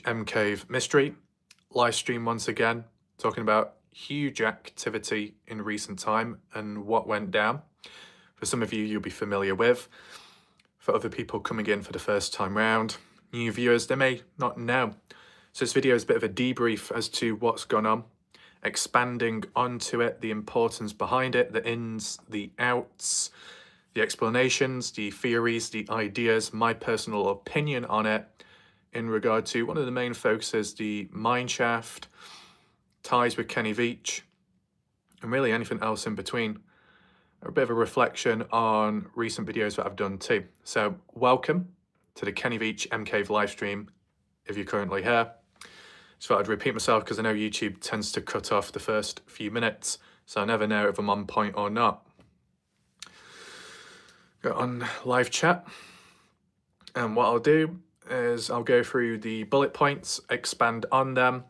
MCave Mystery live stream once again, talking about huge activity in recent time and what went down. For some of you, you'll be familiar with. For other people coming in for the first time round, new viewers, they may not know. So this video is a bit of a debrief as to what's gone on, expanding onto it, the importance behind it, the ins, the outs, the explanations, the theories, the ideas, my personal opinion on it in regard to one of the main focuses, the mineshaft, ties with Kenny Veach, and really anything else in between. A bit of a reflection on recent videos that I've done too. So welcome to the Kenny Veach MCave live stream if you're currently here. So I'd repeat myself because I know YouTube tends to cut off the first few minutes, so I never know if I'm on point or not. Go on live chat, and what I'll do is I'll go through the bullet points, expand on them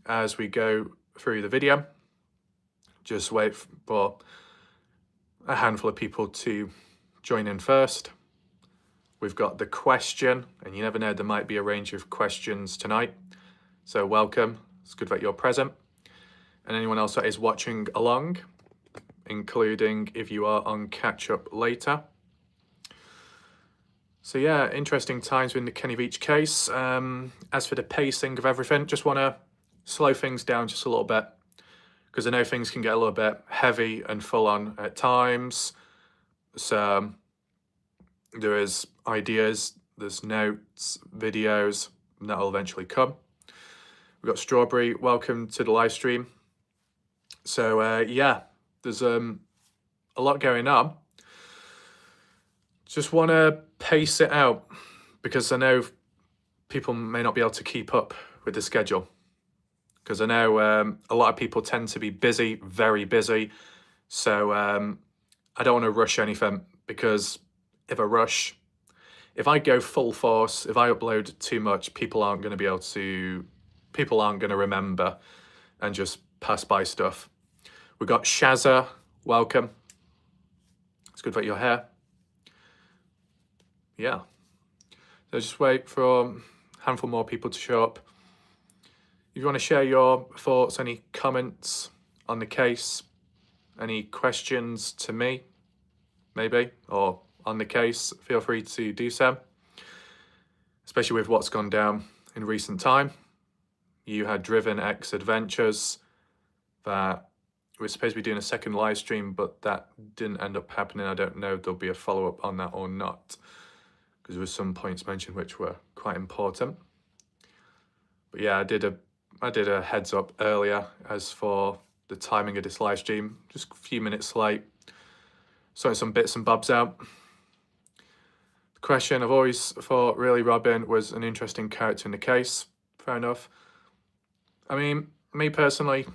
as we go through the video. Just wait for a handful of people to join in first. We've got the question, and you never know, there might be a range of questions tonight. So welcome, it's good that you're present. And anyone else that is watching along, including if you are on catch up later. So yeah, interesting times in the Kenny Veach case. As for the pacing of everything, just want to slow things down just a little bit, because I know things can get a little bit heavy and full on at times. So there is ideas, there's notes, videos that will eventually come. We've got Strawberry, welcome to the live stream. So yeah, there's a lot going on. Just want to pace it out because I know people may not be able to keep up with the schedule. Because I know a lot of people tend to be busy, very busy. So I don't want to rush anything, because if I go full force, if I upload too much, people aren't going to remember and just pass by stuff. We've got Shazza, welcome. It's good that you're here. Yeah. So just wait for a handful more people to show up. If you want to share your thoughts, any comments on the case, any questions to me, maybe, or on the case, feel free to do so. Especially with what's gone down in recent time. You had Driven X Adventures that we're supposed to be doing a second live stream, but that didn't end up happening. I don't know if there'll be a follow-up on that or not, because there were some points mentioned which were quite important. But yeah, I did a heads up earlier as for the timing of this live stream, just a few minutes late. Sorting some bits and bobs out. The question, I've always thought really Robin was an interesting character in the case. Fair enough. I mean, me personally,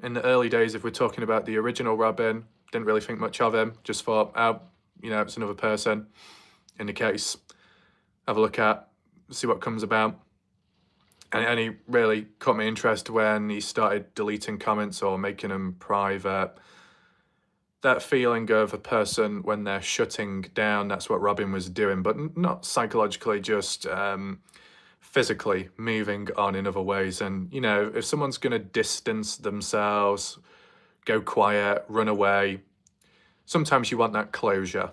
in the early days, if we're talking about the original Robin, didn't really think much of him. Just thought, oh, you know, it's another person in the case. Have a look at, see what comes about. And he really caught my interest when he started deleting comments or making them private. That feeling of a person when they're shutting down, that's what Robin was doing, but not psychologically, just physically moving on in other ways. And, you know, if someone's going to distance themselves, go quiet, run away, sometimes you want that closure.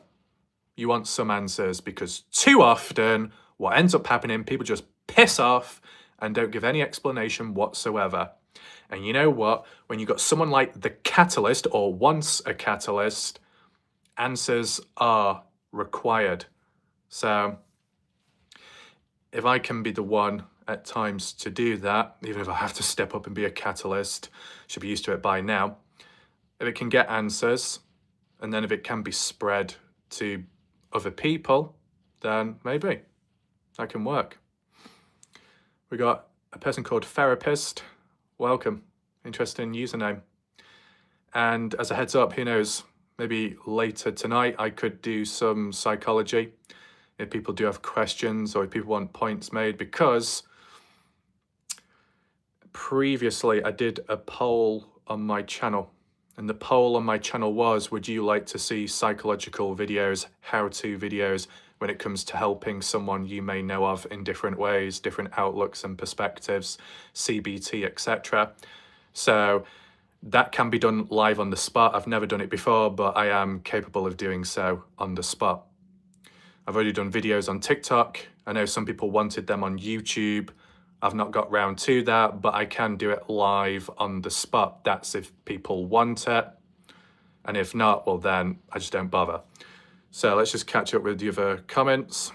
You want some answers, because too often what ends up happening, people just piss off and don't give any explanation whatsoever. And you know what? When you've got someone like the Catalyst, or once a Catalyst, answers are required. So if I can be the one at times to do that, even if I have to step up and be a Catalyst, should be used to it by now. If it can get answers, and then if it can be spread to other people, then maybe that can work. We got a person called Therapist. Welcome. Interesting username. And as a heads up, who knows, maybe later tonight I could do some psychology if people do have questions or if people want points made, because previously I did a poll on my channel, and the poll on my channel was, would you like to see psychological videos, how-to videos, when it comes to helping someone you may know of in different ways, different outlooks and perspectives, CBT, etc. So that can be done live on the spot. I've never done it before, but I am capable of doing so on the spot. I've already done videos on TikTok. I know some people wanted them on YouTube. I've not got round to that, but I can do it live on the spot. That's if people want it. And if not, well then I just don't bother. So let's just catch up with the other comments.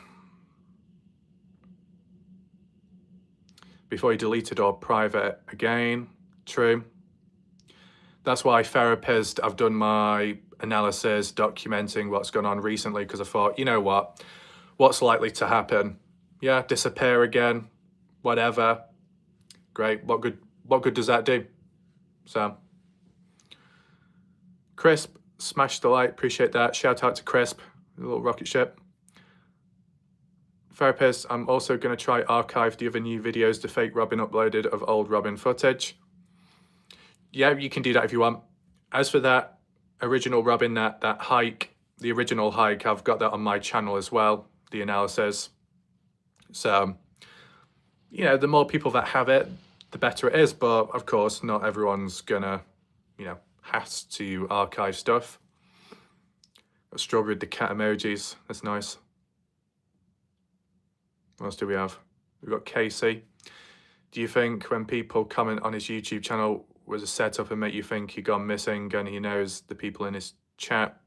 Before you deleted or private again, true. That's why therapist, I've done my analysis documenting what's gone on recently, because I thought, you know what's likely to happen? Yeah, disappear again, whatever. Great, what good does that do? So, Crisp, smash the like, appreciate that. Shout out to Crisp, a little rocket ship. Therapist, I'm also going to try archive the other new videos the fake Robin uploaded of old Robin footage. Yeah, you can do that if you want. As for that original Robin, that hike, the original hike, I've got that on my channel as well, the analysis. So, you know, the more people that have it, the better it is. But of course, not everyone's gonna, you know, has to archive stuff. Got strawberry with the cat emojis. That's nice. What else do we have? We've got Casey. Do you think when people comment on his YouTube channel was a setup and make you think he gone missing and he knows the people in his chat?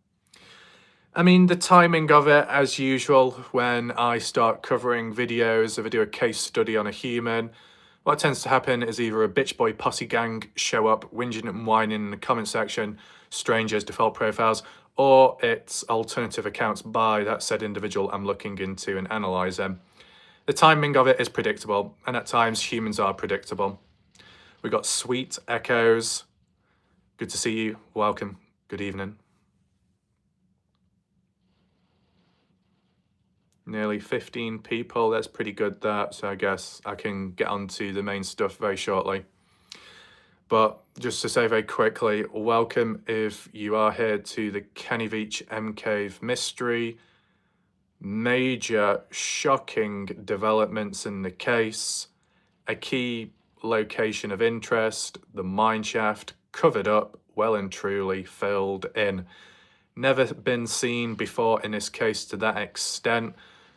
I mean, the timing of it, as usual, when I start covering videos, if I do a case study on a human, what tends to happen is either a bitch boy posse gang show up whinging and whining in the comment section, strangers, default profiles, or it's alternative accounts by that said individual I'm looking into and analysing. The timing of it is predictable, and at times humans are predictable. We've got Sweet Echoes. Good to see you. Welcome. Good evening. Nearly 15 people. That's pretty good, that. So I guess I can get on to the main stuff very shortly. But just to say very quickly, welcome if you are here to the Kenny Veach M Cave mystery. Major shocking developments in the case. A key location of interest, the mine shaft, covered up, well and truly filled in. Never been seen before in this case to that extent.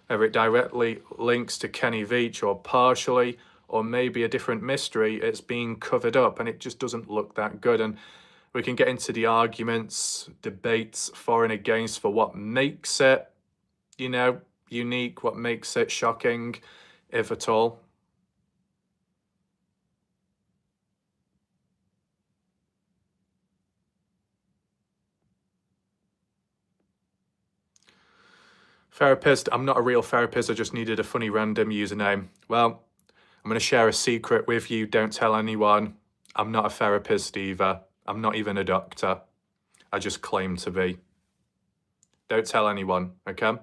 Whether it directly links to Kenny Veach or partially, or maybe a different mystery, it's being covered up and it just doesn't look that good. And we can get into the arguments, debates for and against for what makes it, you know, unique, what makes it shocking, if at all. Therapist, I'm not a real therapist, I just needed a funny random username. Well, I'm going to share a secret with you, don't tell anyone. I'm not a therapist either. I'm not even a doctor. I just claim to be. Don't tell anyone, okay?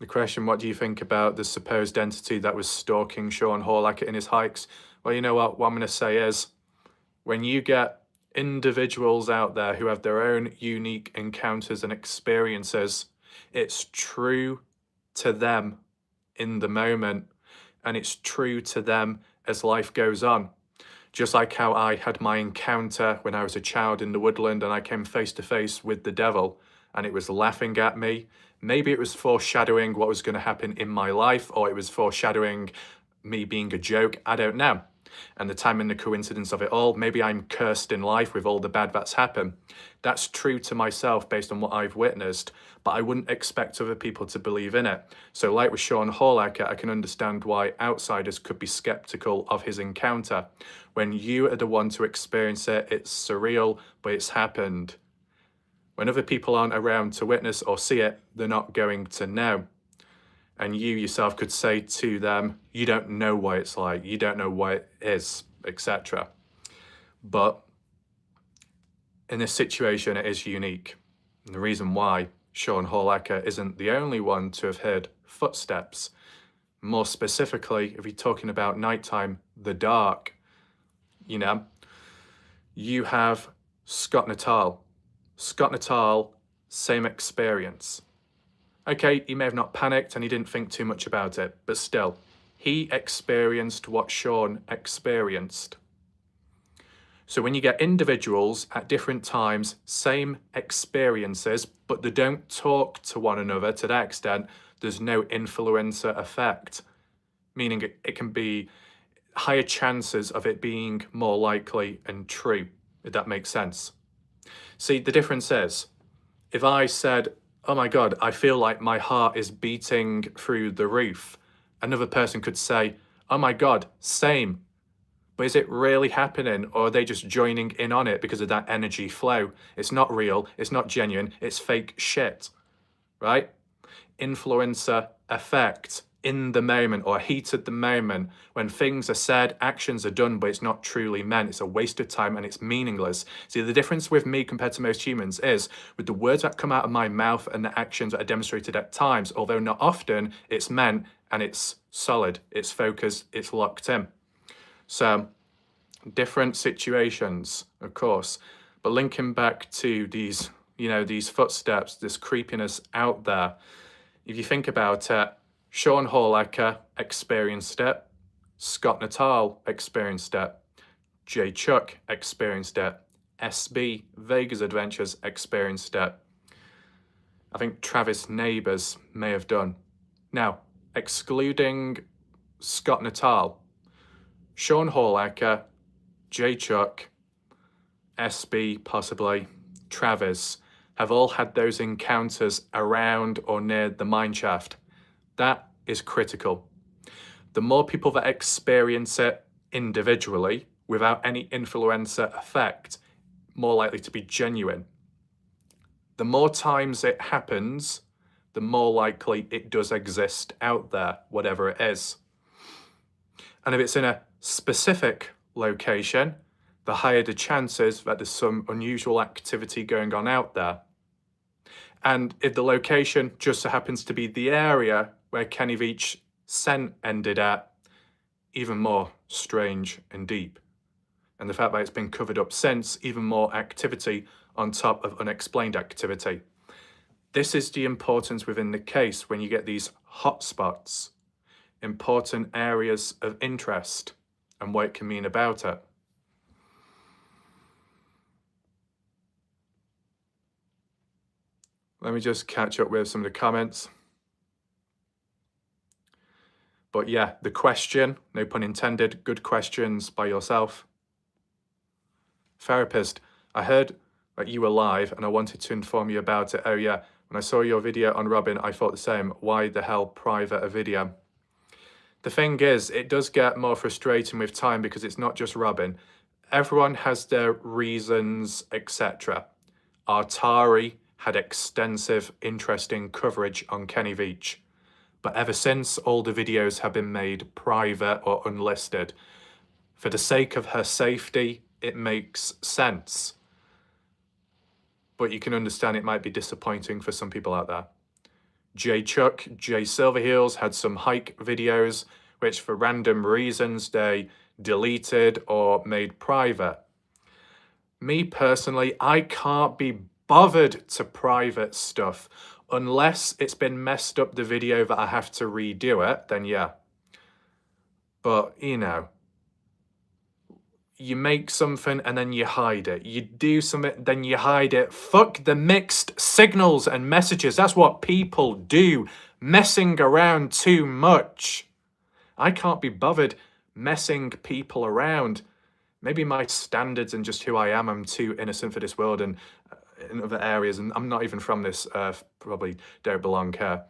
The question, what do you think about the supposed entity that was stalking Sean Horlacker in his hikes? Well, you know what I'm going to say is, when you get individuals out there who have their own unique encounters and experiences, it's true to them in the moment, and it's true to them as life goes on. Just like how I had my encounter when I was a child in the woodland and I came face to face with the devil and it was laughing at me. Maybe it was foreshadowing what was going to happen in my life, or it was foreshadowing me being a joke, I don't know. And the time and the coincidence of it all, maybe I'm cursed in life with all the bad that's happened. That's true to myself based on what I've witnessed, but I wouldn't expect other people to believe in it. So like with Sean Horlacker, I can understand why outsiders could be skeptical of his encounter. When you are the one to experience it, it's surreal, but it's happened. When other people aren't around to witness or see it, they're not going to know. And you yourself could say to them, you don't know what it's like, you don't know what it is, etc. But in this situation, it is unique. And the reason why Sean Horlacker isn't the only one to have heard footsteps. More specifically, if you're talking about nighttime, the dark, you know, You have Scott Natal. Scott Natal, same experience. Okay, he may have not panicked and he didn't think too much about it, but still, he experienced what Sean experienced. So when you get individuals at different times, same experiences, but they don't talk to one another to that extent, there's no influencer effect, meaning it can be higher chances of it being more likely and true, if that makes sense. See, the difference is, if I said, oh my God, I feel like my heart is beating through the roof, another person could say, oh my God, same. But is it really happening, or are they just joining in on it because of that energy flow? It's not real, it's not genuine, it's fake shit, right? Influencer effect in the moment, or heat at the moment, when things are said, actions are done, but it's not truly meant. It's a waste of time and it's meaningless. See, the difference with me compared to most humans is with the words that come out of my mouth and the actions that are demonstrated at times, although not often, it's meant and it's solid, it's focused, it's locked in. So different situations, of course, but linking back to these, these footsteps, this creepiness out there, if you think about it, Sean Hall-Ecker experienced it, Scott Natal experienced it, Jay Chuck experienced it, SB, Vegas Adventures experienced it. I think Travis Neighbours may have done. Now, excluding Scott Natal, Sean Hall-Ecker, Jay Chuck, SB possibly, Travis, have all had those encounters around or near the mineshaft. That is critical. The more people that experience it individually, without any influencer effect, more likely to be genuine. The more times it happens, the more likely it does exist out there, whatever it is. And if it's in a specific location, the higher the chances that there's some unusual activity going on out there. And if the location just so happens to be the area where Kenny Veach's scent ended at, even more strange and deep. And the fact that it's been covered up since, even more activity on top of unexplained activity. This is the importance within the case when you get these hotspots, important areas of interest, and what it can mean about it. Let me just catch up with some of the comments. But yeah, the question, no pun intended, good questions by yourself. Therapist, I heard that you were live and I wanted to inform you about it. Oh yeah, when I saw your video on Robin, I thought the same. Why the hell private a video? The thing is, it does get more frustrating with time because it's not just Robin. Everyone has their reasons, etc. Artari had extensive, interesting coverage on Kenny Veach. But ever since, all the videos have been made private or unlisted. For the sake of her safety, it makes sense. But you can understand it might be disappointing for some people out there. Jay Chuck, Jay Silverheels had some hike videos, which for random reasons they deleted or made private. Me personally, I can't be bothered to private stuff unless it's been messed up the video that I have to redo it, then yeah. But, you make something and then you hide it. You do something, then you hide it. Fuck the mixed signals and messages. That's what people do, messing around too much. I can't be bothered messing people around. Maybe my standards and just who I am, I'm too innocent for this world and in other areas, and I'm not even from this earth, probably don't belong here.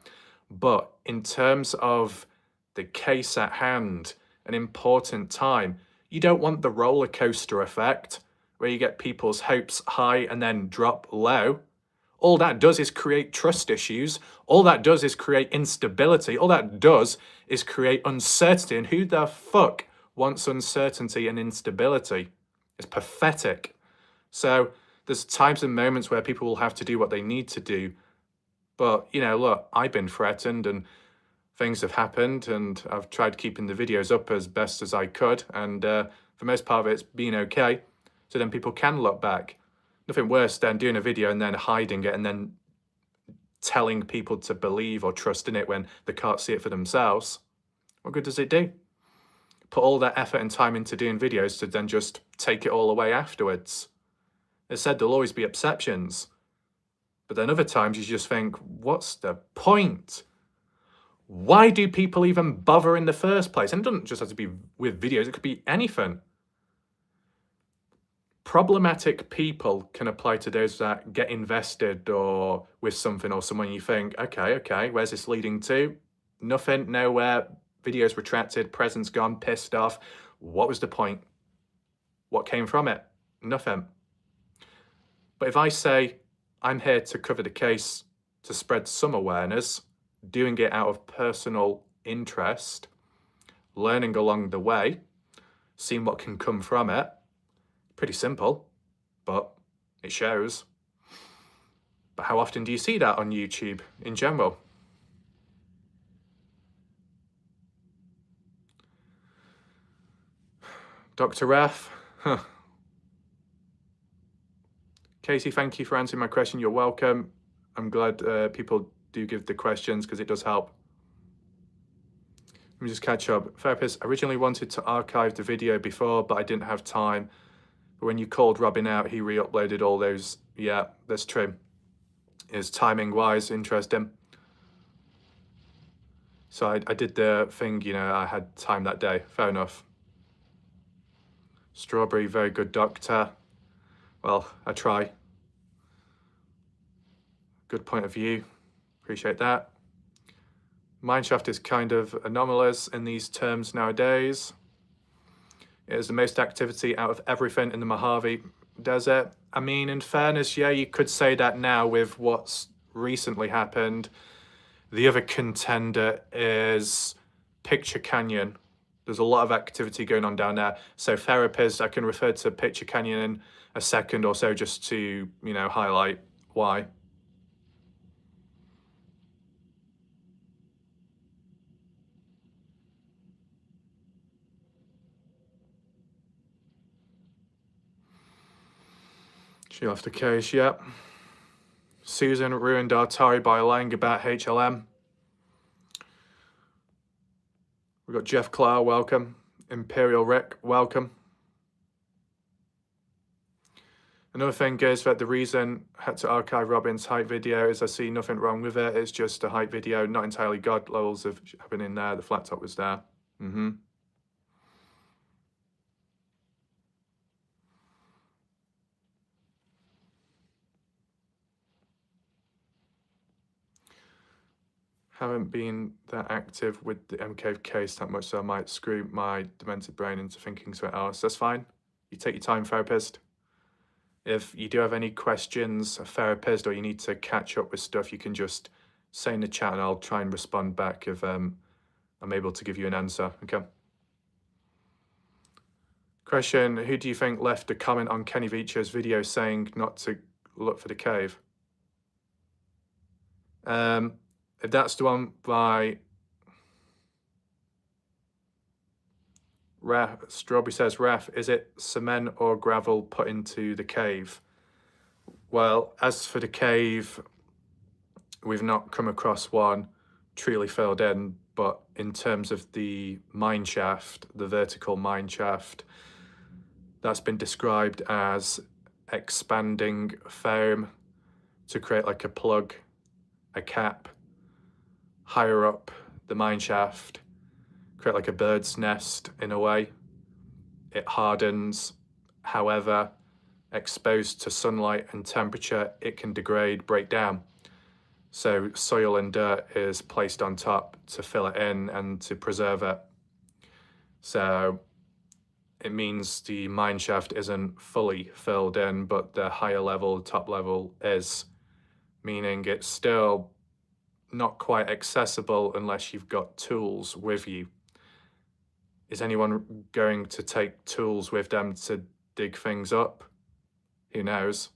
But in terms of the case at hand, an important time, you don't want the roller coaster effect where you get people's hopes high and then drop low. All that does is create trust issues. All that does is create instability. All that does is create uncertainty. And who the fuck wants uncertainty and instability? It's pathetic. So there's times and moments where people will have to do what they need to do. But, look, I've been threatened and things have happened and I've tried keeping the videos up as best as I could. And for most part of it, it's been okay. So then people can look back. Nothing worse than doing a video and then hiding it and then telling people to believe or trust in it when they can't see it for themselves. What good does it do? Put all that effort and time into doing videos to then just take it all away afterwards. As said, there'll always be exceptions. But then other times you just think, what's the point? Why do people even bother in the first place? And it doesn't just have to be with videos, it could be anything. Problematic people can apply to those that get invested or with something or someone you think, okay, where's this leading to? Nothing, nowhere, videos retracted, presence gone, pissed off. What was the point? What came from it? Nothing. But if I say, I'm here to cover the case, to spread some awareness, doing it out of personal interest, learning along the way, seeing what can come from it, pretty simple, but it shows. But how often do you see that on YouTube in general? Dr. Raf, Casey, thank you for answering my question. You're welcome. I'm glad people do give the questions because it does help. Let me just catch up. Therapist, originally wanted to archive the video before, but I didn't have time. But when you called Robin out, he re-uploaded all those. Yeah, that's true. Is timing-wise interesting. So I did the thing, you know, I had time that day. Fair enough. Strawberry, very good doctor. Well, I try. Good point of view. Appreciate that. Mineshaft is kind of anomalous in these terms nowadays. It is the most activity out of everything in the Mojave Desert. I mean, in fairness, yeah, you could say that now with what's recently happened. The other contender is Picture Canyon. There's a lot of activity going on down there. So therapists, I can refer to Picture Canyon in a second or so just to, you know, highlight why. She off the case, yep. Susan ruined Artari by lying about HLM. We've got Jeff Clark, welcome. Imperial Rick, welcome. Another thing is that the reason I had to archive Robin's height video is I see nothing wrong with it. It's just a height video, not entirely God levels have been in there. The flat top was there. Haven't been that active with the MK case that much, so I might screw my demented brain into thinking something else. That's fine. You take your time, therapist. If you do have any questions, a therapist, or you need to catch up with stuff, you can just say in the chat and I'll try and respond back if I'm able to give you an answer, okay? Question, who do you think left a comment on Kenny Veach's video saying not to look for the cave? If that's the one by Raf, Strawberry says, Raf, is it cement or gravel put into the cave? Well, as for the cave, we've not come across one truly filled in, but in terms of the mine shaft, the vertical mine shaft, that's been described as expanding foam to create like a plug, a cap, higher up the mine shaft, create like a bird's nest in a way. It hardens, however, exposed to sunlight and temperature, it can degrade, break down. So soil and dirt is placed on top to fill it in and to preserve it. So it means the mine shaft isn't fully filled in, but the higher level, top level is, meaning it's still not quite accessible unless you've got tools with you. Is anyone going to take tools with them to dig things up? Who knows?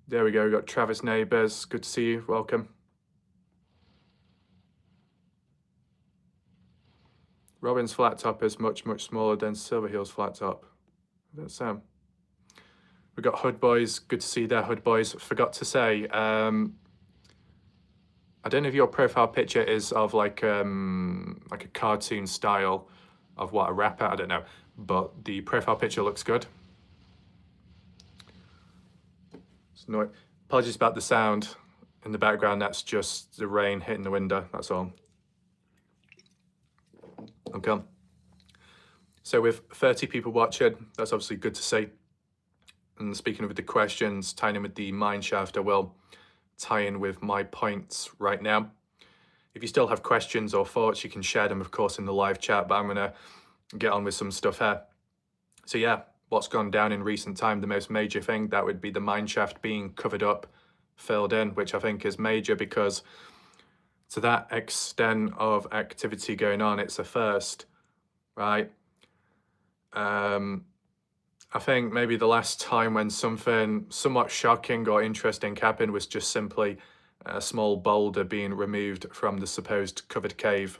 There we go, we've got Travis Neighbours. Good to see you, welcome. Robin's flat top is much, much smaller than Silverheel's flat top. That's we've got Hood Boys. Good to see there, Hood Boys. Forgot to say, I don't know if your profile picture is of like a cartoon style of what, a rapper, I don't know, but the profile picture looks good. No, apologies about the sound in the background. That's just the rain hitting the window, that's all. Okay. So with 30 people watching, that's obviously good to see. And speaking of the questions, tying in with the mine shaft, I will tie in with my points right now. If you still have questions or thoughts, you can share them, of course, in the live chat, but I'm going to get on with some stuff here. So yeah, what's gone down in recent time, the most major thing, that would be the mine shaft being covered up, filled in, which I think is major because to that extent of activity going on, it's a first, right? I think maybe the last time when something somewhat shocking or interesting happened was just simply a small boulder being removed from the supposed covered cave.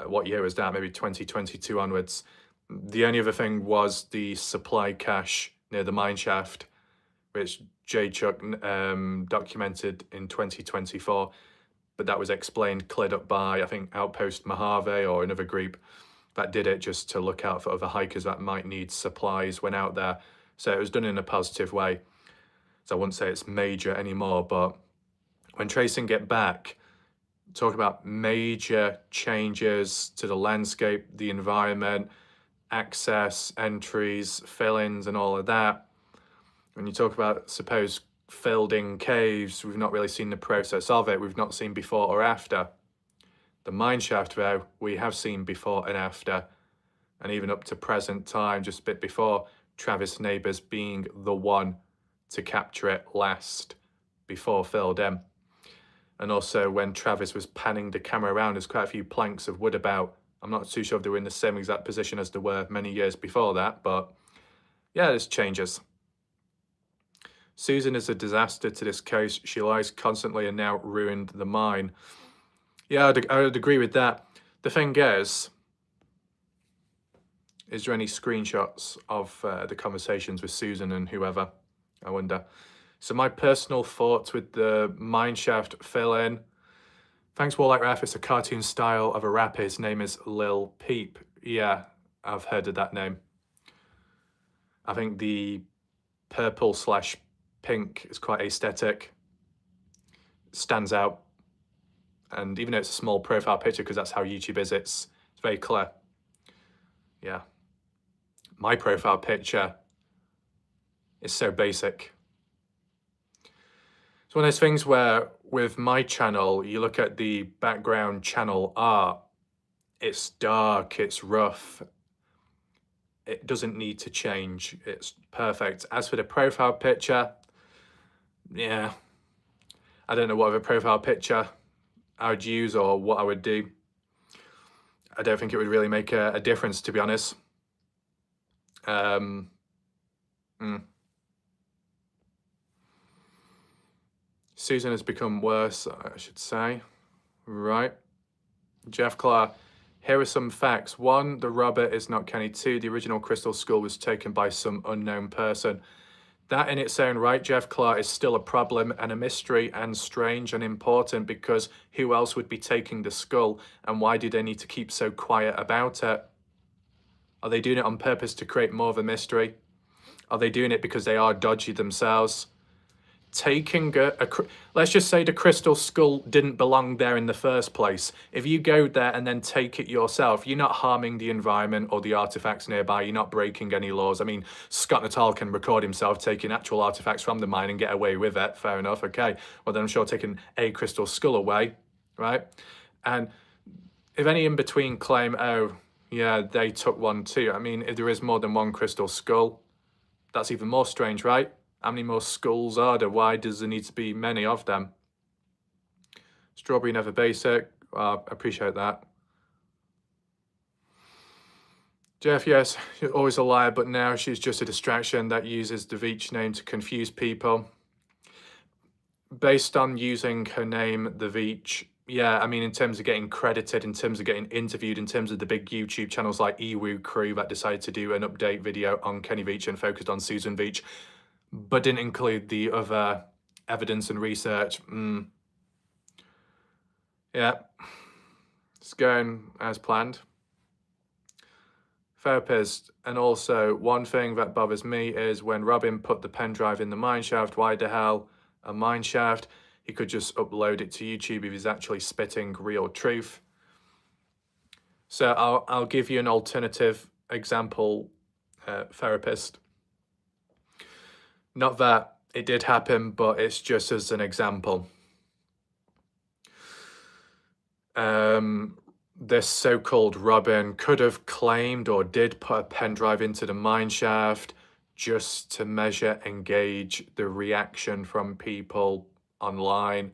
What year was that? Maybe 2022 onwards. The only other thing was the supply cache near the mine shaft, which J Chuck documented in 2024, but that was explained, cleared up by, I think, Outpost Mojave or another group that did it just to look out for other hikers that might need supplies when out there. So it was done in a positive way. So I wouldn't say it's major anymore, but when Trace and get back, talk about major changes to the landscape, the environment, access, entries, fill-ins and all of that. When you talk about supposed filled-in caves, we've not really seen the process of it. We've not seen before or after. The mine shaft, though, we have seen before and after, and even up to present time, just a bit before, Travis Neighbours being the one to capture it last, before filled in. And also when Travis was panning the camera around, there's quite a few planks of wood about. I'm not too sure if they were in the same exact position as they were many years before that, but yeah, there's changes. Susan is a disaster to this case. She lies constantly and now ruined the mine. Yeah, I would agree with that. The thing is there any screenshots of the conversations with Susan and whoever? I wonder. So my personal thoughts with the mine shaft fill-in. Thanks, Warlike Raf. It's a cartoon style of a rapper. His name is Lil Peep. Yeah, I've heard of that name. I think the purple/pink is quite aesthetic. Stands out. And even though it's a small profile picture, because that's how YouTube is, it's very clear. Yeah. My profile picture is so basic. It's one of those things where with my channel, you look at the background channel art, it's dark, it's rough. It doesn't need to change. It's perfect. As for the profile picture, yeah, I don't know what other profile picture I would use or what I would do. I don't think it would really make a difference, to be honest. Susan has become worse, I should say. Right. Jeff Clark, here are some facts. 1, the robber is not Kenny. 2, the original Crystal Skull was taken by some unknown person. That in its own right, Jeff Clark, is still a problem and a mystery and strange and important, because who else would be taking the skull, and why do they need to keep so quiet about it? Are they doing it on purpose to create more of a mystery? Are they doing it because they are dodgy themselves? Taking let's just say the Crystal Skull didn't belong there in the first place. If you go there and then take it yourself, you're not harming the environment or the artifacts nearby. You're not breaking any laws. I mean, Scott Natal can record himself taking actual artifacts from the mine and get away with it. Fair enough. Okay. Well, then I'm sure taking a Crystal Skull away, right? And if any in between claim, oh, yeah, they took one too. I mean, if there is more than one Crystal Skull, that's even more strange, right? How many more skulls are there? Why does there need to be many of them? Strawberry Never Basic. Appreciate that. Jeff, yes, you're always a liar, but now she's just a distraction that uses the Veach name to confuse people. Based on using her name, the Veach, yeah, I mean, in terms of getting credited, in terms of getting interviewed, in terms of the big YouTube channels like Ewu Crew that decided to do an update video on Kenny Veach and focused on Susan Veach, but didn't include the other evidence and research. Yeah, it's going as planned. Therapist, and also one thing that bothers me is when Robin put the pen drive in the mineshaft, why the hell a mineshaft? He could just upload it to YouTube if he's actually spitting real truth. So I'll give you an alternative example, therapist. Not that it did happen, but it's just as an example. This so-called Robin could have claimed or did put a pen drive into the mineshaft just to measure and gauge the reaction from people online.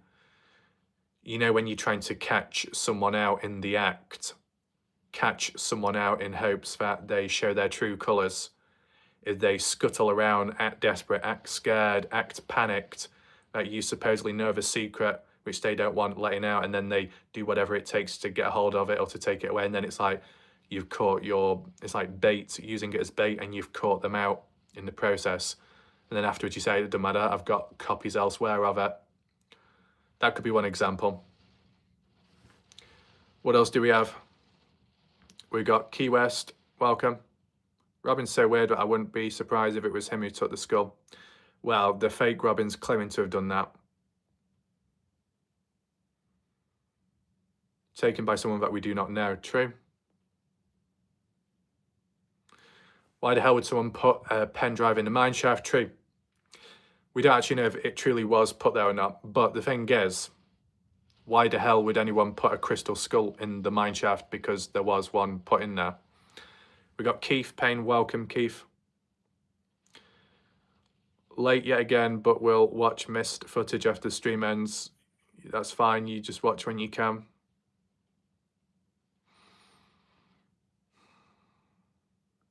You know, when you're trying to catch someone out in the act, catch someone out in hopes that they show their true colours. If they scuttle around, act desperate, act scared, act panicked, that you supposedly know of a secret which they don't want letting out, and then they do whatever it takes to get a hold of it or to take it away, and then it's like you've caught it's like bait, using it as bait, and you've caught them out in the process. And then afterwards you say, it doesn't matter, I've got copies elsewhere of it. That could be one example. What else do we have? We got Key West, welcome. Robin's so weird that I wouldn't be surprised if it was him who took the skull. Well, the fake Robin's claiming to have done that. Taken by someone that we do not know. True. Why the hell would someone put a pen drive in the mineshaft? True. We don't actually know if it truly was put there or not, but the thing is, why the hell would anyone put a crystal skull in the mineshaft? Because there was one put in there. We got Keith Payne, welcome Keith. Late yet again, but we'll watch missed footage after the stream ends. That's fine, you just watch when you can.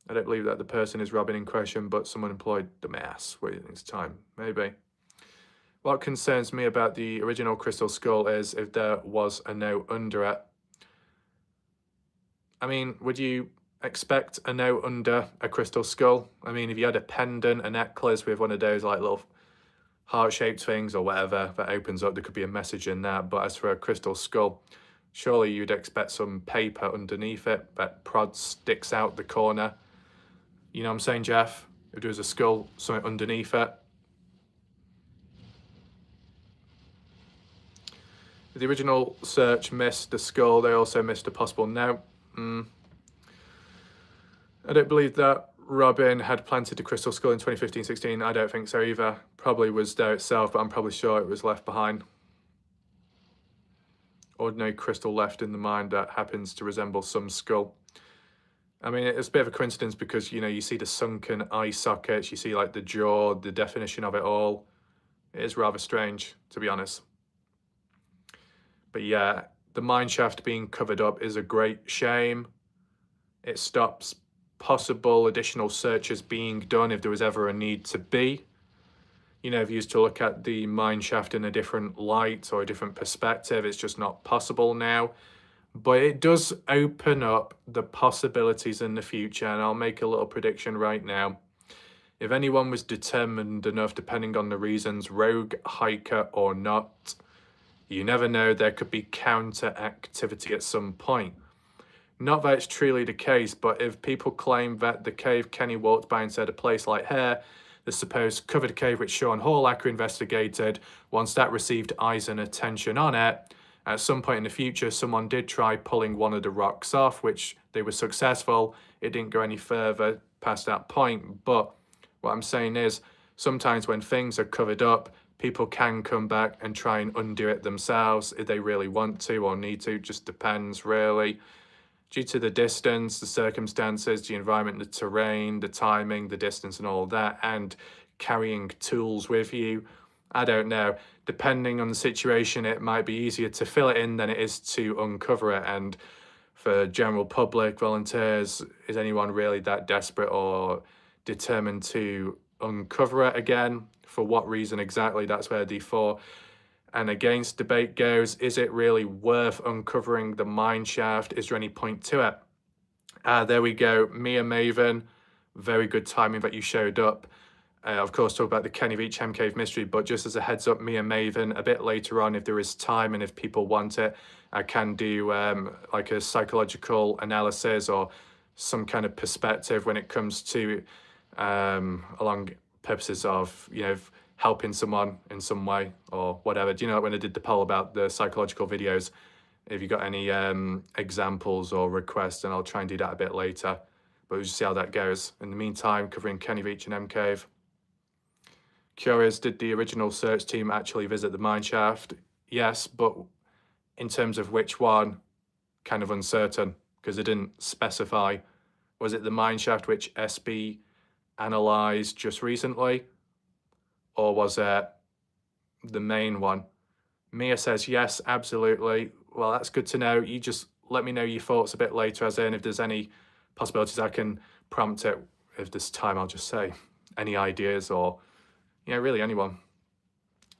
I don't believe that the person is Robin in question, but someone employed the mass. Waiting his time, maybe. What concerns me about the original crystal skull is if there was a note under it. I mean, would you expect a note under a crystal skull? I mean, if you had a pendant, a necklace with one of those like little heart-shaped things or whatever that opens up, there could be a message in that. But as for a crystal skull, surely you'd expect some paper underneath it that prods, sticks out the corner. You know what I'm saying, Jeff? If there was a skull, something underneath it. If the original search missed the skull, they also missed a possible note. I don't believe that Robin had planted the crystal skull in 2015-16. I don't think so either. Probably was there itself, but I'm probably sure it was left behind. Ordinary crystal left in the mine that happens to resemble some skull. I mean, it's a bit of a coincidence because, you know, you see the sunken eye sockets, you see like the jaw, the definition of it all. It is rather strange, to be honest. But yeah, the mineshaft being covered up is a great shame. It stops possible additional searches being done if there was ever a need to be. You know, if you used to look at the mineshaft in a different light or a different perspective, it's just not possible now. But it does open up the possibilities in the future, and I'll make a little prediction right now. If anyone was determined enough, depending on the reasons, rogue, hiker or not, you never know, there could be counter activity at some point. Not that it's truly the case, but if people claim that the cave Kenny walked by inside a place like here, the supposed covered cave which Sean Horlacker investigated, once that received eyes and attention on it, at some point in the future, someone did try pulling one of the rocks off, which they were successful. It didn't go any further past that point. But what I'm saying is, sometimes when things are covered up, people can come back and try and undo it themselves if they really want to or need to. Just depends, really. Due to the distance, the circumstances, the environment, the terrain, the timing, the distance and all of that, and carrying tools with you, I don't know. Depending on the situation, it might be easier to fill it in than it is to uncover it. And for general public, volunteers, is anyone really that desperate or determined to uncover it again? For what reason exactly? That's where the 4 and against debate goes, is it really worth uncovering the mine shaft? Is there any point to it? There we go. Mia Maven, very good timing that you showed up. Of course, talk about the Kenny Veach Cave mystery, but just as a heads up, Mia Maven, a bit later on, if there is time and if people want it, I can do like a psychological analysis or some kind of perspective when it comes to along purposes of, you know, helping someone in some way or whatever. Do you know when I did the poll about the psychological videos, if you got any examples or requests, and I'll try and do that a bit later, but we'll just see how that goes. In the meantime, covering Kenny Veach and Cave. Curious, did the original search team actually visit the mine shaft? Yes, but in terms of which one, kind of uncertain, because it didn't specify. Was it the mine shaft which SB analysed just recently? Or was it the main one? Mia says yes, absolutely. Well, that's good to know. You just let me know your thoughts a bit later, as in if there's any possibilities I can prompt it. If there's time, I'll just say any ideas or, you know, really anyone.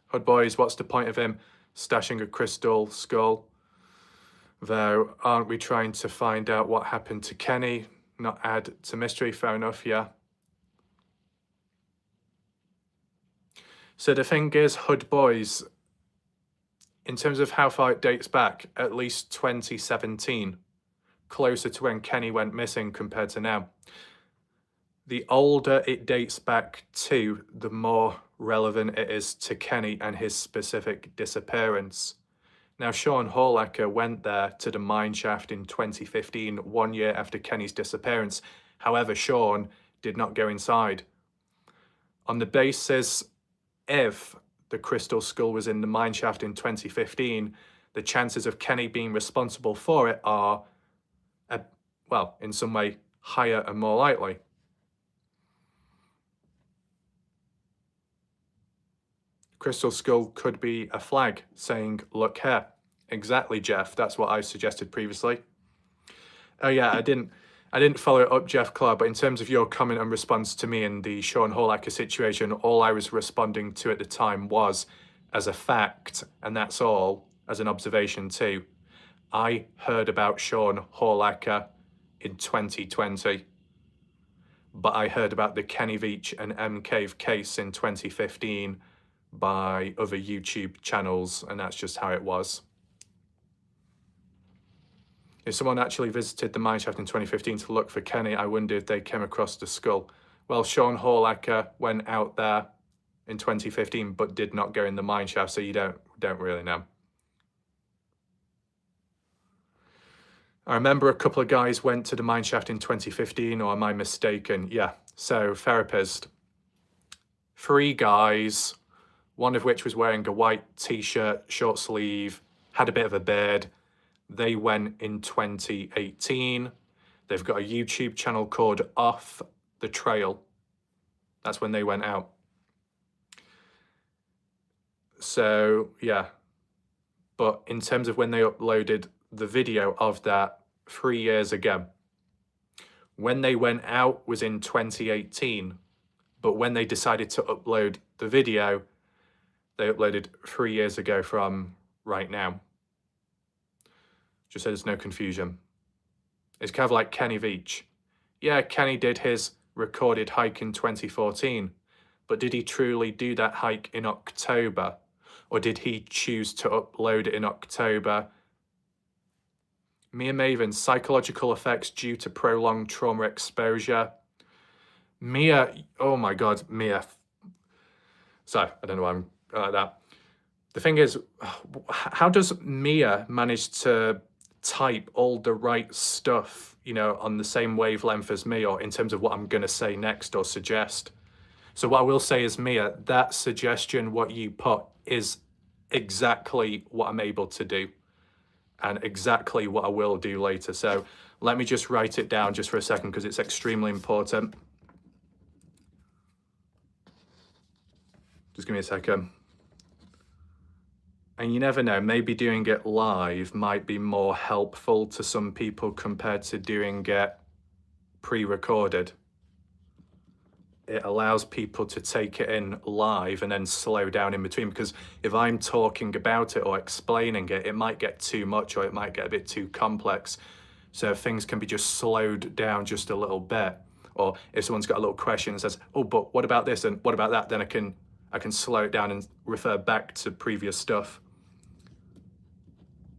Hood Boys, what's the point of him stashing a crystal skull? Though, aren't we trying to find out what happened to Kenny, not add to mystery? Fair enough, yeah. So the thing is, Hood Boys, in terms of how far it dates back, at least 2017, closer to when Kenny went missing compared to now. The older it dates back to, the more relevant it is to Kenny and his specific disappearance. Now, Sean Horlacher went there to the mine shaft in 2015, 1 year after Kenny's disappearance. However, Sean did not go inside. On the basis, if the crystal skull was in the mine shaft in 2015, the chances of Kenny being responsible for it are, well, in some way, higher and more likely. Crystal skull could be a flag saying, look here. Exactly, Jeff. That's what I suggested previously. Oh yeah, I didn't follow it up, Jeff Clark, but in terms of your comment and response to me in the Sean Horlacher situation, all I was responding to at the time was as a fact, and that's all, as an observation too. I heard about Sean Horlacher in 2020, but I heard about the Kenny Veach and Cave case in 2015 by other YouTube channels, and that's just how it was. If someone actually visited the mineshaft in 2015 to look for Kenny, I wonder if they came across the skull. Well, Sean Horlacher went out there in 2015, but did not go in the mineshaft, so you don't really know. I remember a couple of guys went to the mineshaft in 2015, or am I mistaken? Yeah, so therapist. 3 guys, one of which was wearing a white t-shirt, short sleeve, had a bit of a beard. They went in 2018. They've got a YouTube channel called Off the Trail. That's when they went out. So, yeah. But in terms of when they uploaded the video of that 3 years ago, when they went out was in 2018. But when they decided to upload the video, they uploaded 3 years ago from right now. Just so there's no confusion. It's kind of like Kenny Veach. Yeah, Kenny did his recorded hike in 2014, but did he truly do that hike in October? Or did he choose to upload it in October? Mia Maven, psychological effects due to prolonged trauma exposure. Mia, oh my God, Mia. Sorry, I don't know why I'm like that. The thing is, how does Mia manage to type all the right stuff, you know, on the same wavelength as me, or in terms of what I'm going to say next or suggest? So what I will say is, Mia, that suggestion, what you put, is exactly what I'm able to do and exactly what I will do later. So let me just write it down just for a second, because it's extremely important. Just give me a second. And you never know, maybe doing it live might be more helpful to some people compared to doing it pre-recorded. it allows people to take it in live and then slow down in between, because if I'm talking about it or explaining it, it might get too much or it might get a bit too complex. So things can be just slowed down just a little bit. Or if someone's got a little question and says, oh, but what about this and what about that? Then I can slow it down and refer back to previous stuff.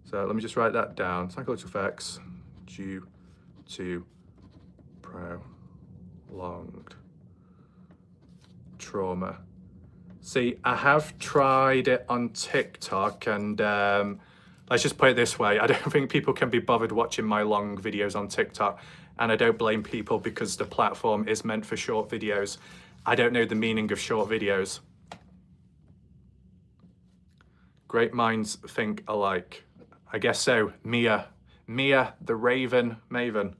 So let me just write that down. Psychological effects due to prolonged trauma. See, I have tried it on TikTok, and let's just put it this way. I don't think people can be bothered watching my long videos on TikTok, and I don't blame people because the platform is meant for short videos. I don't know the meaning of short videos. Great minds think alike. I guess so. Mia, the Raven Maven.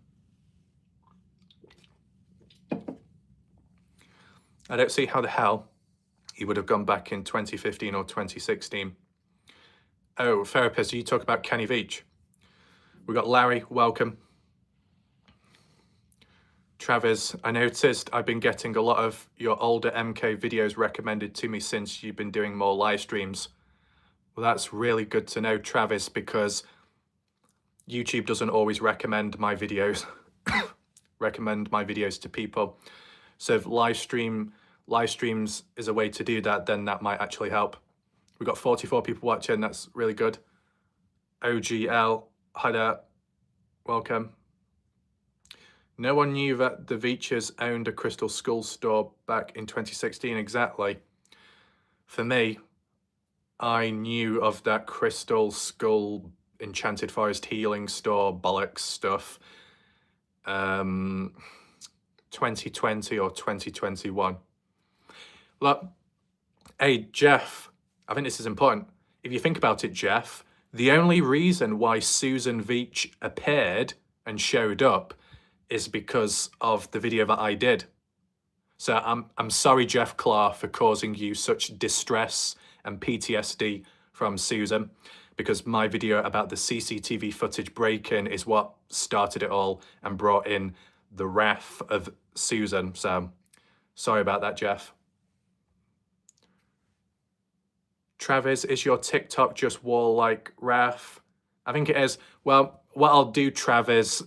I don't see how the hell he would have gone back in 2015 or 2016. Oh, therapist, you talk about Kenny Veach. We got Larry, welcome. Travis, I noticed I've been getting a lot of your older MK videos recommended to me since you've been doing more live streams. Well, that's really good to know, Travis, because YouTube doesn't always recommend my videos, to people. So if live streams is a way to do that, then that might actually help. We've got 44 people watching, that's really good. OGL, hi there, welcome. No one knew that the Veachers owned a Crystal Skull store back in 2016, exactly. For me, I knew of that Crystal Skull Enchanted Forest healing store bollocks stuff 2020 or 2021. Look, hey, Jeff, I think this is important. If you think about it, Jeff, the only reason why Susan Veach appeared and showed up is because of the video that I did. So I'm sorry, Jeff Clark, for causing you such distress and PTSD from Susan, because my video about the CCTV footage break-in is what started it all and brought in the wrath of Susan. So sorry about that, Jeff. Travis, is your TikTok just wall-like wrath? I think it is. Well, what I'll do, Travis,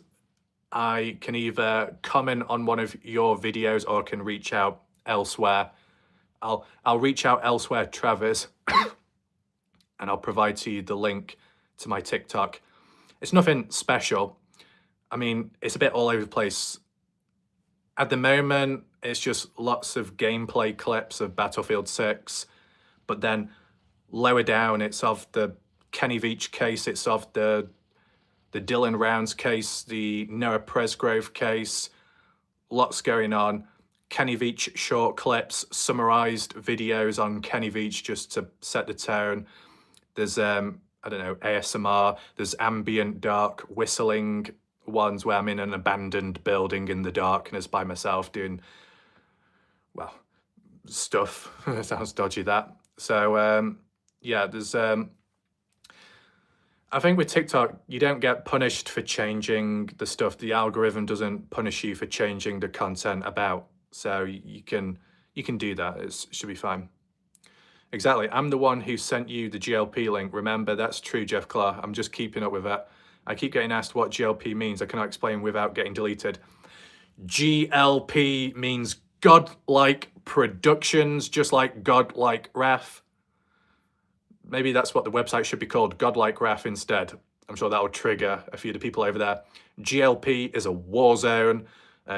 I can either comment on one of your videos or can reach out elsewhere. I'll reach out elsewhere, Travis, and I'll provide to you the link to my TikTok. It's nothing special. I mean, it's a bit all over the place. At the moment, it's just lots of gameplay clips of Battlefield 6, but then lower down, it's of the Kenny Veach case, it's of the Dylan Rounds case, the Noah Presgrove case, lots going on. Kenny Veach short clips, summarized videos on Kenny Veach just to set the tone. There's, I don't know, ASMR, there's ambient dark whistling ones where I'm in an abandoned building in the darkness by myself doing, well, stuff. Sounds dodgy, that. So, yeah, there's, I think with TikTok, you don't get punished for changing the stuff. The algorithm doesn't punish you for changing the content about. So you can do that. It should be fine. Exactly. I'm the one who sent you the GLP link. Remember, that's true, Jeff Clark. I'm just keeping up with that. I keep getting asked what GLP means. I cannot explain without getting deleted. GLP means godlike productions, just like godlike wrath. Maybe that's what the website should be called, godlike wrath instead. I'm sure that will trigger a few of the people over there. GLP is a war zone.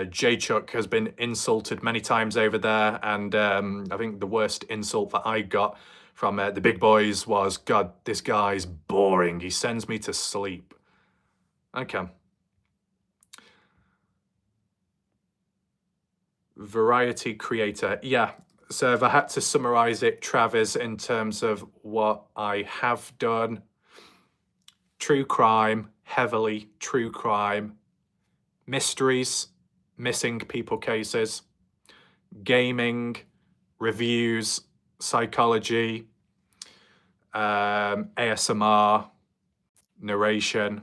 J-Chuck has been insulted many times over there, and I think the worst insult that I got from the big boys was, God, this guy's boring. He sends me to sleep. Okay. Variety creator. Yeah. So if I had to summarize it, Travis, in terms of what I have done, true crime, heavily true crime, mysteries, missing people cases, gaming, reviews, psychology, ASMR, narration,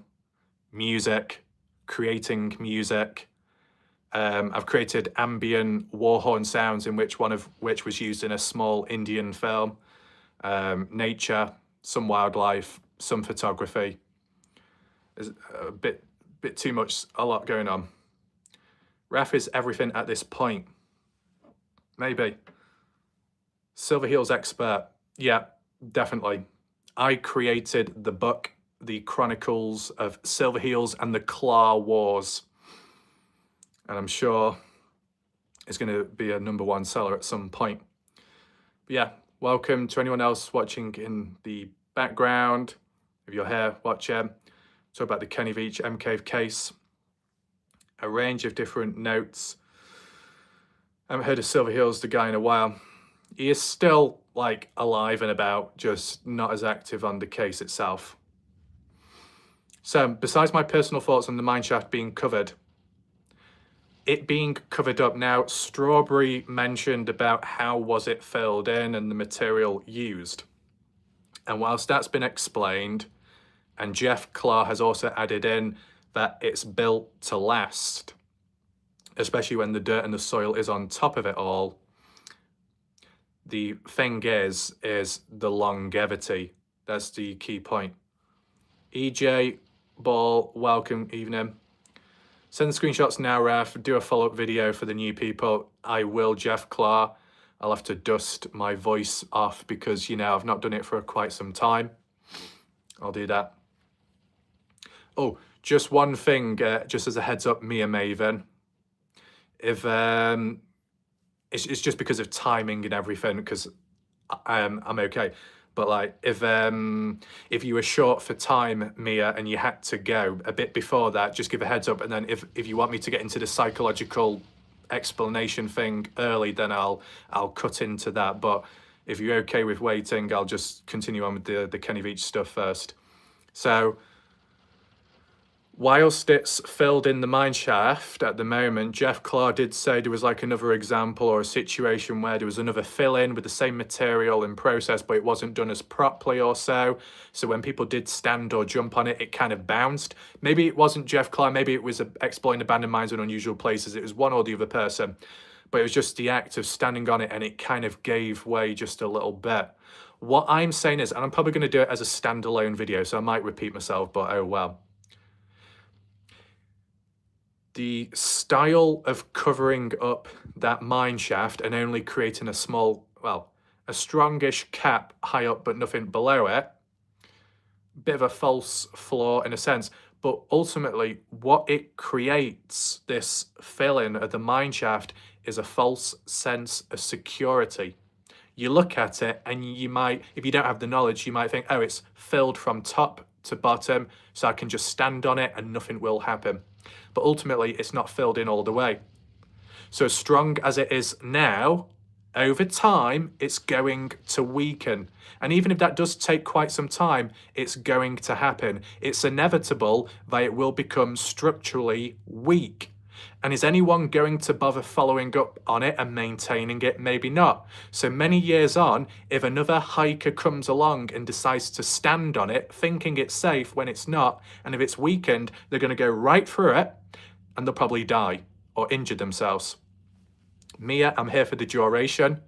music, creating music, I've created ambient war horn sounds, in which one of which was used in a small Indian film. Nature, some wildlife, some photography. There's a bit too much, a lot going on. Raf is everything at this point. Maybe. Silverheels expert. Yeah, definitely. I created the book, The Chronicles of Silverheels and the Claw Wars. And I'm sure it's going to be a #1 seller at some point. But yeah, welcome to anyone else watching in the background. If you're here, watch talk about the Kenny Veach M-Cave case. A range of different notes. I haven't heard of Silverheels, the guy, in a while. He is still like alive and about, just not as active on the case itself. So besides my personal thoughts on the mineshaft being covered, it being covered up now, Strawberry mentioned about how was it filled in and the material used. And whilst that's been explained, and Jeff Clark has also added in that it's built to last, especially when the dirt and the soil is on top of it all, the thing is the longevity. That's the key point. EJ Ball, welcome, evening. Send the screenshots now, Raf. Do a follow-up video for the new people. I will, Jeff Clark. I'll have to dust my voice off because, you know, I've not done it for quite some time. I'll do that. Oh, just one thing, just as a heads up, Mia Maven. If it's just because of timing and everything, because I'm okay. But like, if you were short for time, Mia, and you had to go a bit before that, just give a heads up. And then if you want me to get into the psychological explanation thing early, then I'll cut into that. But if you're okay with waiting, I'll just continue on with the Kenny Veach stuff first. So whilst it's filled in the mine shaft at the moment, Jeff Clark did say there was like another example or a situation where there was another fill-in with the same material and process, but it wasn't done as properly or so. So when people did stand or jump on it, it kind of bounced. Maybe it wasn't Jeff Clark, maybe it was exploring abandoned mines in unusual places. It was one or the other person, but it was just the act of standing on it and it kind of gave way just a little bit. What I'm saying is, and I'm probably going to do it as a standalone video, so I might repeat myself, but oh well. The style of covering up that mine shaft and only creating a small, well, a strongish cap high up but nothing below it, bit of a false flaw in a sense, but ultimately what it creates, this fill-in of the mine shaft, is a false sense of security. You look at it and you might, if you don't have the knowledge, you might think, oh, it's filled from top to bottom, so I can just stand on it and nothing will happen. But ultimately, it's not filled in all the way. So as strong as it is now, over time, it's going to weaken. And even if that does take quite some time, it's going to happen. It's inevitable that it will become structurally weak. And is anyone going to bother following up on it and maintaining it? Maybe not. So many years on, if another hiker comes along and decides to stand on it, thinking it's safe when it's not, and if it's weakened, they're going to go right through it and they'll probably die or injure themselves. Mia, I'm here for the duration.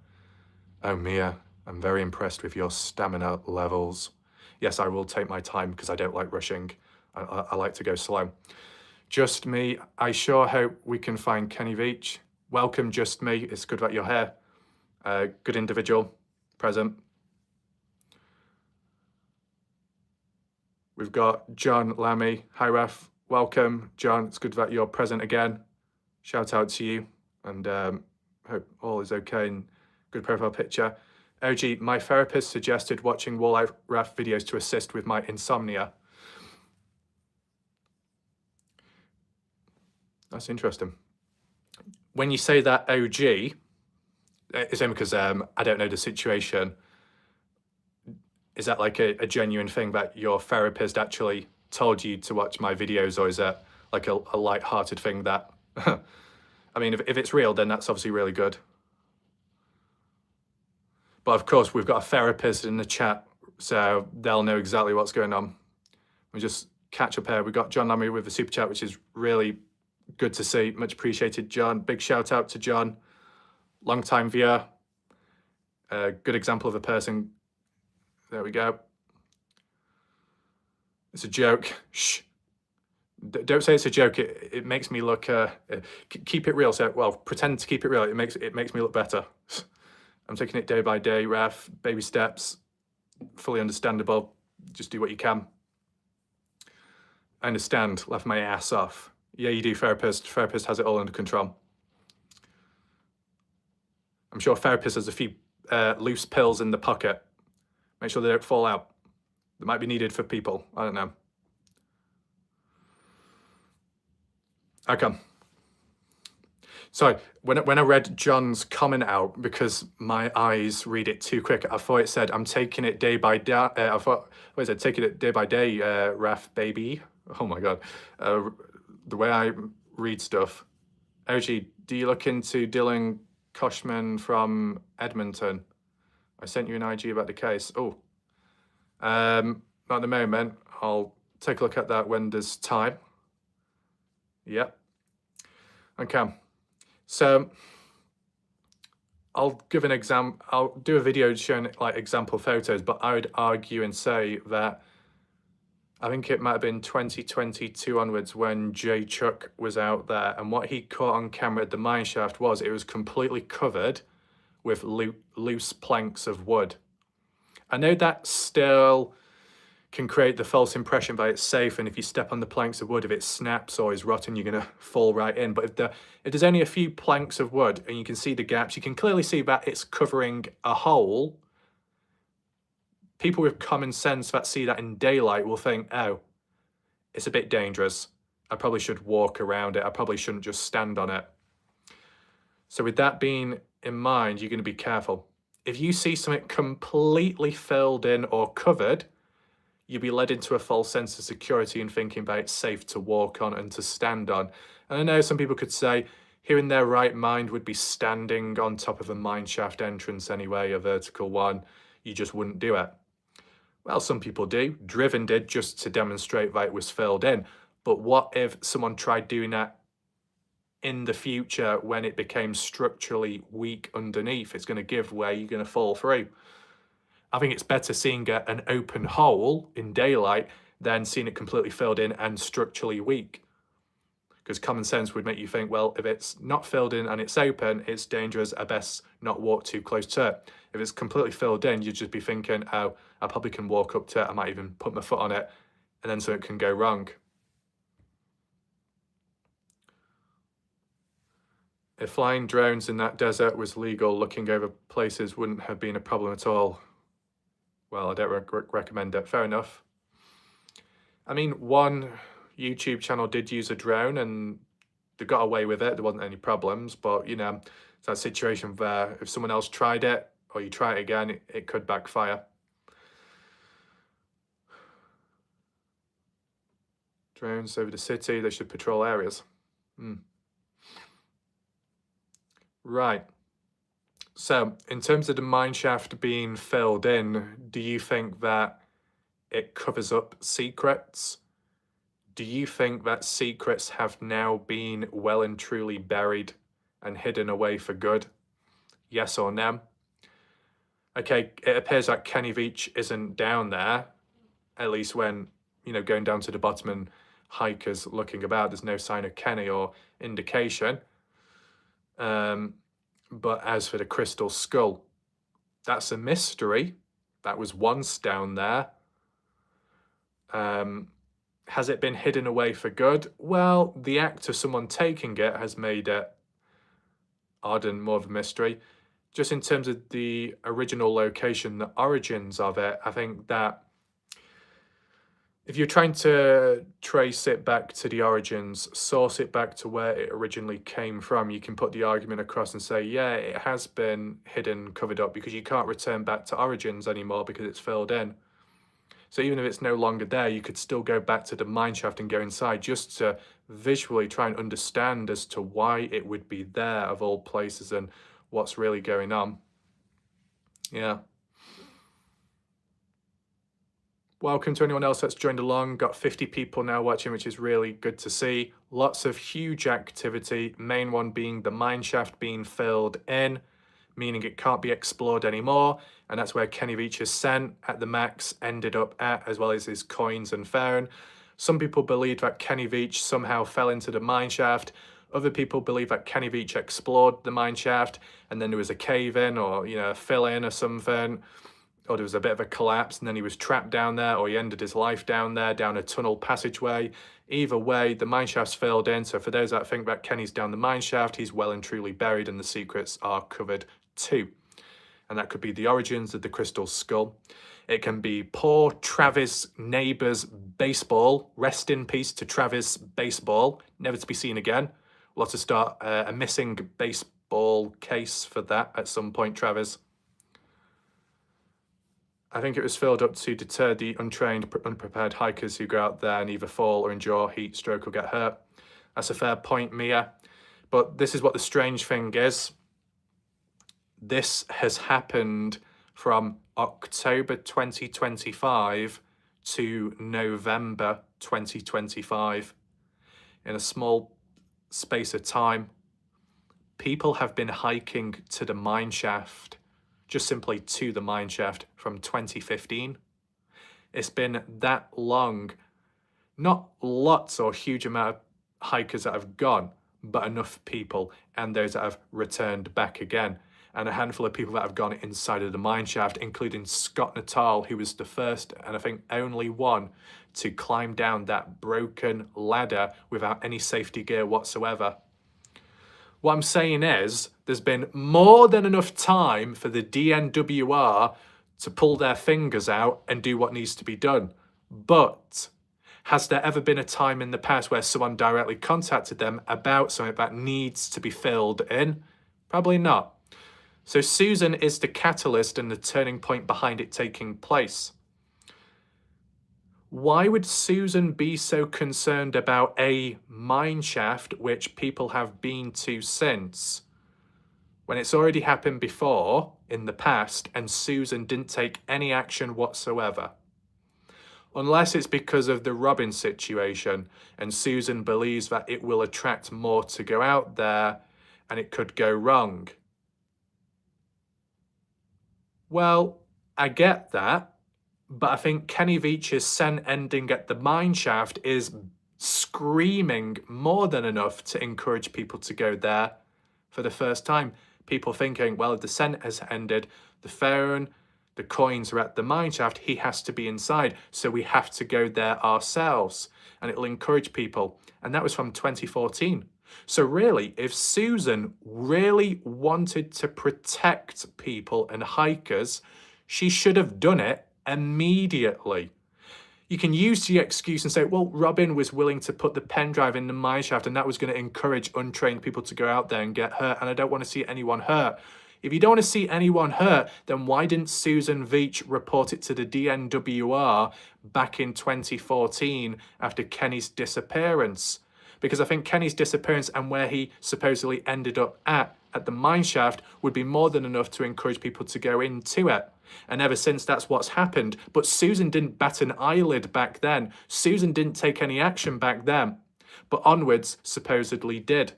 Oh, Mia, I'm very impressed with your stamina levels. Yes, I will take my time because I don't like rushing. I like to go slow. Just Me, I sure hope we can find Kenny Veach. Welcome, Just Me. It's good that you're here. Good individual, present. We've got John Lammy. Hi, Raf. Welcome, John. It's good that you're present again. Shout out to you, and hope all is okay and good profile picture. OG, my therapist suggested watching Walleye Raf videos to assist with my insomnia. That's interesting. When you say that, OG, it's only because I don't know the situation. Is that like a genuine thing that your therapist actually told you to watch my videos, or is that like a light-hearted thing that... I mean, if it's real, then that's obviously really good. But of course, we've got a therapist in the chat, so they'll know exactly what's going on. We just catch up here. We've got John Lammy with the super chat, which is really Good to see. Much appreciated, John. Big shout out to John. Long time viewer. A good example of a person. There we go. It's a joke. Shh. Don't say it's a joke. It makes me look. Keep it real. So, well, pretend to keep it real. It makes me look better. I'm taking it day by day, Raf. Baby steps. Fully understandable. Just do what you can. I understand. Left my ass off. Yeah, you do, therapist. Therapist has it all under control. I'm sure therapist has a few loose pills in the pocket. Make sure they don't fall out. That might be needed for people. I don't know. Okay. So when I read John's comment out, because my eyes read it too quick, I thought it said, I'm taking it day by day. I thought, what is it? Taking it day by day, Raf, baby. Oh my God. The way I read stuff. OG, do you look into Dylan Koshman from Edmonton? I sent you an IG about the case. Oh, not at the moment. I'll take a look at that when there's time. Yep. Okay. So I'll give an example. I'll do a video showing like example photos, but I would argue and say that I think it might have been 2022 onwards when Jay Chuck was out there, and what he caught on camera at the mine shaft was it was completely covered with loose planks of wood. I know that still can create the false impression that it's safe, and if you step on the planks of wood, if it snaps or is rotten, you're going to fall right in. But if there's only a few planks of wood and you can see the gaps, you can clearly see that it's covering a hole. People with common sense that see that in daylight will think, oh, it's a bit dangerous. I probably should walk around it. I probably shouldn't just stand on it. So with that being in mind, you're going to be careful. If you see something completely filled in or covered, you'll be led into a false sense of security and thinking that it's safe to walk on and to stand on. And I know some people could say, who in their right mind would be standing on top of a mine shaft entrance anyway, a vertical one? You just wouldn't do it. Well, some people do. Driven did, just to demonstrate that it was filled in. But what if someone tried doing that in the future when it became structurally weak underneath? It's going to give way, you're going to fall through. I think it's better seeing an open hole in daylight than seeing it completely filled in and structurally weak. Because common sense would make you think, well, if it's not filled in and it's open, it's dangerous. I best not walk too close to it. If it's completely filled in, you'd just be thinking, oh, I probably can walk up to it. I might even put my foot on it, and then something can go wrong. If flying drones in that desert was legal, looking over places wouldn't have been a problem at all. Well, I don't recommend it. Fair enough. I mean, one YouTube channel did use a drone and they got away with it. There wasn't any problems, but you know, it's that situation where if someone else tried it or you try it again, it could backfire. Drones over the city, they should patrol areas. Right. So, in terms of the mine shaft being filled in, do you think that it covers up secrets? Do you think that secrets have now been well and truly buried and hidden away for good? Yes or no? Okay, it appears that Kenny Veach isn't down there, at least when, you know, going down to the bottom and hikers looking about, there's no sign of Kenny or indication. But as for the crystal skull, that's a mystery. That was once down there. Has it been hidden away for good? Well, the act of someone taking it has made it odd and more of a mystery. Just in terms of the original location, the origins of it, I think that if you're trying to trace it back to the origins, source it back to where it originally came from, you can put the argument across and say, yeah, it has been hidden, covered up, because you can't return back to origins anymore because it's filled in. So even if it's no longer there, you could still go back to the mine shaft and go inside just to visually try and understand as to why it would be there of all places and what's really going on. Yeah. Welcome to anyone else that's joined along. Got 50 people now watching, which is really good to see. Lots of huge activity. Main one being the mineshaft being filled in, meaning it can't be explored anymore. And that's where Kenny Veach's sent at the max ended up at, as well as his coins and phone. Some people believe that Kenny Veach somehow fell into the mineshaft. Other people believe that Kenny Veach explored the mineshaft and then there was a cave in or, a fill in or something. Or there was a bit of a collapse and then he was trapped down there, or he ended his life down there, down a tunnel passageway. Either way, the mineshaft's filled in. So for those that think that Kenny's down the mineshaft, he's well and truly buried and the secrets are covered too. And that could be the origins of the crystal skull. It can be poor Travis Neighbours baseball. Rest in peace to Travis baseball. Never to be seen again. We'll have to start a missing baseball case for that at some point, Travis. I think it was filled up to deter the untrained, unprepared hikers who go out there and either fall or endure heat stroke or get hurt. That's a fair point, Mia. But this is what the strange thing is. This has happened from October 2025 to November 2025. In a small space of time, people have been hiking to the mineshaft, just simply to the mineshaft, from 2015. It's been that long. Not lots or huge amount of hikers that have gone, but enough people, and those that have returned back again. And a handful of people that have gone inside of the mineshaft, including Scott Natal, who was the first and I think only one to climb down that broken ladder without any safety gear whatsoever. What I'm saying is, there's been more than enough time for the DNWR to pull their fingers out and do what needs to be done. But has there ever been a time in the past where someone directly contacted them about something that needs to be filled in? Probably not. So Susan is the catalyst and the turning point behind it taking place. Why would Susan be so concerned about a mineshaft, which people have been to since, when it's already happened before in the past and Susan didn't take any action whatsoever? Unless it's because of the Robin situation and Susan believes that it will attract more to go out there and it could go wrong. Well, I get that, but I think Kenny Veach's sent ending at the mineshaft is screaming more than enough to encourage people to go there for the first time. People thinking, well, if the scent has ended, the phone, the coins are at the mineshaft, he has to be inside, so we have to go there ourselves, and it'll encourage people. And that was from 2014. So really, if Susan really wanted to protect people and hikers, she should have done it immediately. You can use the excuse and say, well, Robin was willing to put the pen drive in the mineshaft and that was going to encourage untrained people to go out there and get hurt, and I don't want to see anyone hurt. If you don't want to see anyone hurt, then why didn't Susan Veach report it to the DNWR back in 2014 after Kenny's disappearance? Because I think Kenny's disappearance and where he supposedly ended up at the mineshaft would be more than enough to encourage people to go into it. And ever since, that's what's happened. But Susan didn't bat an eyelid back then. Susan didn't take any action back then. But onwards supposedly did.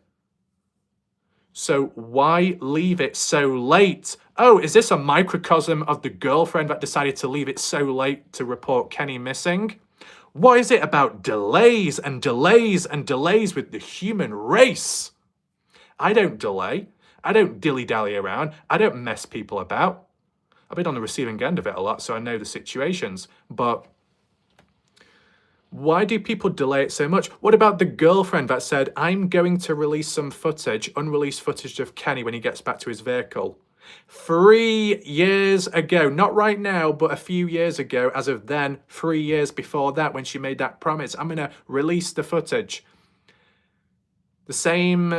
So why leave it so late? Oh, is this a microcosm of the girlfriend that decided to leave it so late to report Kenny missing? What is it about delays and delays and delays with the human race? I don't delay. I don't dilly-dally around. I don't mess people about. I've been on the receiving end of it a lot, so I know the situations. But why do people delay it so much? What about the girlfriend that said, I'm going to release some footage, unreleased footage of Kenny when he gets back to his vehicle? 3 years ago, not right now, but a few years ago, as of then, 3 years before that, when she made that promise, I'm going to release the footage. The same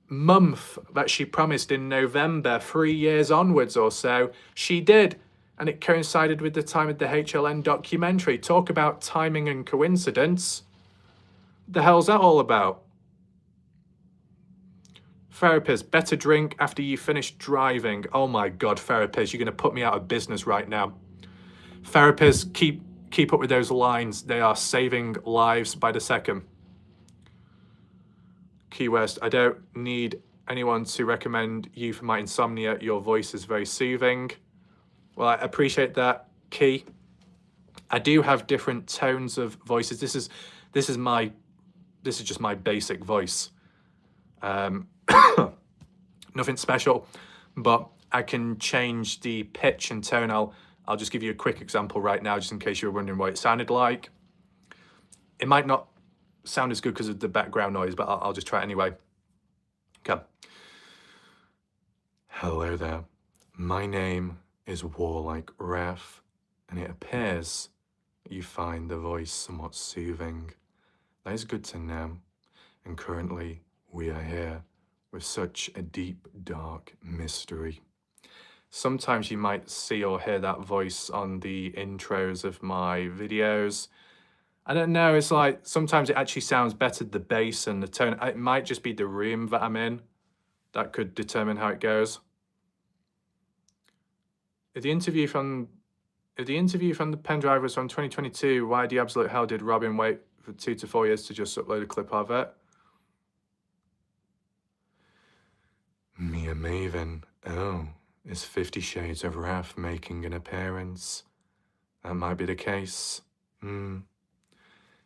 month that she promised in November, 3 years onwards or so, she did. And it coincided with the time of the HLN documentary. Talk about timing and coincidence. The hell's that all about? Therapist, better drink after you finish driving. Oh my God, therapist, you're going to put me out of business right now. Therapists, keep keep up with those lines. They are saving lives by the second. Key West, I don't need anyone to recommend you for my insomnia. Your voice is very soothing. Well, I appreciate that, Key. I do have different tones of voices. This is just my basic voice. Nothing special, but I can change the pitch and tone. I'll just give you a quick example right now, just in case you're wondering what it sounded like. It might not sound as good because of the background noise, but I'll just try it anyway. Okay. Hello there. My name is Warlike Ref, and it appears you find the voice somewhat soothing. That is good to know. And currently, we are here with such a deep, dark mystery. Sometimes you might see or hear that voice on the intros of my videos. I don't know, it's like, sometimes it actually sounds better, the bass and the tone. It might just be the room that I'm in. That could determine how it goes. If the interview from the pen drive was from 2022, why the absolute hell did Robin wait for 2 to 4 years to just upload a clip of it? Mia Maven. Oh, is 50 Shades of Wrath making an appearance? That might be the case. It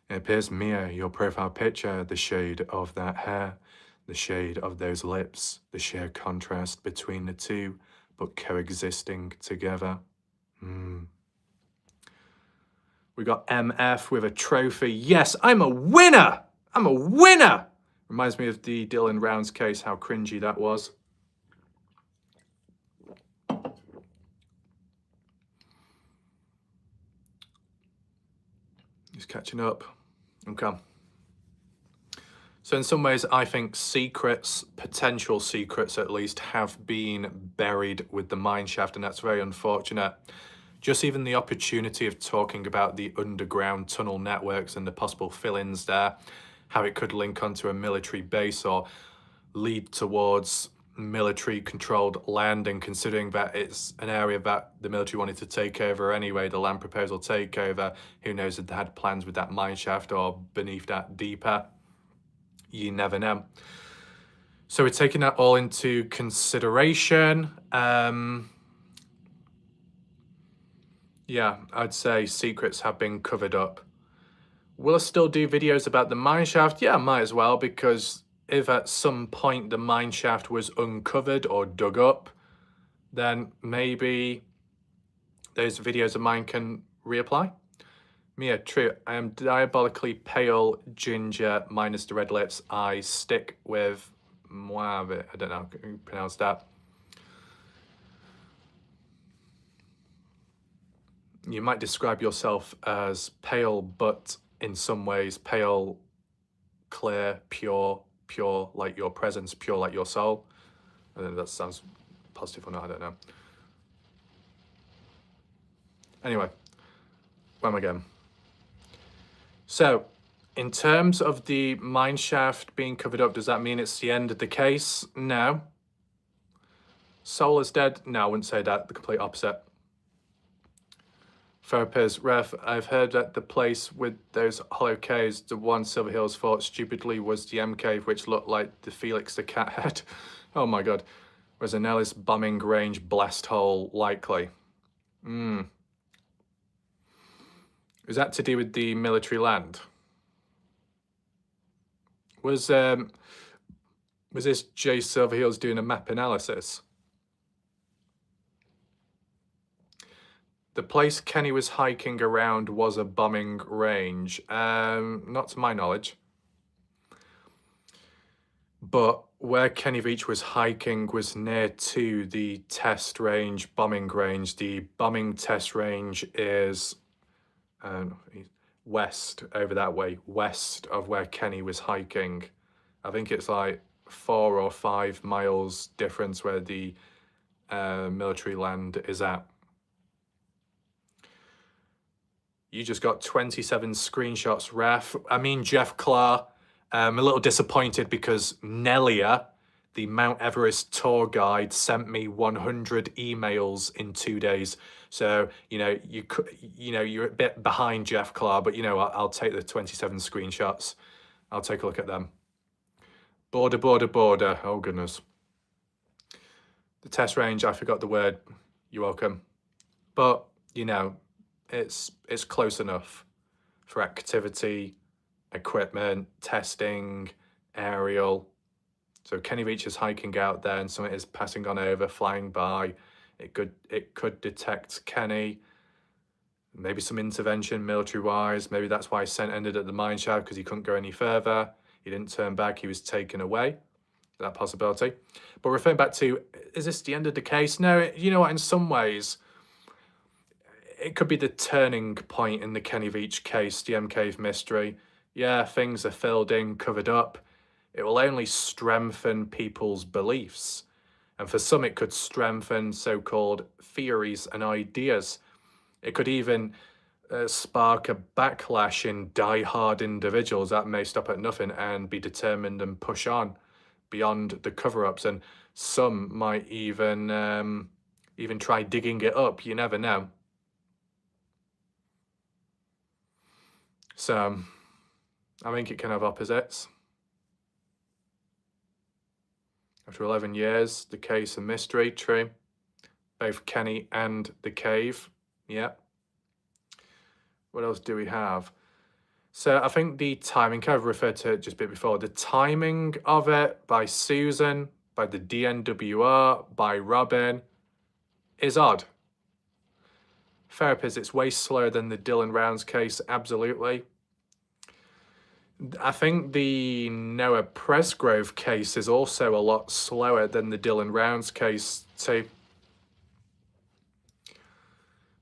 appears, Mia, your profile picture, the shade of that hair, the shade of those lips, the sheer contrast between the two, but coexisting together. We got MF with a trophy. Yes, I'm a winner! I'm a winner! Reminds me of the Dylan Rounds case, how cringy that was. Just catching up. Okay. So in some ways, I think secrets, potential secrets at least, have been buried with the mineshaft, and that's very unfortunate. Just even the opportunity of talking about the underground tunnel networks and the possible fill-ins there, how it could link onto a military base or lead towards military-controlled land, and considering that it's an area that the military wanted to take over anyway, the land proposal takeover, who knows if they had plans with that mineshaft or beneath that deeper. You never know. So we're taking that all into consideration. Yeah, I'd say secrets have been covered up. Will I still do videos about the mineshaft? Yeah, I might as well, because if at some point the mineshaft was uncovered or dug up, then maybe those videos of mine can reapply. Mia, true. I am diabolically pale ginger minus the red lips. I stick with Moave. I don't know how you pronounce that. You might describe yourself as pale, but in some ways pale, clear, pure like your presence, pure like your soul. I don't know if that sounds positive or not, I don't know. Anyway, where am I going? So, in terms of the mineshaft being covered up, does that mean it's the end of the case? No. Soul is dead? No, I wouldn't say that. The complete opposite. Therapist, Ref, I've heard that the place with those hollow caves, the one Silver Hills thought stupidly was the M cave, which looked like the Felix the Cat head. Oh my god. Was an Ellis bombing range blast hole likely? Is that to do with the military land? Was this Jay Silverheels doing a map analysis? The place Kenny was hiking around was a bombing range. Not to my knowledge. But where Kenny Veach was hiking was near to the test range, bombing range. The bombing test range is west, over that way, west of where Kenny was hiking. I think it's like 4 or 5 miles difference where the military land is at. You just got 27 screenshots, Ref. I mean, Jeff Clark. I'm a little disappointed because Nelia The Mount Everest tour guide sent me 100 emails in 2 days. So, you're a bit behind Jeff Clark, but I'll take the 27 screenshots. I'll take a look at them. Border, border, border. Oh, goodness. The test range, I forgot the word. You're welcome. But, it's close enough for activity, equipment, testing, aerial. So Kenny Veach is hiking out there and something is passing on over, flying by. It could detect Kenny. Maybe some intervention military-wise. Maybe that's why Sent ended at the mine shaft, because he couldn't go any further. He didn't turn back. He was taken away. That possibility. But referring back to, is this the end of the case? No, you know what? In some ways, it could be the turning point in the Kenny Veach case, the M Cave mystery. Yeah, things are filled in, covered up. It will only strengthen people's beliefs. And for some, it could strengthen so-called theories and ideas. It could even spark a backlash in die-hard individuals that may stop at nothing and be determined and push on beyond the cover-ups. And some might even try digging it up. You never know. So I think it can have opposites. After 11 years, the case a mystery, true. Both Kenny and the cave, yeah. What else do we have? So I think the timing, kind of referred to it just a bit before, the timing of it by Susan, by the DNWR, by Robin, is odd. Therapists, it's way slower than the Dylan Rounds case, absolutely. I think the Noah Presgrove case is also a lot slower than the Dylan Rounds case too.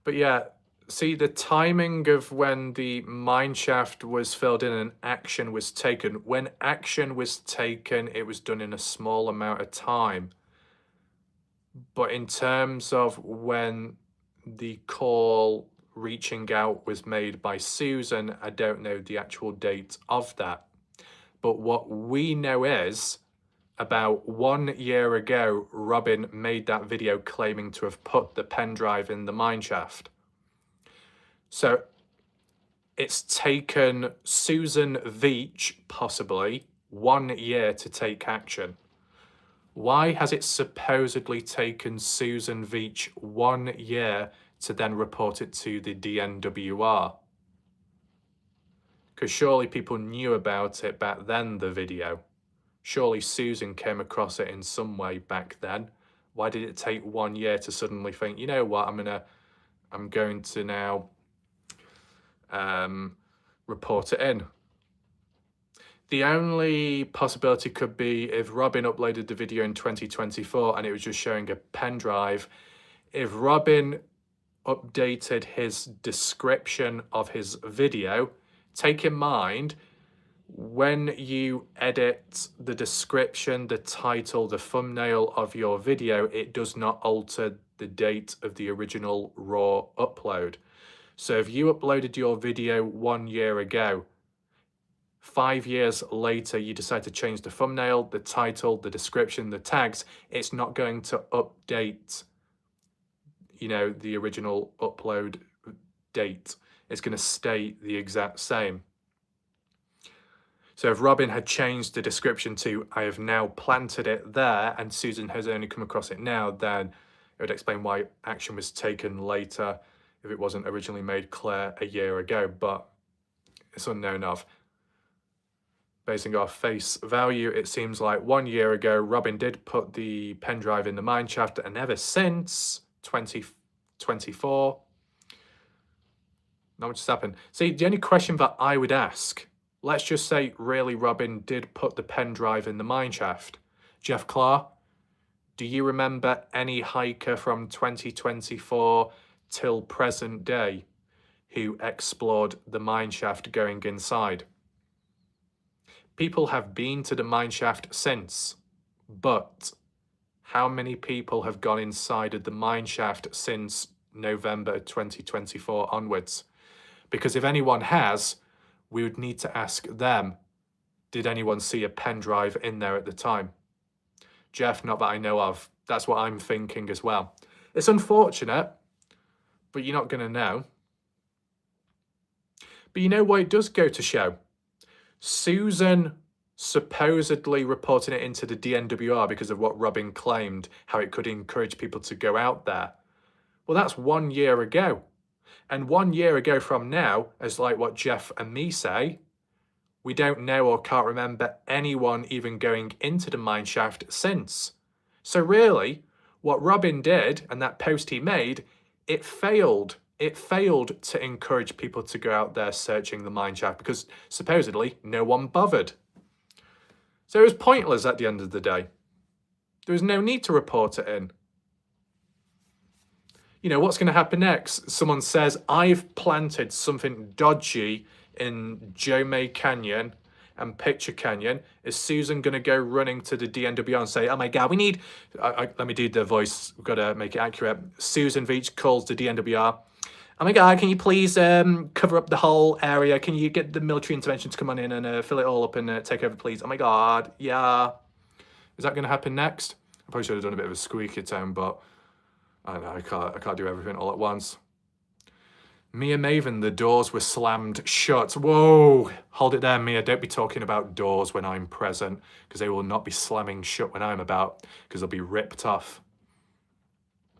But yeah, see, the timing of when the mine shaft was filled in and action was taken. When action was taken, it was done in a small amount of time. But in terms of when the call reaching out was made by Susan, I don't know the actual date of that. But what we know is, about 1 year ago, Robin made that video claiming to have put the pen drive in the mine shaft. So it's taken Susan Veach, possibly, 1 year to take action. Why has it supposedly taken Susan Veach 1 year to then report it to the DNWR? Because surely people knew about it back then, the video. Surely Susan came across it in some way back then. Why did it take 1 year to suddenly think, you know what, I'm going to now report it in? The only possibility could be if Robin uploaded the video in 2024 and it was just showing a pen drive. If Robin updated his description of his video, take in mind, when you edit the description, the title, the thumbnail of your video, it does not alter the date of the original raw upload. So if you uploaded your video 1 year ago, 5 years later, you decide to change the thumbnail, the title, the description, the tags, it's not going to update, the original upload date. It's going to stay the exact same. So if Robin had changed the description to, I have now planted it there, and Susan has only come across it now, then it would explain why action was taken later if it wasn't originally made clear a year ago, but it's unknown of. Basing off face value, it seems like 1 year ago, Robin did put the pen drive in the mine shaft, and ever since 2024, not much has happened. See, the only question that I would ask, let's just say really Robin did put the pen drive in the mine shaft. Jeff Clark, do you remember any hiker from 2024 till present day who explored the mine shaft going inside? People have been to the mine shaft since, but how many people have gone inside of the mine shaft since November 2024 onwards? Because if anyone has, we would need to ask them, did anyone see a pen drive in there at the time? Jeff, not that I know of. That's what I'm thinking as well. It's unfortunate, but you're not going to know. But you know what it does go to show? Susan supposedly reporting it into the DNWR because of what Robin claimed, how it could encourage people to go out there. Well, that's 1 year ago. And 1 year ago from now, as like what Jeff and me say, we don't know or can't remember anyone even going into the mine shaft since. So really, what Robin did and that post he made, it failed. It failed to encourage people to go out there searching the mine shaft because supposedly no one bothered. So it was pointless at the end of the day. There was no need to report it in. You know, what's going to happen next? Someone says, I've planted something dodgy in Joe May Canyon and Picture Canyon. Is Susan going to go running to the DNWR and say, oh my God, we need... let me do the voice. We've got to make it accurate. Susan Veach calls the DNWR. Oh my God, can you please cover up the whole area? Can you get the military intervention to come on in and fill it all up and take over, please? Oh my God, yeah. Is that going to happen next? I probably should have done a bit of a squeaky tone, but I know I can't do everything all at once. Mia Maven, the doors were slammed shut. Whoa, hold it there, Mia. Don't be talking about doors when I'm present, because they will not be slamming shut when I'm about, because they'll be ripped off.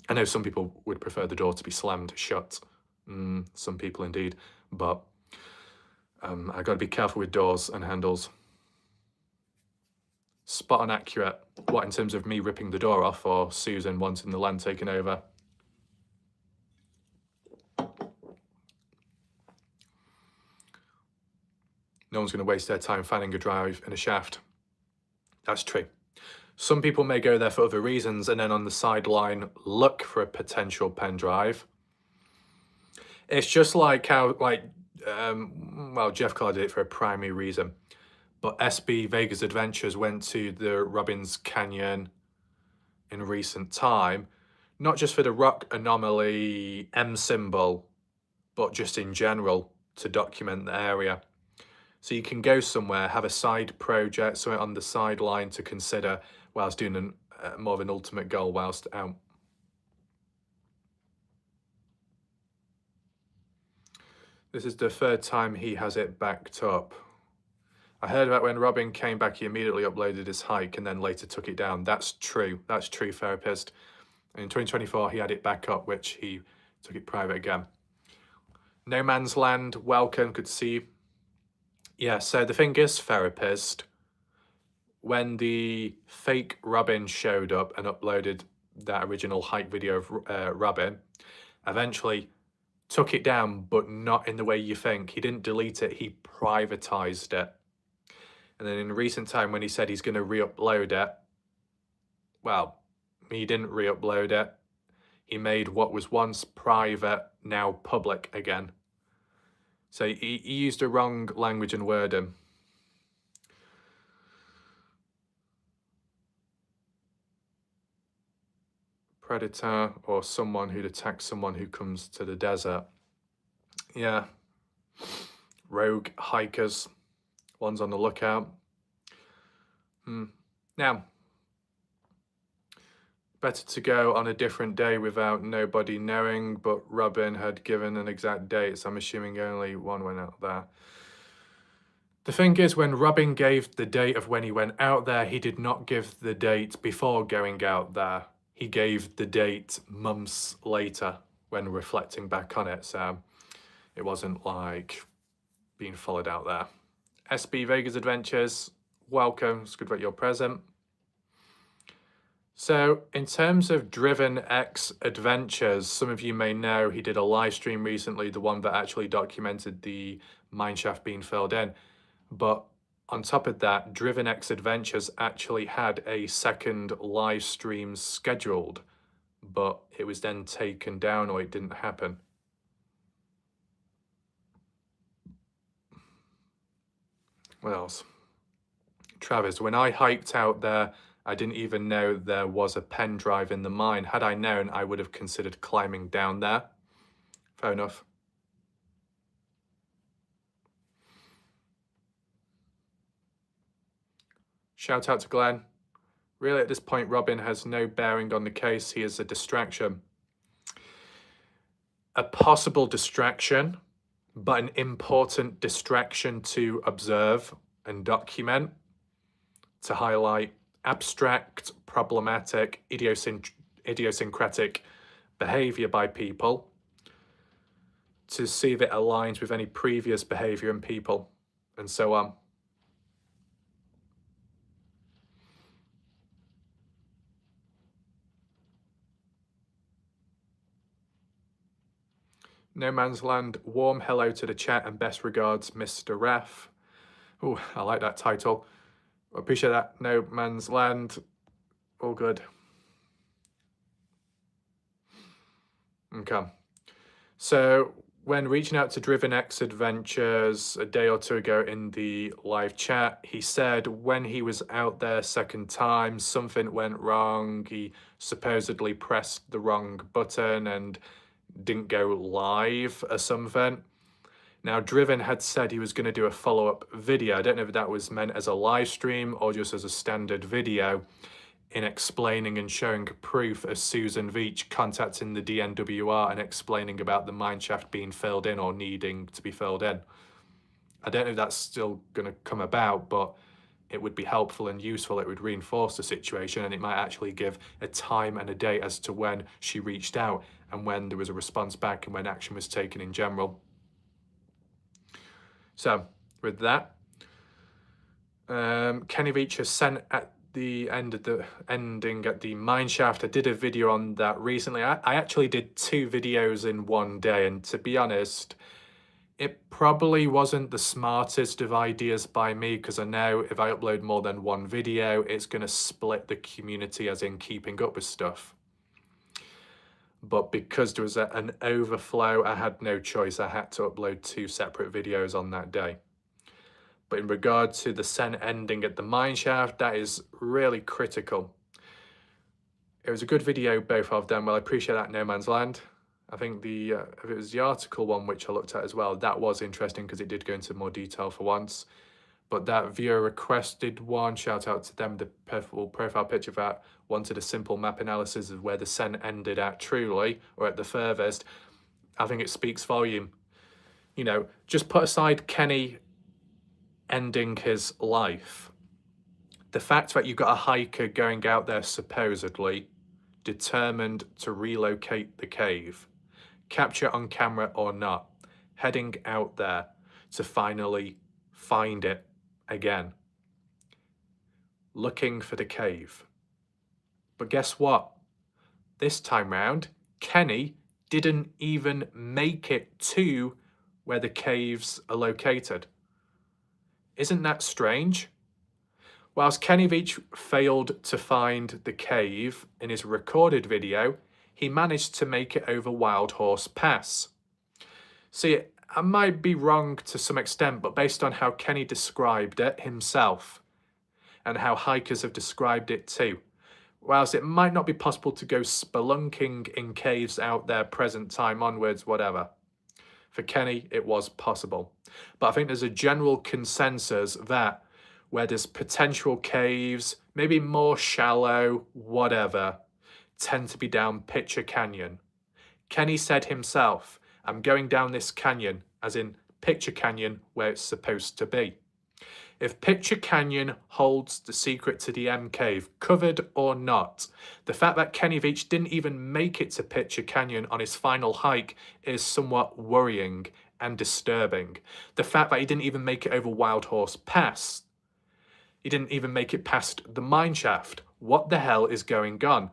I know some people would prefer the door to be slammed shut. Some people indeed, but I've got to be careful with doors and handles. Spot on accurate. What, in terms of me ripping the door off or Susan wanting the land taken over? No one's going to waste their time finding a drive in a shaft. That's true. Some people may go there for other reasons and then on the sideline look for a potential pen drive. It's just like how, well, Jeff Carr did it for a primary reason. But SB Vegas Adventures went to the Robbins Canyon in recent time, not just for the rock anomaly M symbol, but just in general to document the area. So you can go somewhere, have a side project, something on the sideline to consider whilst doing more of an ultimate goal whilst out. This is the third time he has it backed up. I heard about when Robin came back, he immediately uploaded his hike and then later took it down. That's true. That's true, Therapist. And in 2024, he had it back up, which he took it private again. No Man's Land, welcome. Good to see you. Yeah, so the thing is, Therapist, when the fake Robin showed up and uploaded that original hike video of Robin, eventually took it down, but not in the way you think. He didn't delete it, he privatized it. And then in recent time, when he said he's going to re-upload it, well, he didn't re-upload it. He made what was once private, now public again. So he used the wrong language and wording. Predator or someone who'd attack someone who comes to the desert. Yeah. Rogue hikers. One's on the lookout. Now, better to go on a different day without nobody knowing, but Robin had given an exact date, so I'm assuming only one went out there. The thing is, when Robin gave the date of when he went out there, he did not give the date before going out there. He gave the date months later when reflecting back on it, so it wasn't like being followed out there. SB Vegas Adventures, welcome. It's good that you're present. So in terms of Driven X Adventures, some of you may know he did a live stream recently, the one that actually documented the mineshaft being filled in. But on top of that, Driven X Adventures actually had a second live stream scheduled, but it was then taken down or it didn't happen. What else? Travis, when I hiked out there, I didn't even know there was a pen drive in the mine. Had I known, I would have considered climbing down there. Fair enough. Shout out to Glenn. Really, at this point, Robin has no bearing on the case. He is a distraction. A possible distraction, but an important distraction to observe and document, to highlight abstract, problematic, idiosyncratic behavior by people, to see if it aligns with any previous behavior in people, and so on. No Man's Land, warm hello to the chat and best regards, Mr. Ref. Oh, I like that title. I appreciate that. No Man's Land, all good. Okay. So when reaching out to Driven X Adventures a day or two ago in the live chat, he said when he was out there second time, something went wrong. He supposedly pressed the wrong button and didn't go live or something. Now, Driven had said he was going to do a follow-up video. I don't know if that was meant as a live stream or just as a standard video in explaining and showing proof of Susan Veach contacting the DNWR and explaining about the mineshaft being filled in or needing to be filled in. I don't know if that's still going to come about, but it would be helpful and useful. It would reinforce the situation, and it might actually give a time and a date as to when she reached out and when there was a response back and when action was taken in general. So with that, Kenny Veach has sent at the ending at the mineshaft. I did a video on that recently. I actually did 2 videos in one day, and to be honest, it probably wasn't the smartest of ideas by me, because I know if I upload more than one video, it's going to split the community, as in keeping up with stuff. But because there was an overflow, I had no choice. I had to upload 2 separate videos on that day. But in regard to the Sen ending at the mineshaft, that is really critical. It was a good video, both of them. Well, I appreciate that, No Man's Land. I think if it was the article one, which I looked at as well, that was interesting because it did go into more detail for once. But that viewer requested one, shout out to them, the profile picture that wanted a simple map analysis of where the Sen ended at truly, or at the furthest. I think it speaks volume. You know, just put aside Kenny ending his life. The fact that you've got a hiker going out there supposedly determined to relocate the cave, capture on camera or not, heading out there to finally find it again, looking for the cave. But guess what? This time round, Kenny didn't even make it to where the caves are located. Isn't that strange? Whilst Kenny Veach failed to find the cave in his recorded video, he managed to make it over Wild Horse Pass. See, I might be wrong to some extent, but based on how Kenny described it himself and how hikers have described it too, whilst it might not be possible to go spelunking in caves out there present time onwards, whatever, for Kenny, it was possible. But I think there's a general consensus that where there's potential caves, maybe more shallow, whatever, tend to be down Pitcher Canyon. Kenny said himself, I'm going down this canyon, as in Pitcher Canyon, where it's supposed to be. If Pitcher Canyon holds the secret to the M Cave, covered or not, the fact that Kenny Veach didn't even make it to Pitcher Canyon on his final hike is somewhat worrying and disturbing. The fact that he didn't even make it over Wild Horse Pass, he didn't even make it past the mineshaft. What the hell is going on?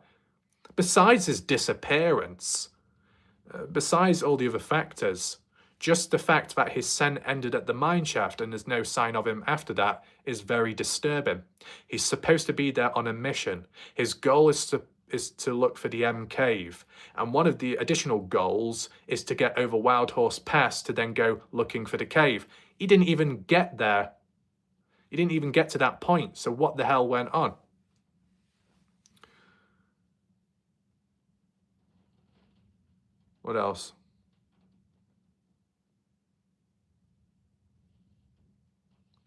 Besides his disappearance, besides all the other factors, just the fact that his scent ended at the mineshaft and there's no sign of him after that is very disturbing. He's supposed to be there on a mission. His goal is to look for the M Cave. And one of the additional goals is to get over Wild Horse Pass to then go looking for the cave. He didn't even get there. He didn't even get to that point. So what the hell went on? What else?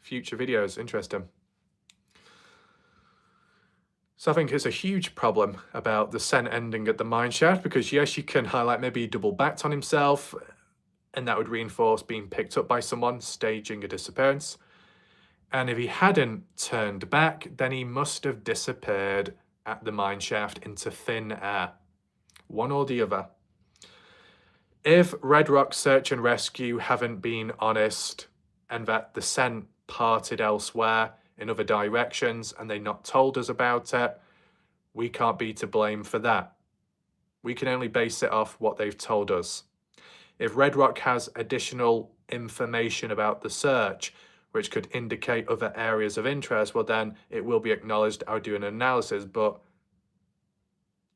Future videos, interesting. So I think it's a huge problem about the scent ending at the mine shaft, because yes, you can highlight maybe he double backed on himself, and that would reinforce being picked up by someone staging a disappearance. And if he hadn't turned back, then he must have disappeared at the mine shaft into thin air. One or the other. If Red Rock Search and Rescue haven't been honest and that the scent parted elsewhere in other directions and they not told us about it, we can't be to blame for that. We can only base it off what they've told us. If Red Rock has additional information about the search, which could indicate other areas of interest, well then it will be acknowledged. I'll do an analysis, but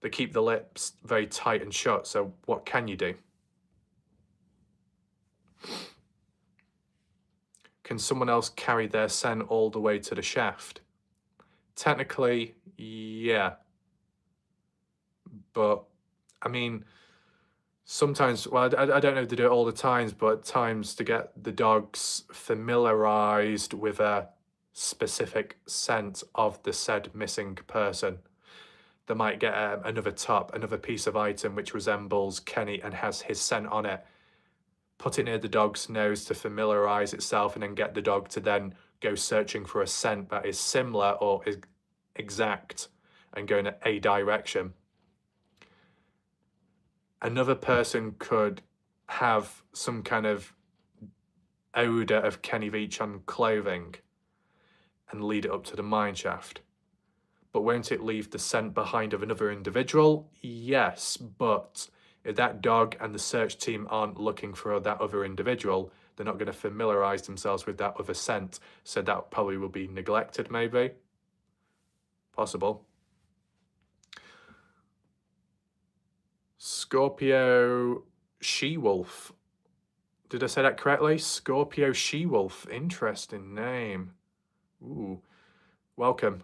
they keep the lips very tight and shut, so what can you do? Can someone else carry their scent all the way to the shaft? Technically, yeah. But, I mean, sometimes, well, I don't know if they do it all the times, but at times to get the dogs familiarized with a specific scent of the said missing person, they might get another top, another piece of item which resembles Kenny and has his scent on it, put it near the dog's nose to familiarize itself, and then get the dog to then go searching for a scent that is similar or is exact and go in a direction. Another person could have some kind of odor of Kenny Veach on clothing and lead it up to the mine shaft. But won't it leave the scent behind of another individual? Yes, but if that dog and the search team aren't looking for that other individual, they're not going to familiarize themselves with that other scent. So that probably will be neglected, maybe. Possible. Scorpio She-Wolf. Did I say that correctly? Scorpio She-Wolf. Interesting name. Ooh. Welcome.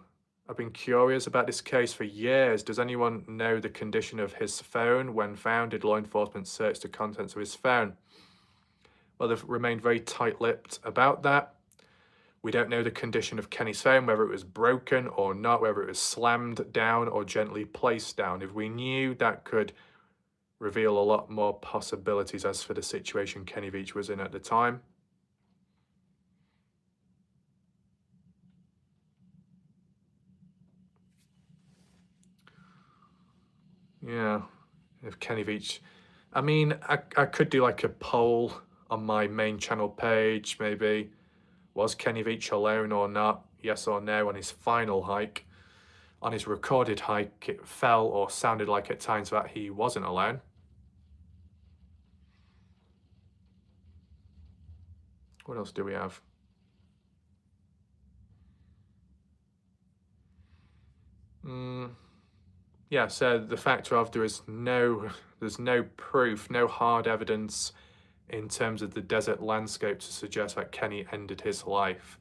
I've been curious about this case for years. Does anyone know the condition of his phone? When found, did law enforcement search the contents of his phone? Well, they've remained very tight-lipped about that. We don't know the condition of Kenny's phone, whether it was broken or not, whether it was slammed down or gently placed down. If we knew, that could reveal a lot more possibilities as for the situation Kenny Veach was in at the time. Yeah, if Kenny Veach, I mean, I could do like a poll on my main channel page, maybe. Was Kenny Veach alone or not? Yes or no on his final hike. On his recorded hike, it felt or sounded like at times that he wasn't alone. What else do we have? Yeah, so the factor of there's no proof, no hard evidence in terms of the desert landscape to suggest that Kenny ended his life.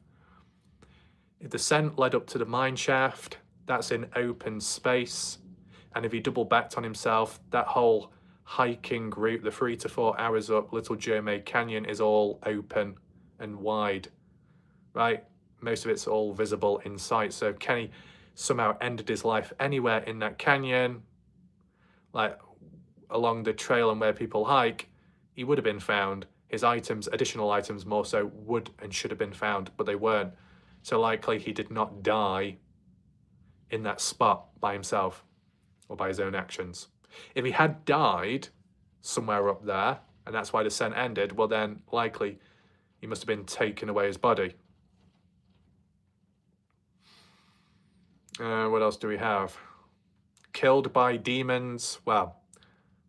If the scent led up to the mine shaft, that's in open space. And if he double backed on himself, that whole hiking route, the 3 to 4 hours up Little Jermaid Canyon, is all open and wide, right? Most of it's all visible in sight. So if Kenny somehow ended his life anywhere in that canyon, like along the trail and where people hike, he would have been found. His items, additional items more so, would and should have been found, but they weren't. So likely he did not die in that spot by himself or by his own actions. If he had died somewhere up there, and that's why the scent ended, well then likely he must have been taken away his body. What else do we have? Killed by demons. Well,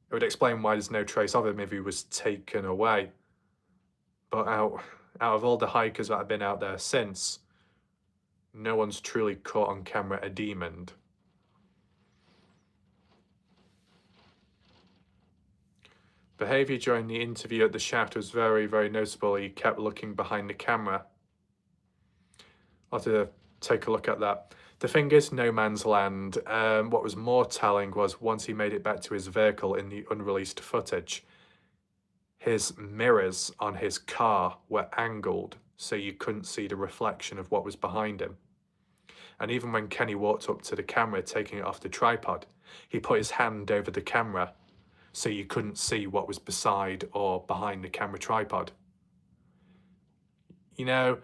it would explain why there's no trace of him if he was taken away. But out of all the hikers that have been out there since, no one's truly caught on camera a demon. Behaviour during the interview at the shaft was very, very noticeable. He kept looking behind the camera. I'll have to take a look at that. The thing is, no man's land. What was more telling was once he made it back to his vehicle in the unreleased footage, his mirrors on his car were angled so you couldn't see the reflection of what was behind him. And even when Kenny walked up to the camera, taking it off the tripod, he put his hand over the camera so you couldn't see what was beside or behind the camera tripod. You know,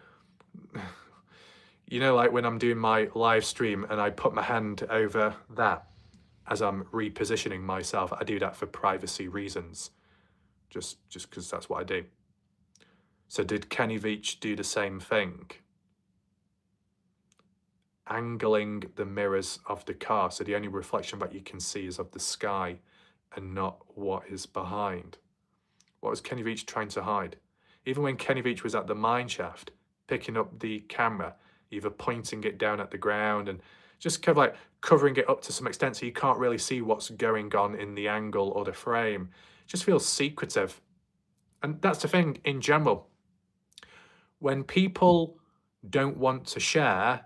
like when I'm doing my live stream and I put my hand over that as I'm repositioning myself, I do that for privacy reasons, just because that's what I do. So did Kenny Veach do the same thing? Angling the mirrors of the car, so the only reflection that you can see is of the sky and not what is behind. What was Kenny Veach trying to hide? Even when Kenny Veach was at the mine shaft, picking up the camera, either pointing it down at the ground and just kind of like covering it up to some extent so you can't really see what's going on in the angle or the frame. It just feels secretive. And that's the thing in general. When people don't want to share,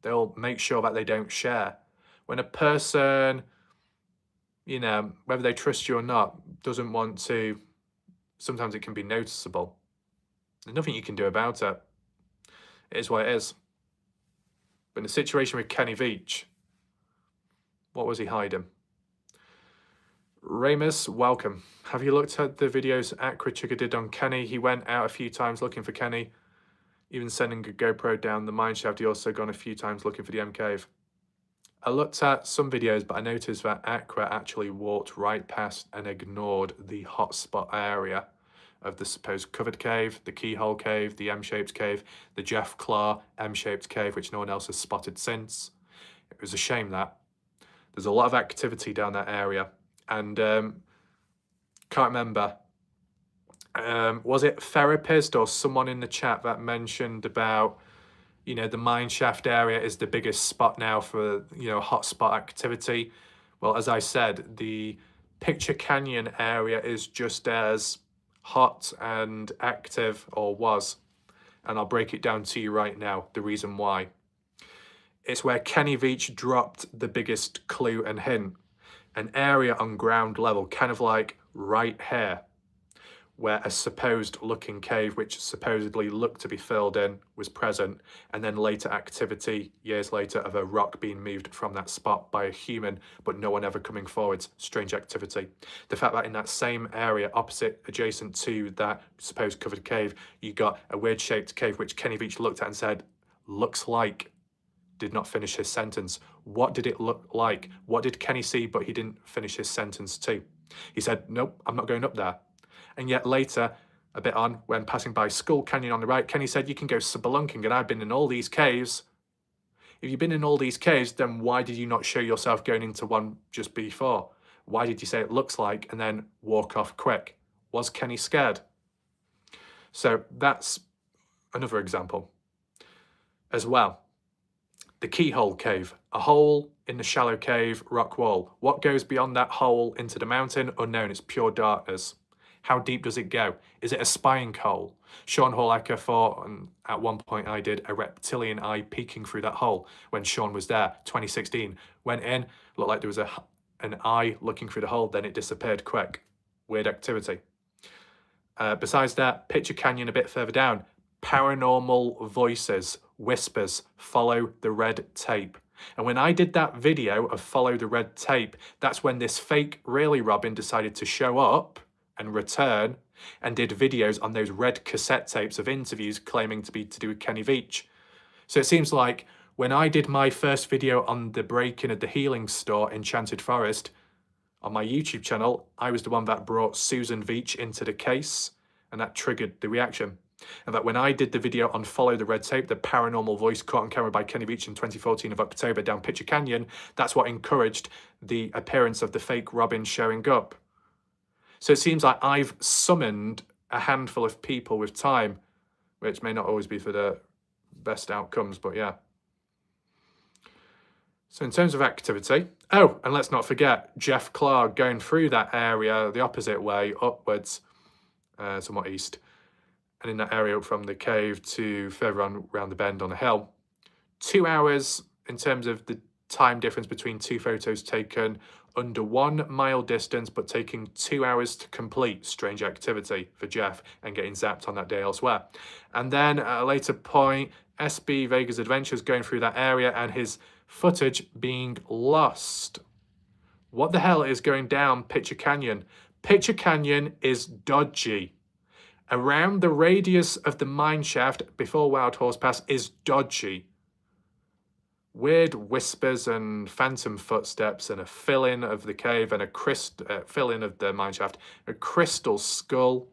they'll make sure that they don't share. When a person, whether they trust you or not, doesn't want to, sometimes it can be noticeable. There's nothing you can do about it. It is what it is. But in the situation with Kenny Veach, what was he hiding? Ramus, welcome. Have you looked at the videos Aquachica did on Kenny? He went out a few times looking for Kenny, even sending a GoPro down the mine shaft. He also gone a few times looking for the M cave. I looked at some videos, but I noticed that Aqua actually walked right past and ignored the hotspot area of the supposed covered cave, the keyhole cave, the M-shaped cave, the Jeff Claw M-shaped cave, which no one else has spotted since. It was a shame that. There's a lot of activity down that area, and can't remember. Was it Therapist or someone in the chat that mentioned about, the mine shaft area is the biggest spot now for, hotspot activity? Well, as I said, the Picture Canyon area is just as hot and active, or was, and I'll break it down to you right now, the reason why. It's where Kenny Veach dropped the biggest clue and hint, an area on ground level, kind of like right here, where a supposed looking cave, which supposedly looked to be filled in, was present, and then later activity, years later, of a rock being moved from that spot by a human, but no one ever coming forwards. Strange activity. The fact that in that same area, opposite, adjacent to that supposed covered cave, you got a weird shaped cave, which Kenny Veach looked at and said, looks like, did not finish his sentence. What did it look like? What did Kenny see, but he didn't finish his sentence to? He said, nope, I'm not going up there. And yet later, a bit on, when passing by Skull Canyon on the right, Kenny said, you can go spelunking, and I've been in all these caves. If you've been in all these caves, then why did you not show yourself going into one just before? Why did you say it looks like, and then walk off quick? Was Kenny scared? So that's another example. As well, the Keyhole Cave, a hole in the shallow cave rock wall. What goes beyond that hole into the mountain? Unknown, it's pure darkness. How deep does it go? Is it a spying hole? Sean Hall-Ecker thought, and at one point I did, a reptilian eye peeking through that hole when Sean was there, 2016. Went in, looked like there was an eye looking through the hole, then it disappeared quick. Weird activity. Besides that, Picture Canyon a bit further down, paranormal voices, whispers, follow the red tape. And when I did that video of Follow the Red Tape, that's when this fake Really Robin decided to show up and return and did videos on those red cassette tapes of interviews claiming to be to do with Kenny Veach. So it seems like when I did my first video on the break-in of the healing store, Enchanted Forest, on my YouTube channel, I was the one that brought Susan Veach into the case, and that triggered the reaction. And that when I did the video on Follow the Red Tape, the paranormal voice caught on camera by Kenny Veach in 2014 of October down Picture Canyon, that's what encouraged the appearance of the fake Robin showing up. So it seems like I've summoned a handful of people with time, which may not always be for the best outcomes, but yeah. So in terms of activity, oh, and let's not forget Jeff Clark going through that area the opposite way, upwards, somewhat east, and in that area from the cave to further on around the bend on a hill. 2 hours in terms of the time difference between two photos taken under 1 mile distance, but taking 2 hours to complete. Strange activity for Jeff, and getting zapped on that day elsewhere. And then at a later point, SB Vega's adventures going through that area and his footage being lost. What the hell is going down Pitcher Canyon? Pitcher Canyon is dodgy. Around the radius of the mine shaft before Wild Horse Pass is dodgy. Weird whispers and phantom footsteps and a fill-in of the cave and a fill-in of the mine shaft, a crystal skull,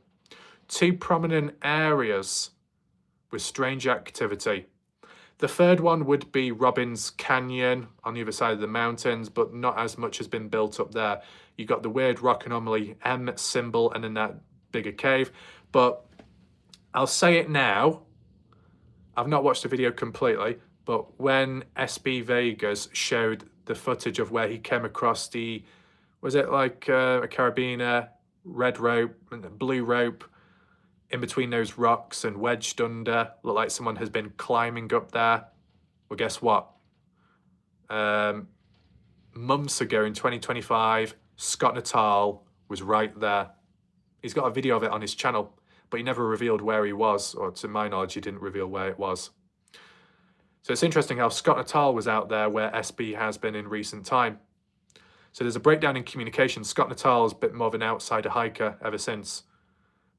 2 prominent areas with strange activity. The third one would be Robbins Canyon on the other side of the mountains, but not as much has been built up there. You got the weird rock anomaly M symbol and then that bigger cave. But I'll say it now. I've not watched the video completely, but when SB Vegas showed the footage of where he came across the, was it like a carabiner, red rope, and blue rope, in between those rocks and wedged under, looked like someone has been climbing up there. Well, guess what? Months ago in 2025, Scott Natal was right there. He's got a video of it on his channel, but he never revealed where he was, or to my knowledge, he didn't reveal where it was. So it's interesting how Scott Natal was out there where SB has been in recent time. So there's a breakdown in communication. Scott Natal is a bit more of an outsider hiker ever since.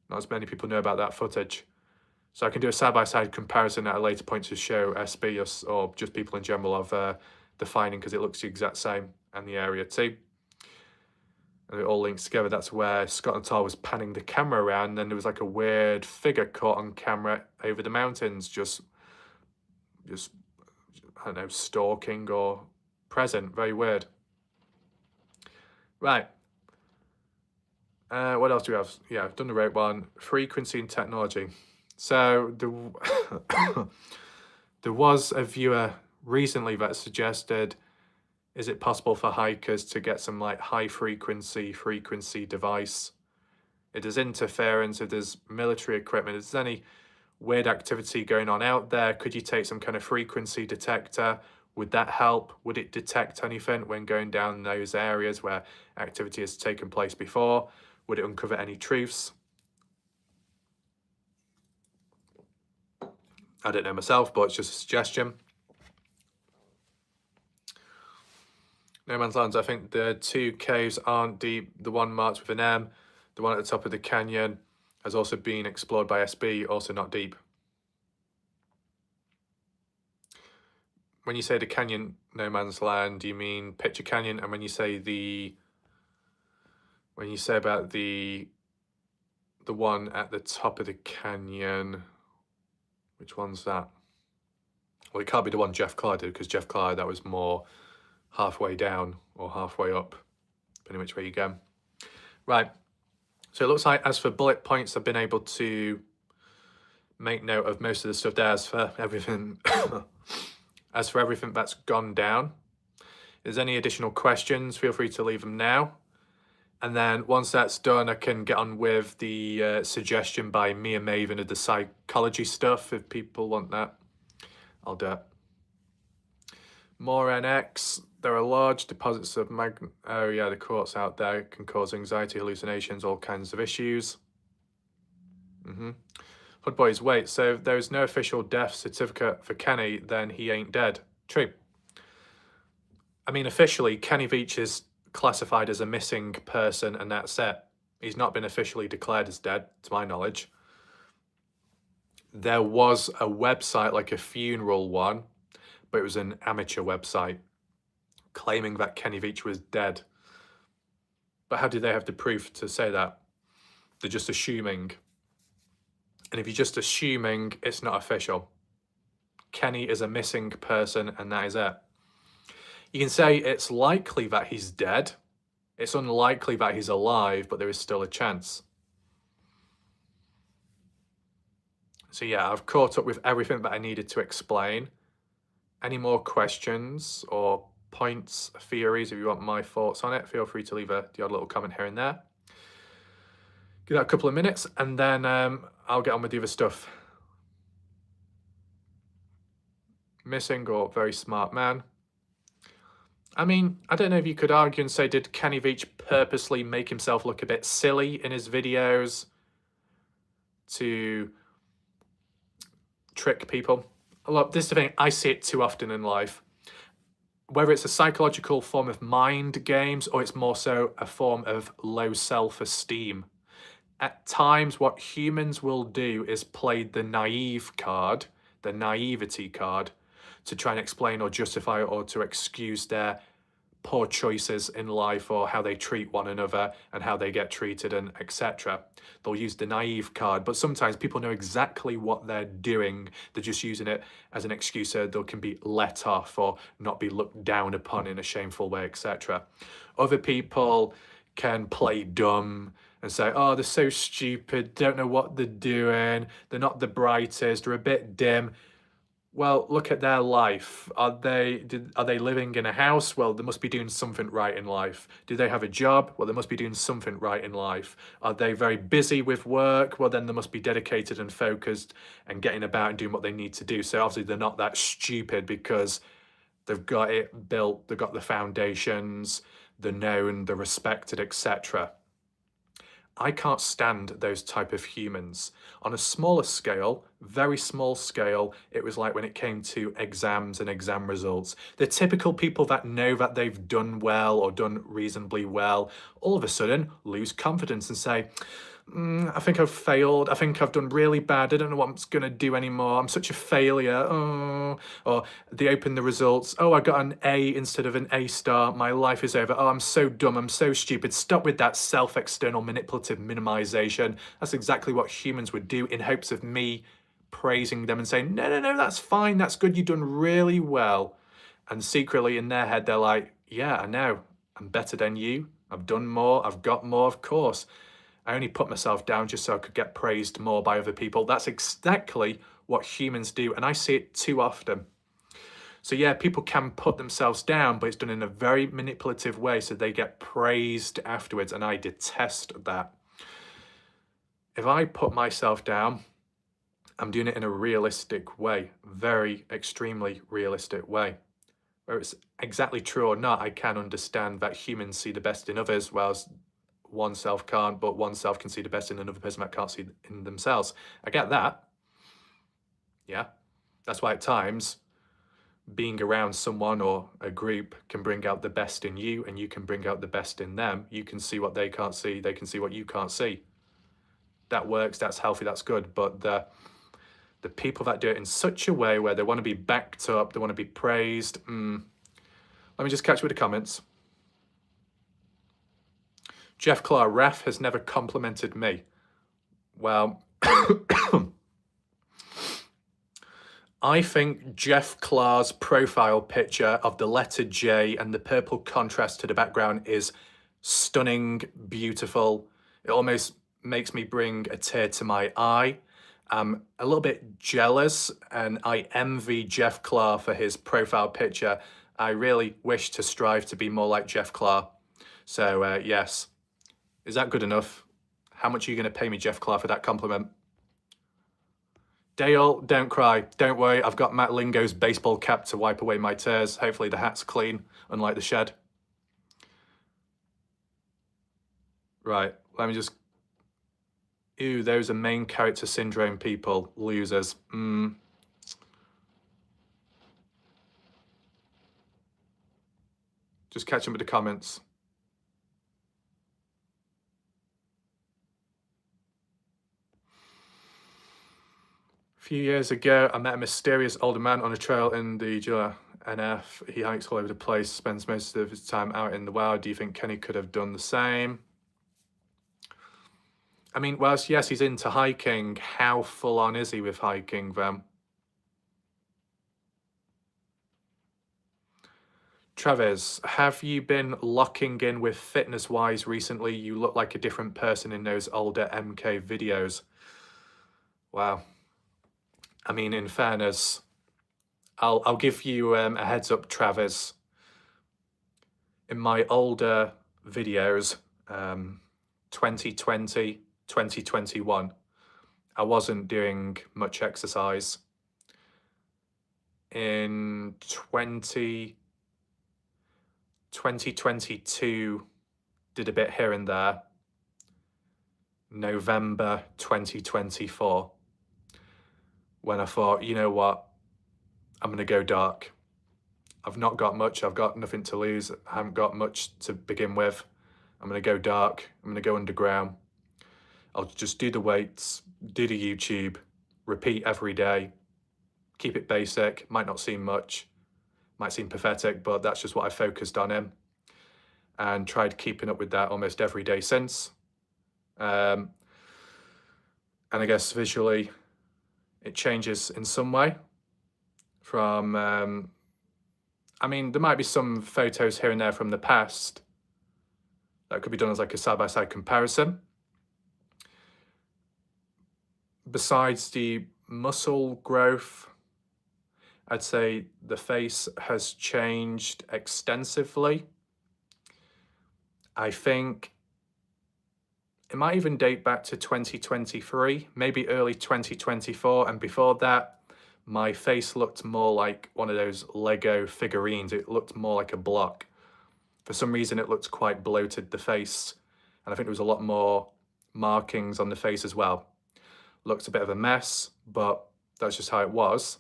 Not as many people know about that footage. So I can do a side-by-side comparison at a later point to show SB or just people in general of the finding, because it looks the exact same, and the area too. And it all links together. That's where Scott Natal was panning the camera around, and then there was like a weird figure caught on camera over the mountains, just I don't know, stalking or present. Very weird. Right. What else do we have? Yeah, I've done the rope one. Frequency and technology. So there was a viewer recently that suggested, is it possible for hikers to get some like high frequency device? If there's interference, if there's military equipment, if there's any weird activity going on out there, could you take some kind of frequency detector? Would that help? Would it detect anything when going down those areas where activity has taken place before? Would it uncover any truths? I don't know myself, but it's just a suggestion. No Man's Lands, I think the 2 caves aren't deep. The one marked with an M, the one at the top of the canyon, has also been explored by SB, also not deep. When you say the canyon, No Man's Land, do you mean Pitcher Canyon? And when you say about the one at the top of the canyon, which one's that? Well, it can't be the one Jeff Clark did, because Jeff Clark, that was more halfway down or halfway up, depending which way you go. Right. So it looks like, as for bullet points, I've been able to make note of most of the stuff there. As for everything, that's gone down, if there's any additional questions, feel free to leave them now. And then once that's done, I can get on with the suggestion by me and Maven of the psychology stuff. If people want that, I'll do it. More NX. There are large deposits of the quartz out there. It can cause anxiety, hallucinations, all kinds of issues. Hood Boys, wait, so if there's no official death certificate for Kenny, then he ain't dead. True. I mean, officially, Kenny Veach is classified as a missing person, and that's it. He's not been officially declared as dead, to my knowledge. There was a website, like a funeral one, but it was an amateur website, claiming that Kenny Veach was dead. But how do they have the proof to say that? They're just assuming. And if you're just assuming, it's not official. Kenny is a missing person, and that is it. You can say it's likely that he's dead. It's unlikely that he's alive, but there is still a chance. So yeah, I've caught up with everything that I needed to explain. Any more questions or points, theories, if you want my thoughts on it, feel free to leave the odd little comment here and there. Give that a couple of minutes, and then I'll get on with the other stuff. Missing or very smart man. I mean, I don't know if you could argue and say, did Kenny Veach purposely make himself look a bit silly in his videos to trick people? Look, this is the thing, I see it too often in life. Whether it's a psychological form of mind games or it's more so a form of low self-esteem. At times, what humans will do is play the naive card, the naivety card, to try and explain or justify or to excuse their poor choices in life or how they treat one another and how they get treated and etc. They'll use the naive card, but sometimes people know exactly what they're doing. They're just using it as an excuse so they can be let off or not be looked down upon in a shameful way, etc. Other people can play dumb and say, oh, they're so stupid, don't know what they're doing, they're not the brightest, they're a bit dim. Well, look at their life. Are they living in a house? Well, they must be doing something right in life. Do they have a job? Well, they must be doing something right in life. Are they very busy with work? Well, then they must be dedicated and focused and getting about and doing what they need to do. So obviously they're not that stupid because they've got it built, they've got the foundations, they're known, they're respected, etc. I can't stand those type of humans. On a smaller scale, very small scale, it was like when it came to exams and exam results. The typical people that know that they've done well or done reasonably well, all of a sudden lose confidence and say, I think I've failed. I think I've done really bad. I don't know what I'm going to do anymore. I'm such a failure. Oh. Or they open the results. Oh, I got an A instead of an A star. My life is over. Oh, I'm so dumb. I'm so stupid. Stop with that self-external manipulative minimization. That's exactly what humans would do in hopes of me praising them and saying, no, no, no, that's fine. That's good. You've done really well. And secretly in their head, they're like, yeah, I know. I'm better than you. I've done more. I've got more, of course. I only put myself down just so I could get praised more by other people. That's exactly what humans do, and I see it too often. So yeah, people can put themselves down, but it's done in a very manipulative way so they get praised afterwards, and I detest that. If I put myself down, I'm doing it in a realistic way, very extremely realistic way. Whether it's exactly true or not, I can understand that humans see the best in others, whilst oneself can't, but oneself can see the best in another person that can't see in themselves. I get that. Yeah. That's why at times being around someone or a group can bring out the best in you and you can bring out the best in them. You can see what they can't see. They can see what you can't see. That works. That's healthy. That's good. But the people that do it in such a way where they want to be backed up, they want to be praised. Let me just catch you with the comments. Jeff Clark, Raf has never complimented me. Well, I think Jeff Clark's profile picture of the letter J and the purple contrast to the background is stunning, beautiful. It almost makes me bring a tear to my eye. I'm a little bit jealous and I envy Jeff Clark for his profile picture. I really wish to strive to be more like Jeff Clark. So yes. Is that good enough? How much are you going to pay me, Jeff Clark, for that compliment? Dale, don't cry. Don't worry, I've got Matt Lingo's baseball cap to wipe away my tears. Hopefully the hat's clean, unlike the shed. Right, let me just... Ew, those are main character syndrome people. Losers. Just catch them with the comments. A few years ago, I met a mysterious older man on a trail in the NF. He hikes all over the place, spends most of his time out in the wild. Do you think Kenny could have done the same? I mean, whilst yes, he's into hiking, how full on is he with hiking then? Travis, have you been locking in with fitness-wise recently? You look like a different person in those older MK videos. Wow. I mean, in fairness, I'll give you a heads up, Travis. In my older videos, 2020, 2021, I wasn't doing much exercise. In 2022, did a bit here and there. November 2024, when I thought, you know what, I'm going to go dark. I've not got much. I've got nothing to lose. I haven't got much to begin with. I'm going to go dark. I'm going to go underground. I'll just do the weights, do the YouTube, repeat every day, keep it basic. Might not seem much, might seem pathetic, but that's just what I focused on in, and tried keeping up with that almost every day since. And I guess visually it changes in some way from, I mean, there might be some photos here and there from the past that could be done as like a side-by-side comparison. Besides the muscle growth, I'd say the face has changed extensively. I think it might even date back to 2023, maybe early 2024. And before that, my face looked more like one of those Lego figurines. It looked more like a block. For some reason, it looked quite bloated, the face. And I think there was a lot more markings on the face as well. Looked a bit of a mess, but that's just how it was.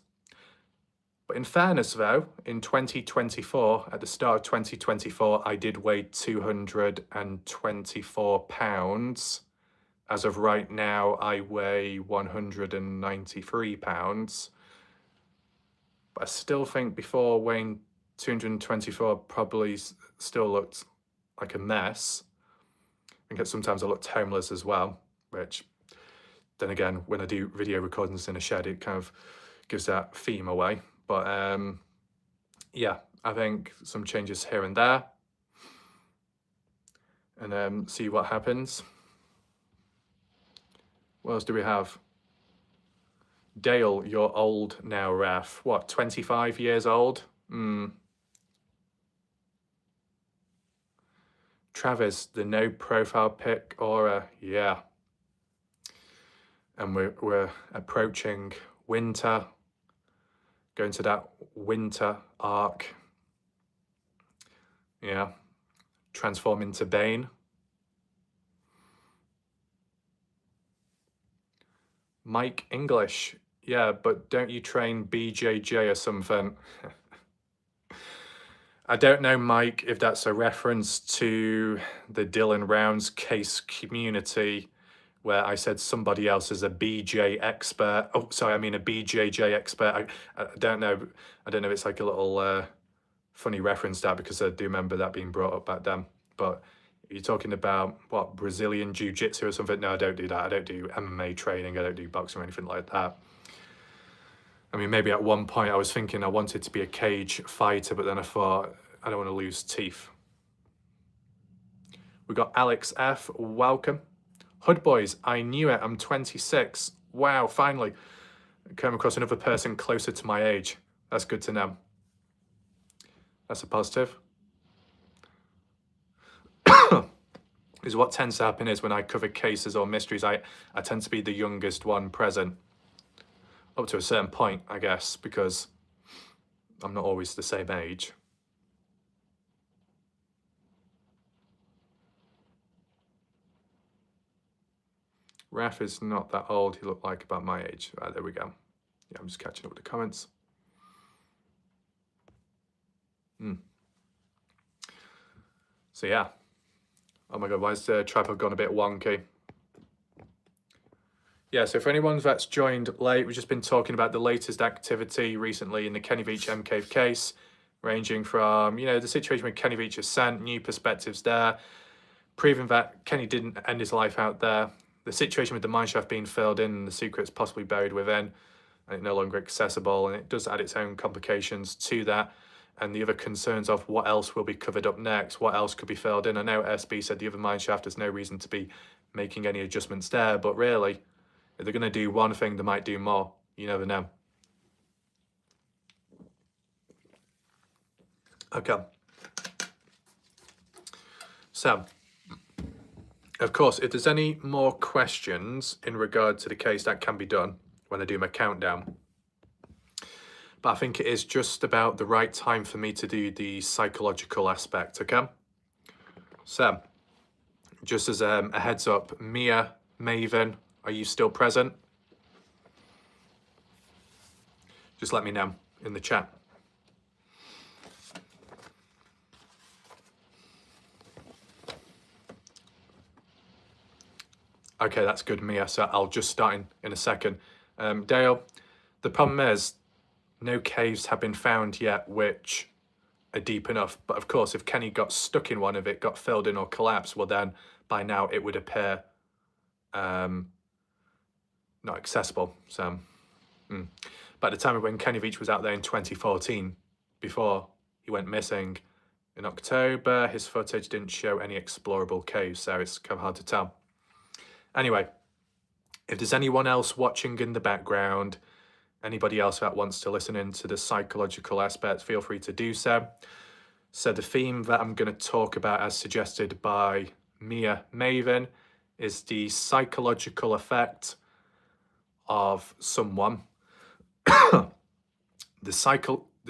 But in fairness though, in 2024, at the start of 2024, I did weigh 224 pounds. As of right now, I weigh 193 pounds. But I still think before weighing 224 probably still looked like a mess. I think sometimes I looked homeless as well, which then again, when I do video recordings in a shed, it kind of gives that theme away. But yeah, I think some changes here and there, and see what happens. What else do we have? Dale, you're old now, Raf. What, 25 years old? Travis, the no profile pic aura, yeah. And we're approaching winter, going to that winter arc. Yeah, transform into Bane. Mike English, yeah, but don't you train BJJ or something? I don't know, Mike, if that's a reference to the Dylan Rounds case community, where I said somebody else is a BJ expert. Oh, sorry, I mean a BJJ expert. I don't know. I don't know if it's like a little funny reference to that, because I do remember that being brought up back then. But you're talking about, what, Brazilian Jiu-Jitsu or something? No, I don't do that. I don't do MMA training. I don't do boxing or anything like that. I mean, maybe at one point I was thinking I wanted to be a cage fighter, but then I thought, I don't want to lose teeth. We got Alex F. Welcome. Hood Boys, I knew it. I'm 26. Wow, finally. I came across another person closer to my age. That's good to know. That's a positive. Is what tends to happen is when I cover cases or mysteries, I tend to be the youngest one present. Up to a certain point, I guess, because I'm not always the same age. Raf is not that old. He looked like about my age. Right, there we go. Yeah, I'm just catching up with the comments. So yeah. Oh my God, why has the tripod gone a bit wonky? Yeah, so for anyone that's joined late, we've just been talking about the latest activity recently in the Kenny Veach MK case, ranging from, you know, the situation with Kenny Veach's sent, new perspectives there, proving that Kenny didn't end his life out there, the situation with the mineshaft being filled in and the secrets possibly buried within, and it no longer accessible, and it does add its own complications to that, and the other concerns of what else will be covered up next, what else could be filled in. I know SB said the other mineshaft, there's no reason to be making any adjustments there, but really, if they're going to do one thing, they might do more. You never know. Okay. So, of course, if there's any more questions in regard to the case, that can be done when I do my countdown. but I think it is just about the right time for me to do the psychological aspect, okay? So, just as a heads up, Mia, Maven, are you still present? Just let me know in the chat. Okay, that's good, Mia. So I'll just start in a second. Dale, the problem is no caves have been found yet which are deep enough. But of course, if Kenny got stuck in one, if it got filled in or collapsed, well then by now it would appear not accessible. So, But at the time of when Kenny Veach was out there in 2014, before he went missing in October, his footage didn't show any explorable caves, so it's kind of hard to tell. Anyway, if there's anyone else watching in the background, anybody else that wants to listen into the psychological aspect, feel free to do so. So the theme that I'm going to talk about, as suggested by Mia Maven, is the psychological effect of someone, the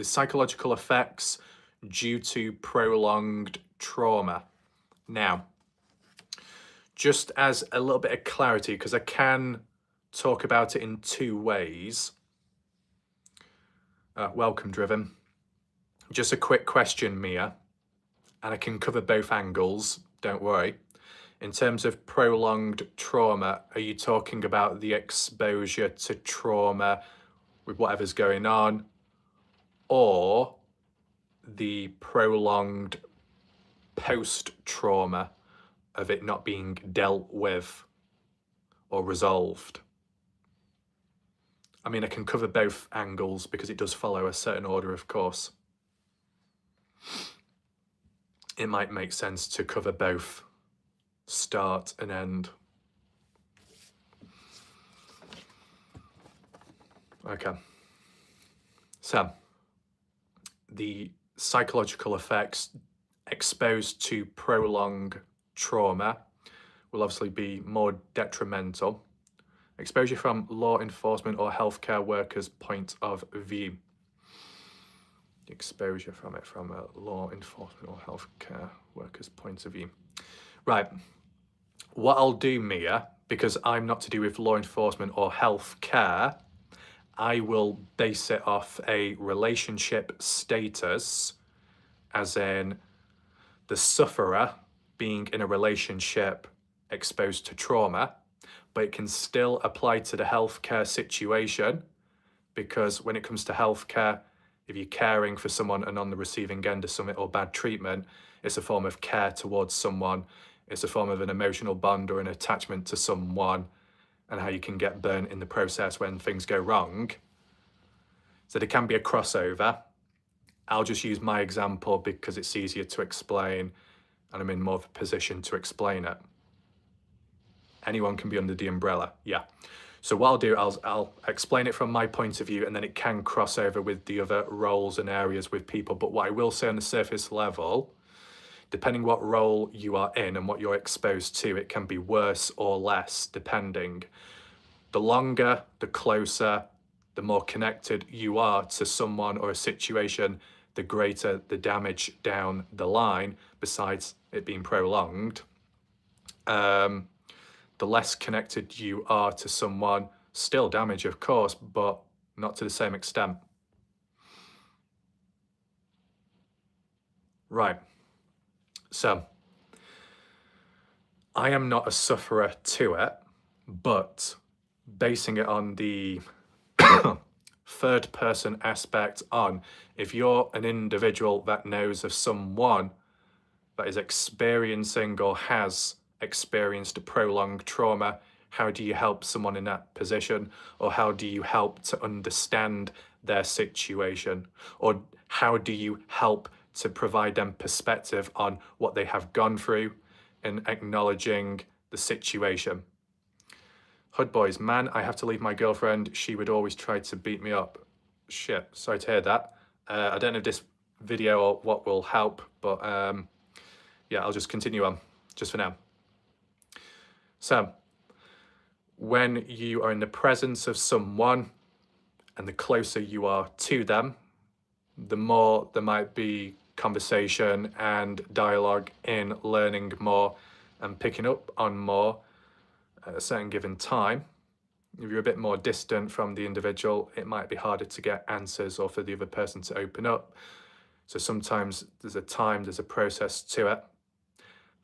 psychological effects due to prolonged trauma. Now, just as a little bit of clarity, because I can talk about it in two ways. Welcome, Driven. Just a quick question, Mia, and I can cover both angles, don't worry. In terms of prolonged trauma, are you talking about the exposure to trauma with whatever's going on, or the prolonged post-trauma of it not being dealt with or resolved? I mean, I can cover both angles because it does follow a certain order, of course. It might make sense to cover both start and end. Okay. So, the psychological effects exposed to prolonged trauma will obviously be more detrimental. Exposure from law enforcement or healthcare workers' point of view. Exposure from it from a law enforcement or healthcare workers' point of view. Right. What I'll do, Mia, because I'm not to do with law enforcement or healthcare, I will base it off a relationship status, as in the sufferer being in a relationship exposed to trauma, but it can still apply to the healthcare situation, because when it comes to healthcare, if you're caring for someone and on the receiving end of something or bad treatment, it's a form of care towards someone. It's a form of an emotional bond or an attachment to someone, and how you can get burnt in the process when things go wrong. So there can be a crossover. I'll just use my example because it's easier to explain and I'm in more of a position to explain it. Anyone can be under the umbrella, yeah. So what I'll do, I'll explain it from my point of view, and then it can cross over with the other roles and areas with people. But what I will say on the surface level, depending what role you are in and what you're exposed to, it can be worse or less, depending. The longer, the closer, the more connected you are to someone or a situation, the greater the damage down the line, besides it being prolonged. The less connected you are to someone, still damage, of course, but not to the same extent. Right. So, I am not a sufferer to it, but basing it on the third person aspect on, if you're an individual that knows of someone that is experiencing or has experienced a prolonged trauma, how do you help someone in that position? Or how do you help to understand their situation? Or how do you help to provide them perspective on what they have gone through and acknowledging the situation? Hood boys, man, I have to leave my girlfriend. She would always try to beat me up. Shit, sorry to hear that. I don't know if this video or what will help, but yeah, I'll just continue on just for now. So, when you are in the presence of someone And the closer you are to them, the more there might be conversation and dialogue in learning more and picking up on more at a certain given time. If you're a bit more distant from the individual, it might be harder to get answers or for the other person to open up. So sometimes there's a process to it,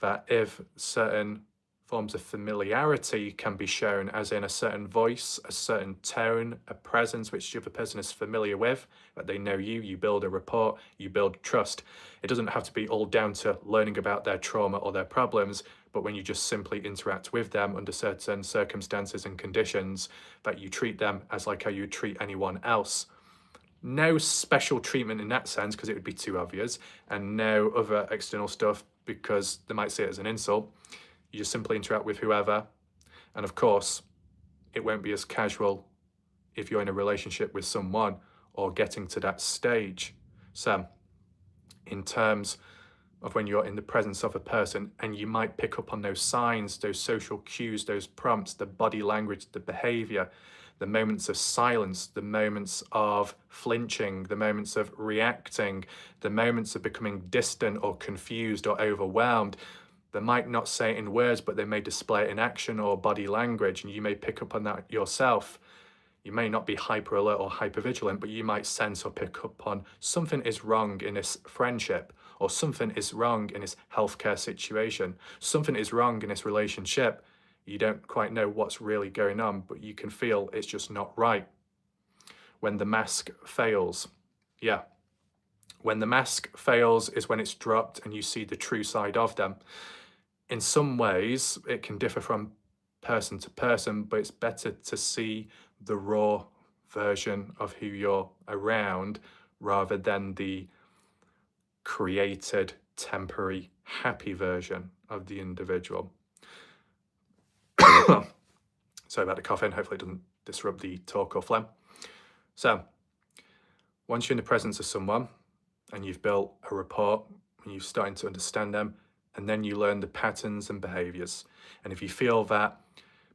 that if certain forms of familiarity can be shown, as in a certain voice, a certain tone, a presence which the other person is familiar with, that they know you build a rapport, you build trust. It doesn't have to be all down to learning about their trauma or their problems, but when you just simply interact with them under certain circumstances and conditions, that you treat them as like how you treat anyone else. No special treatment in that sense, because it would be too obvious, and no other external stuff because they might see it as an insult. You just simply interact with whoever. And of course, it won't be as casual if you're in a relationship with someone or getting to that stage. So in terms of when you're in the presence of a person, and you might pick up on those signs, those social cues, those prompts, the body language, the behavior, the moments of silence, the moments of flinching, the moments of reacting, the moments of becoming distant or confused or overwhelmed. They might not say it in words, but they may display it in action or body language, and you may pick up on that yourself. You may not be hyper alert or hyper vigilant, but you might sense or pick up on something is wrong in this friendship, or something is wrong in this healthcare situation, something is wrong in this relationship. You don't quite know what's really going on, but you can feel it's just not right. When the mask fails, yeah. When the mask fails is when it's dropped and you see the true side of them. In some ways, it can differ from person to person, but it's better to see the raw version of who you're around rather than the created, temporary, happy version of the individual. Sorry about the coughing, hopefully it doesn't disrupt the talk or phlegm. So, once you're in the presence of someone and you've built a rapport and you're starting to understand them, and then you learn the patterns and behaviors. And if you feel that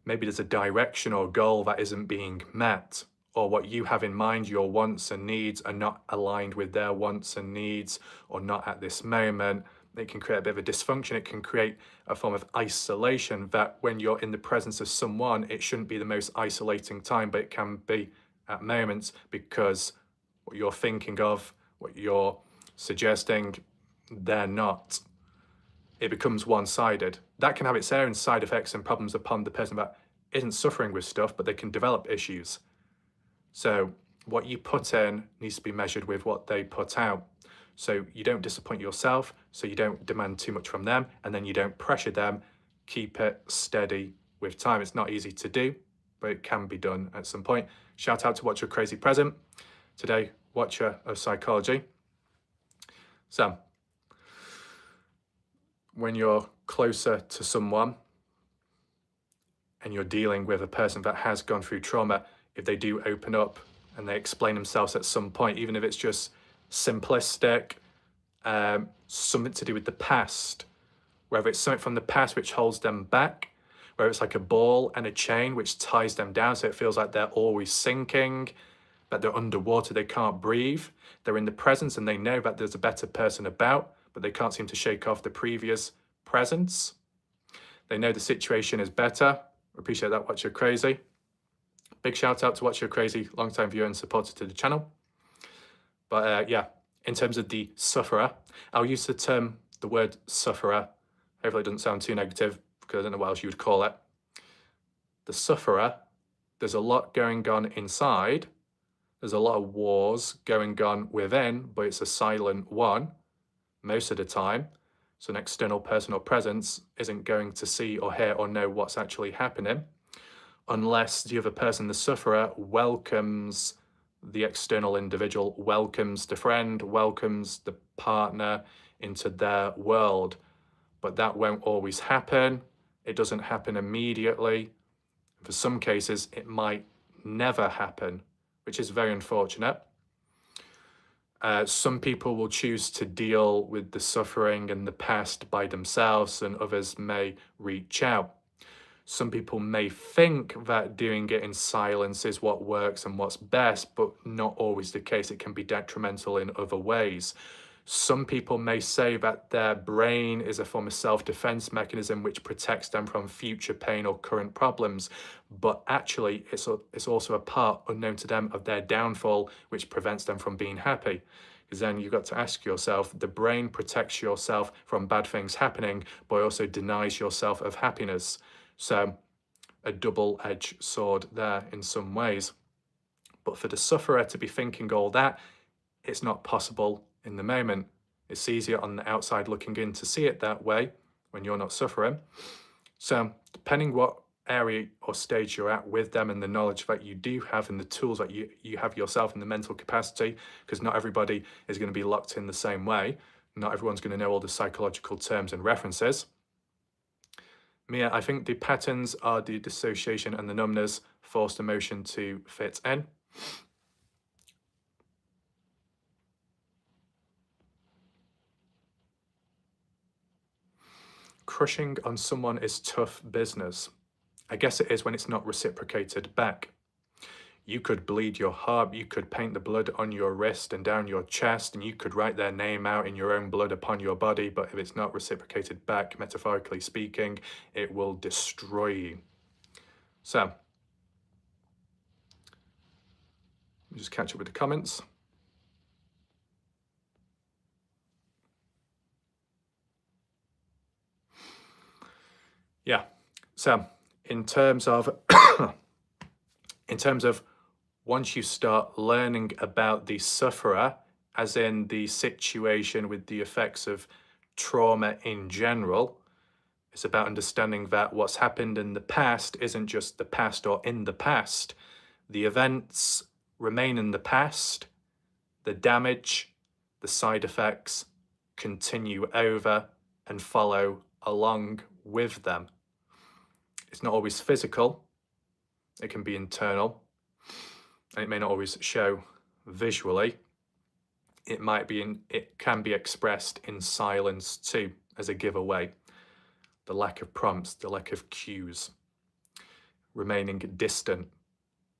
maybe there's a direction or goal that isn't being met, or what you have in mind, your wants and needs are not aligned with their wants and needs, or not at this moment, it can create a bit of a dysfunction. It can create a form of isolation that when you're in the presence of someone, it shouldn't be the most isolating time, but it can be at moments, because what you're thinking of, what you're suggesting, they're not. It becomes one-sided. That can have its own side effects and problems upon the person that isn't suffering with stuff, but they can develop issues. So what you put in needs to be measured with what they put out. So you don't disappoint yourself, so you don't demand too much from them, and then you don't pressure them. Keep it steady with time. It's not easy to do, but it can be done at some point. Shout out to Watcher Crazy Present. Today, Watcher of Psychology. So, when you're closer to someone and you're dealing with a person that has gone through trauma, if they do open up and they explain themselves at some point, even if it's just simplistic, something to do with the past, whether it's something from the past which holds them back, whether it's like a ball and a chain which ties them down so it feels like they're always sinking, that they're underwater, they can't breathe, they're in the presence and they know that there's a better person about, but they can't seem to shake off the previous presence. They know the situation is better. Appreciate that, Watcher Crazy. Big shout out to Watcher Crazy, long-time viewer and supporter to the channel. But yeah, in terms of the sufferer, I'll use the word sufferer. Hopefully it doesn't sound too negative, because I don't know what else you would call it. The sufferer, there's a lot going on inside. There's a lot of wars going on within, but it's a silent one most of the time. So an external person or presence isn't going to see or hear or know what's actually happening unless the other person, the sufferer, welcomes the external individual, welcomes the friend, welcomes the partner into their world. But that won't always happen. It doesn't happen immediately. For some cases, it might never happen, which is very unfortunate. Some people will choose to deal with the suffering and the past by themselves, and others may reach out. Some people may think that doing it in silence is what works and what's best, but not always the case. It can be detrimental in other ways. Some people may say that their brain is a form of self-defense mechanism which protects them from future pain or current problems, but actually it's also a part unknown to them of their downfall which prevents them from being happy. Because then you've got to ask yourself, the brain protects yourself from bad things happening, but also denies yourself of happiness. So a double-edged sword there in some ways. But for the sufferer to be thinking all that, it's not possible in the moment. It's easier on the outside looking in to see it that way when you're not suffering. So depending what area or stage you're at with them and the knowledge that you do have and the tools that you have yourself in the mental capacity, because not everybody is going to be locked in the same way. Not everyone's going to know all the psychological terms and references. Mia, I think the patterns are the dissociation and the numbness, forced emotion to fit in. Crushing on someone is tough business. I guess it is when it's not reciprocated back. You could bleed your heart, you could paint the blood on your wrist and down your chest, and you could write their name out in your own blood upon your body, but if it's not reciprocated back, metaphorically speaking, it will destroy you. So, just catch up with the comments. Yeah, so in terms of once you start learning about the sufferer, as in the situation with the effects of trauma in general, it's about understanding that what's happened in the past isn't just the past or in the past. The events remain in the past, the damage, the side effects continue over and follow along with them. It's not always physical, it can be internal, and it may not always show visually. It can be expressed in silence too, as a giveaway. The lack of prompts, the lack of cues, remaining distant,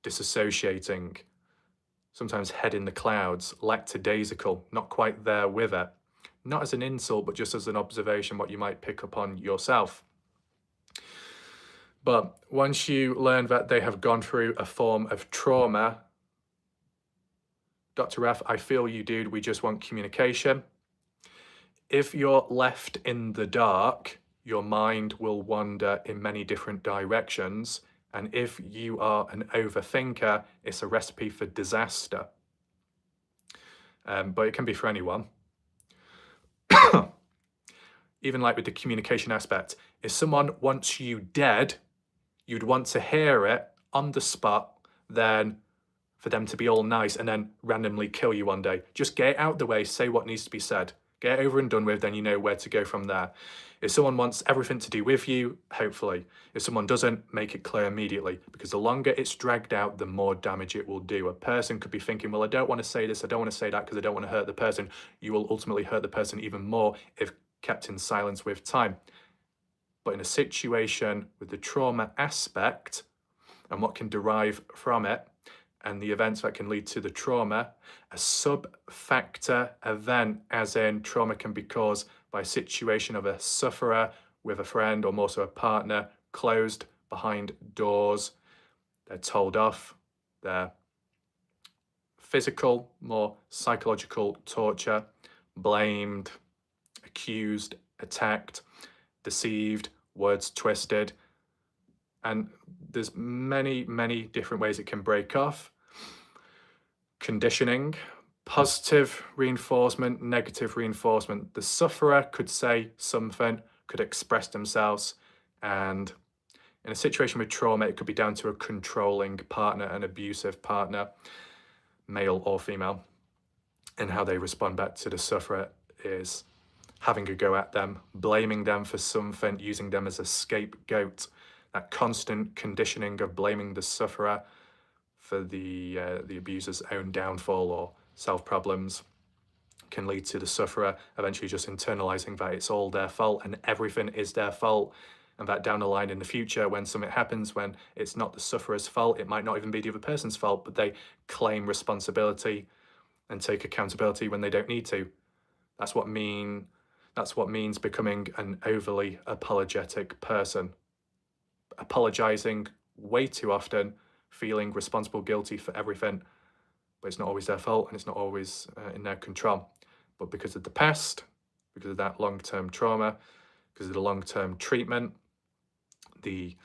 disassociating, sometimes head in the clouds, lackadaisical, not quite there with it. Not as an insult, but just as an observation, what you might pick up on yourself. But once you learn that they have gone through a form of trauma, Dr. F, I feel you, dude, we just want communication. If you're left in the dark, your mind will wander in many different directions. And if you are an overthinker, it's a recipe for disaster. But it can be for anyone. Even like with the communication aspect, if someone wants you dead, you'd want to hear it on the spot, then for them to be all nice and then randomly kill you one day. Just get it out the way, say what needs to be said. Get it over and done with, then you know where to go from there. If someone wants everything to do with you, hopefully. If someone doesn't, make it clear immediately, because the longer it's dragged out, the more damage it will do. A person could be thinking, well, I don't want to say this, I don't want to say that because I don't want to hurt the person. You will ultimately hurt the person even more if kept in silence with time. But in a situation with the trauma aspect and what can derive from it and the events that can lead to the trauma, a sub-factor event, as in trauma can be caused by a situation of a sufferer with a friend or more so a partner, closed behind doors, they're told off, they're physical, more psychological torture, blamed, accused, attacked, deceived, words twisted, and there's many, many different ways it can break off. Conditioning, positive reinforcement, negative reinforcement. The sufferer could say something, could express themselves, and in a situation with trauma, it could be down to a controlling partner, an abusive partner, male or female, and how they respond back to the sufferer is having a go at them, blaming them for something, using them as a scapegoat. That constant conditioning of blaming the sufferer for the abuser's own downfall or self-problems can lead to the sufferer eventually just internalizing that it's all their fault and everything is their fault. And that down the line in the future, when something happens, when it's not the sufferer's fault, it might not even be the other person's fault, but they claim responsibility and take accountability when they don't need to. That's what means becoming an overly apologetic person. Apologizing way too often, feeling responsible, guilty for everything, but it's not always their fault and it's not always in their control. But because of the past, because of that long-term trauma, because of the long-term treatment, the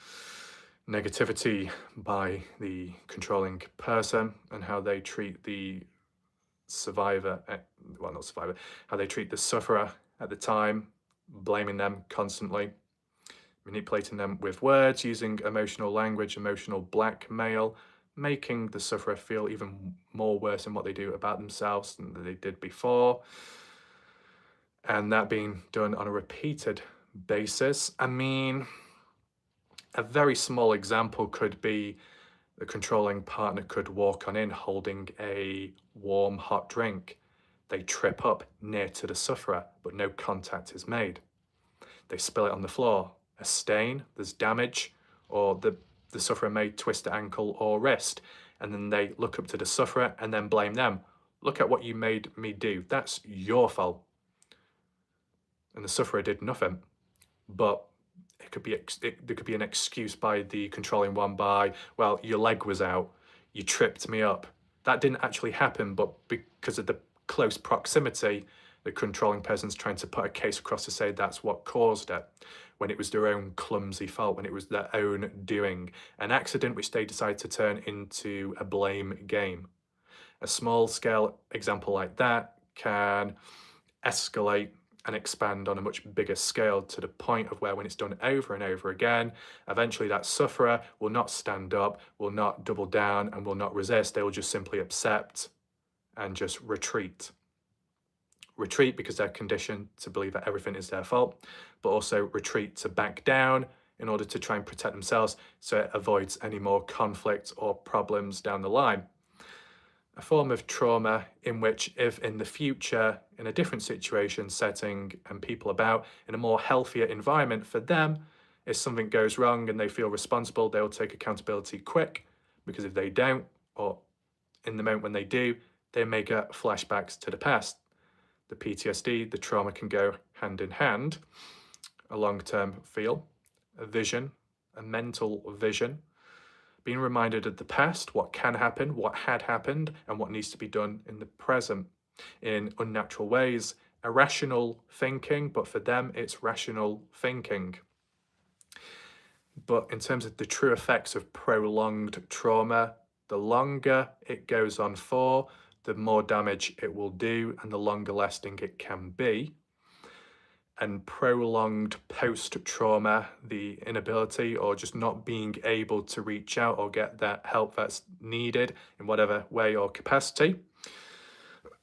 negativity by the controlling person and how they treat the survivor, well, not survivor, how they treat the sufferer at the time, blaming them constantly, manipulating them with words, using emotional language, emotional blackmail, making the sufferer feel even more worse than what they do about themselves than they did before. And that being done on a repeated basis. I mean, a very small example could be the controlling partner could walk on in holding a warm, hot drink. They trip up near to the sufferer, but no contact is made. They spill it on the floor. A stain, there's damage, or the sufferer may twist the ankle or wrist, and then they look up to the sufferer and then blame them. Look at what you made me do. That's your fault. And the sufferer did nothing. But there could be an excuse by the controlling one by, well, your leg was out, you tripped me up. That didn't actually happen, but because of the close proximity, the controlling person's trying to put a case across to say that's what caused it, when it was their own clumsy fault, when it was their own doing. An accident which they decide to turn into a blame game. A small scale example like that can escalate and expand on a much bigger scale to the point of where when it's done over and over again, eventually that sufferer will not stand up, will not double down, and will not resist. They will just simply accept and just retreat. Retreat because they're conditioned to believe that everything is their fault, but also retreat to back down in order to try and protect themselves so it avoids any more conflict or problems down the line. A form of trauma in which, if in the future, in a different situation, setting, and people about, in a more healthier environment for them, if something goes wrong and they feel responsible, they'll take accountability quick, because if they don't, or in the moment when they do, they may get flashbacks to the past. The PTSD, the trauma can go hand in hand, a long-term feel, a vision, a mental vision, being reminded of the past, what can happen, what had happened, and what needs to be done in the present in unnatural ways. Irrational thinking, but for them, it's rational thinking. But in terms of the true effects of prolonged trauma, the longer it goes on for, the more damage it will do and the longer lasting it can be. And prolonged post-trauma, the inability or just not being able to reach out or get that help that's needed in whatever way or capacity.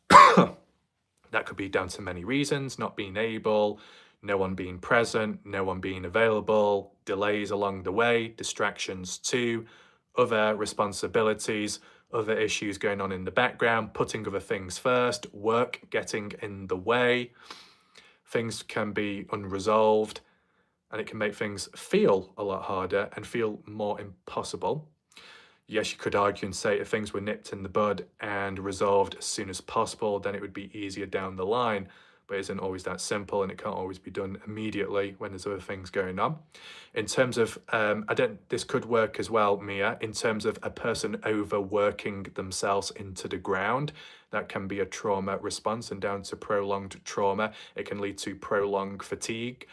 That could be down to many reasons: not being able, no one being present, no one being available, delays along the way, distractions too, other responsibilities, other issues going on in the background, putting other things first, work getting in the way. Things can be unresolved, and it can make things feel a lot harder and feel more impossible. Yes, you could argue and say if things were nipped in the bud and resolved as soon as possible, then it would be easier down the line. But it isn't always that simple, and it can't always be done immediately when there's other things going on. In terms of, this could work as well, Mia, in terms of a person overworking themselves into the ground. That can be a trauma response, and down to prolonged trauma, it can lead to prolonged fatigue,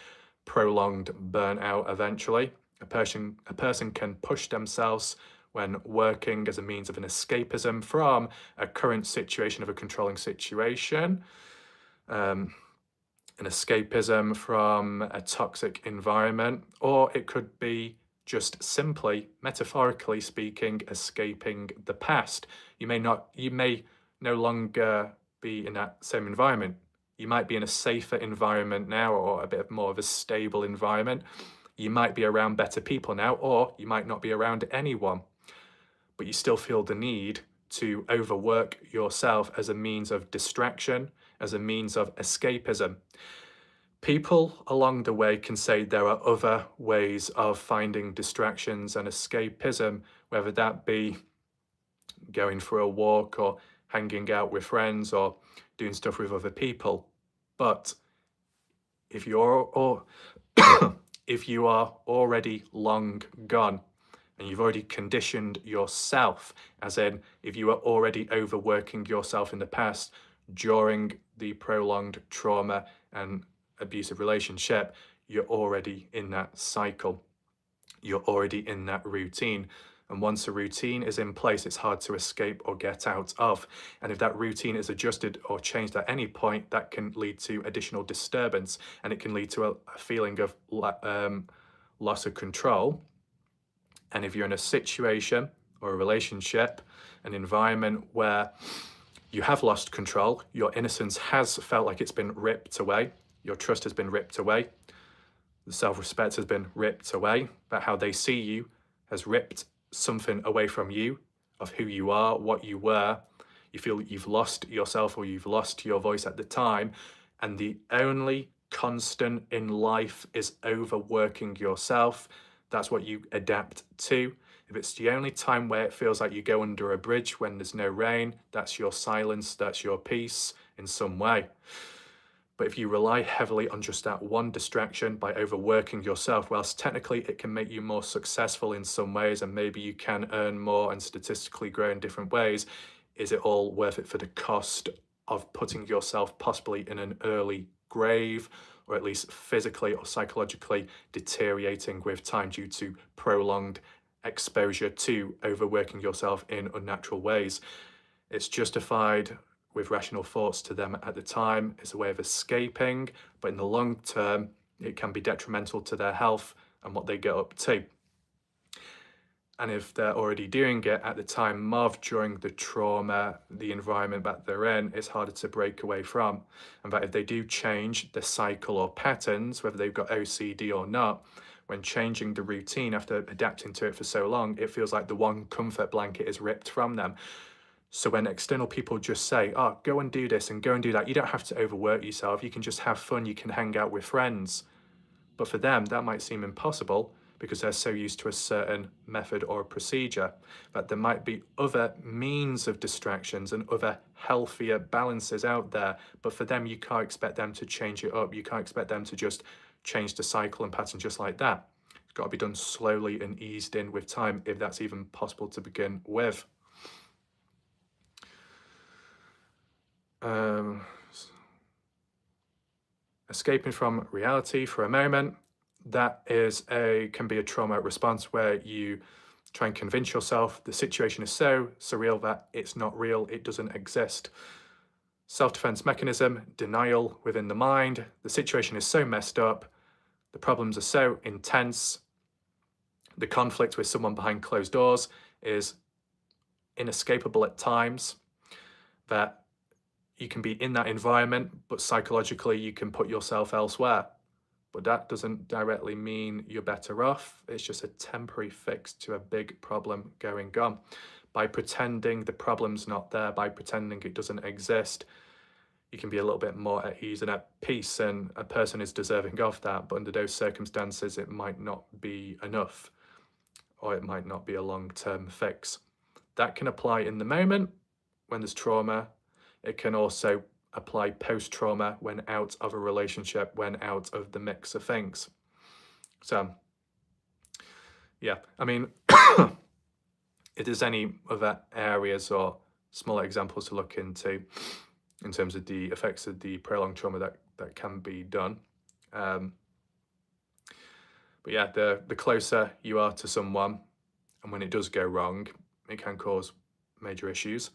prolonged burnout eventually. A person can push themselves when working as a means of an escapism from a current situation of a controlling situation. An escapism from a toxic environment, or it could be just simply, metaphorically speaking, escaping the past. You may no longer be in that same environment. You might be in a safer environment now, or a bit more of a stable environment. You might be around better people now, or you might not be around anyone, but you still feel the need to overwork yourself as a means of distraction, as a means of escapism. People along the way can say there are other ways of finding distractions and escapism, whether that be going for a walk or hanging out with friends or doing stuff with other people. But if you're or if you are already long gone and you've already conditioned yourself, as in if you are already overworking yourself in the past during the prolonged trauma and abusive relationship, you're already in that cycle. You're already in that routine. And once a routine is in place, it's hard to escape or get out of. And if that routine is adjusted or changed at any point, that can lead to additional disturbance, and it can lead to a feeling of loss of control. And if you're in a situation or a relationship, an environment where you have lost control, your innocence has felt like it's been ripped away, your trust has been ripped away, the self-respect has been ripped away, but how they see you has ripped something away from you, of who you are, what you were. You feel you've lost yourself or you've lost your voice at the time, and the only constant in life is overworking yourself. That's what you adapt to. If it's the only time where it feels like you go under a bridge when there's no rain, that's your silence, that's your peace in some way. But if you rely heavily on just that one distraction by overworking yourself, whilst technically it can make you more successful in some ways and maybe you can earn more and statistically grow in different ways, is it all worth it for the cost of putting yourself possibly in an early grave, or at least physically or psychologically deteriorating with time due to prolonged exposure to overworking yourself in unnatural ways? It's justified with rational thoughts to them at the time. It's a way of escaping, but in the long term, it can be detrimental to their health and what they get up to. And if they're already doing it at the time of, during the trauma, the environment that they're in, it's harder to break away from. And that if they do change the cycle or patterns, whether they've got OCD or not, when changing the routine after adapting to it for so long, it feels like the one comfort blanket is ripped from them. So when external people just say, oh, go and do this and go and do that, you don't have to overwork yourself. You can just have fun. You can hang out with friends. But for them, that might seem impossible because they're so used to a certain method or a procedure. But there might be other means of distractions and other healthier balances out there. But for them, you can't expect them to change it up. You can't expect them to just change the cycle and pattern just like that. It's got to be done slowly and eased in with time, if that's even possible to begin with. Escaping from reality for a moment, that can be a trauma response where you try and convince yourself the situation is so surreal that it's not real, it doesn't exist. Self-defense mechanism, denial within the mind. The situation is so messed up, the problems are so intense, the conflict with someone behind closed doors is inescapable at times, that you can be in that environment, but psychologically you can put yourself elsewhere. But that doesn't directly mean you're better off. It's just a temporary fix to a big problem going on. By pretending the problem's not there, by pretending it doesn't exist, you can be a little bit more at ease and at peace, and a person is deserving of that. But under those circumstances, it might not be enough, or it might not be a long-term fix. That can apply in the moment when there's trauma. It can also apply post-trauma when out of a relationship, when out of the mix of things. So, yeah, I mean, if there's any other areas or smaller examples to look into in terms of the effects of the prolonged trauma that can be done. But yeah, the closer you are to someone, and when it does go wrong, it can cause major issues.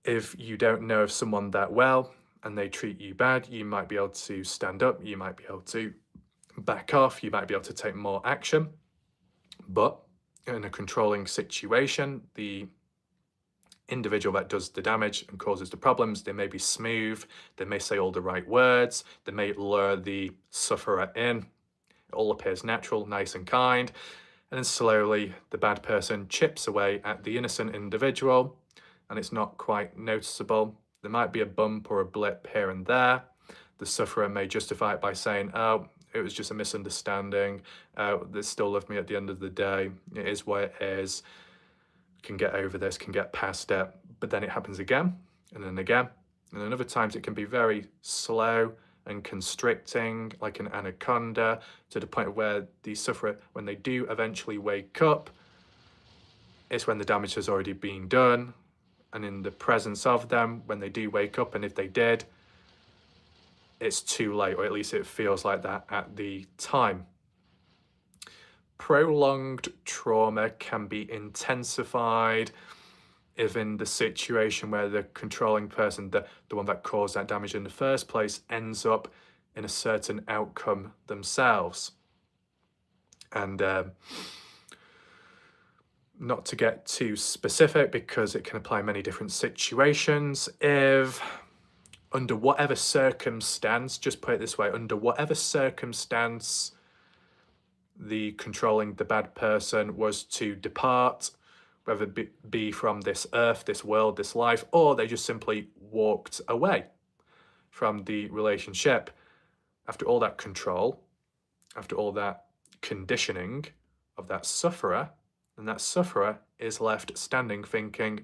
If you don't know of someone that well and they treat you bad, you might be able to stand up, you might be able to back off, you might be able to take more action. But in a controlling situation, the individual that does the damage and causes the problems, they may be smooth, they may say all the right words, they may lure the sufferer in. It all appears natural, nice and kind, and then slowly the bad person chips away at the innocent individual, and it's not quite noticeable. There might be a bump or a blip here and there. the sufferer may justify it by saying, oh, it was just a misunderstanding, they still love me at the end of the day, it is what it is, can get over this, can get past it. But then it happens again, and then again, and then other times it can be very slow and constricting, like an anaconda, to the point where the sufferer, when they do eventually wake up, it's when the damage has already been done. And in the presence of them, when they do wake up, and if they did, it's too late, or at least it feels like that at the time. Prolonged trauma can be intensified if in the situation where the controlling person, the one that caused that damage in the first place, ends up in a certain outcome themselves. And not to get too specific, because it can apply in many different situations, if under whatever circumstance, just put it this way, under whatever circumstance the bad person was to depart, whether it be from this earth, this world, this life, or they just simply walked away from the relationship, after all that control, after all that conditioning of that sufferer, and that sufferer is left standing thinking,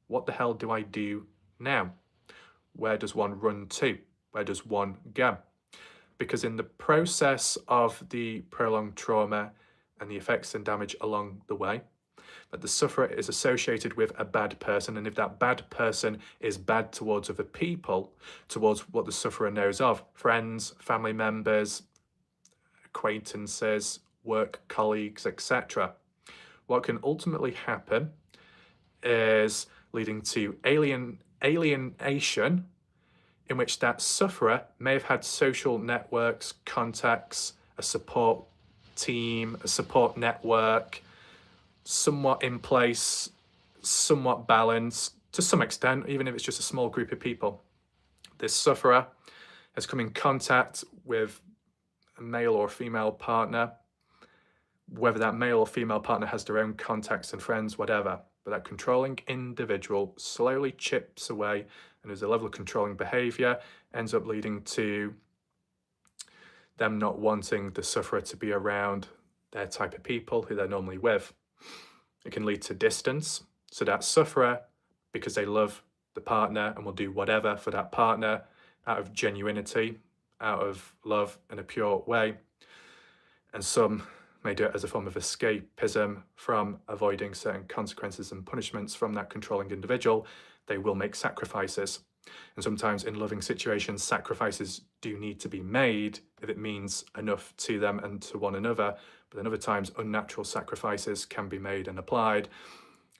what the hell do I do now? Where does one run to? Where does one go? Because in the process of the prolonged trauma and the effects and damage along the way, that the sufferer is associated with a bad person, and if that bad person is bad towards other people, towards what the sufferer knows of, friends, family members, acquaintances, work colleagues, etc., what can ultimately happen is leading to alienation, in which that sufferer may have had social networks, contacts, a support team, a support network, somewhat in place, somewhat balanced to some extent, even if it's just a small group of people. This sufferer has come in contact with a male or female partner, whether that male or female partner has their own contacts and friends, whatever. But that controlling individual slowly chips away, and as a level of controlling behavior ends up leading to them not wanting the sufferer to be around their type of people who they're normally with. It can lead to distance. So that sufferer, because they love the partner and will do whatever for that partner out of genuinity, out of love in a pure way, and some may do it as a form of escapism from avoiding certain consequences and punishments from that controlling individual, they will make sacrifices. And sometimes in loving situations, sacrifices do need to be made if it means enough to them and to one another. But then other times, unnatural sacrifices can be made and applied,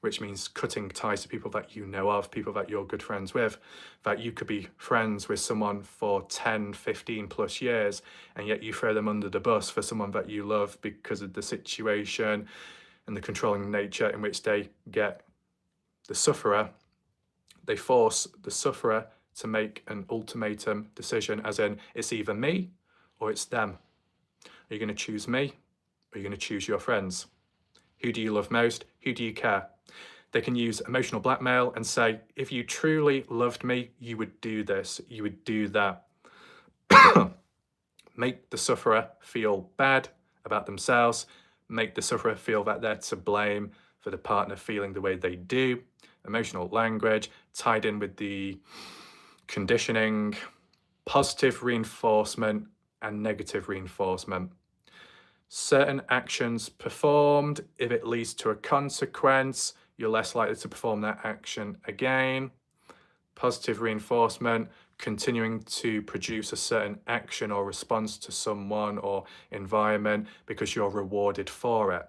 which means cutting ties to people that you know of, people that you're good friends with, that you could be friends with someone for 10, 15 plus years, and yet you throw them under the bus for someone that you love because of the situation and the controlling nature in which they get the sufferer. They force the sufferer to make an ultimatum decision, as in, it's either me or it's them. Are you going to choose me, or are you going to choose your friends? Who do you love most? Who do you care? They can use emotional blackmail and say, if you truly loved me, you would do this, you would do that. Make the sufferer feel bad about themselves, make the sufferer feel that they're to blame for the partner feeling the way they do. Emotional language tied in with the conditioning, positive reinforcement and negative reinforcement. Certain actions performed, if it leads to a consequence, you're less likely to perform that action again. Positive reinforcement, continuing to produce a certain action or response to someone or environment because you're rewarded for it.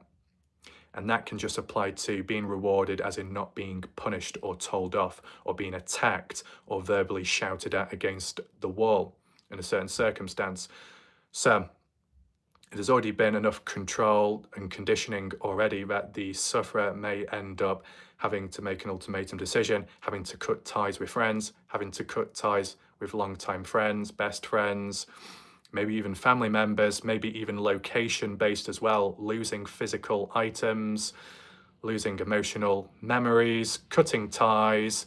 And that can just apply to being rewarded, as in not being punished or told off or being attacked or verbally shouted at against the wall in a certain circumstance. So there's already been enough control and conditioning already that the sufferer may end up having to make an ultimatum decision, having to cut ties with friends, having to cut ties with longtime friends, best friends, maybe even family members, maybe even location-based as well, losing physical items, losing emotional memories, cutting ties,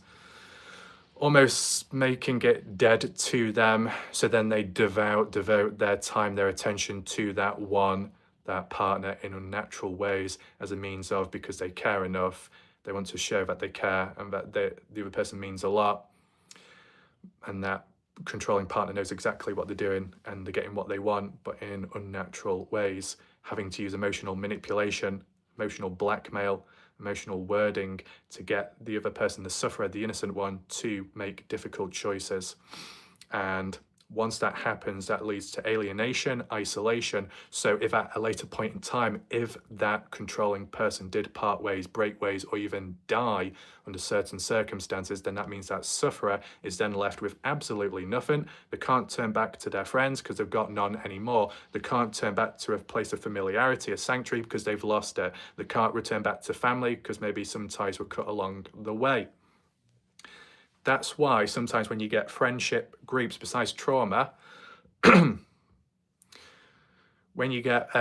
almost making it dead to them. So then they devote their time, their attention to that partner in unnatural ways as a means of, because they care enough, they want to show that they care and that the other person means a lot, and that controlling partner knows exactly what they're doing and they're getting what they want, but in unnatural ways, having to use emotional manipulation, emotional blackmail, emotional wording to get the other person, the sufferer, the innocent one, to make difficult choices. And once that happens, that leads to alienation, isolation. So if at a later point in time, if that controlling person did part ways, break ways, or even die under certain circumstances, then that means that sufferer is then left with absolutely nothing. They can't turn back to their friends because they've got none anymore. They can't turn back to a place of familiarity, a sanctuary, because they've lost it. They can't return back to family because maybe some ties were cut along the way. That's why sometimes when you get friendship groups, besides trauma, when you get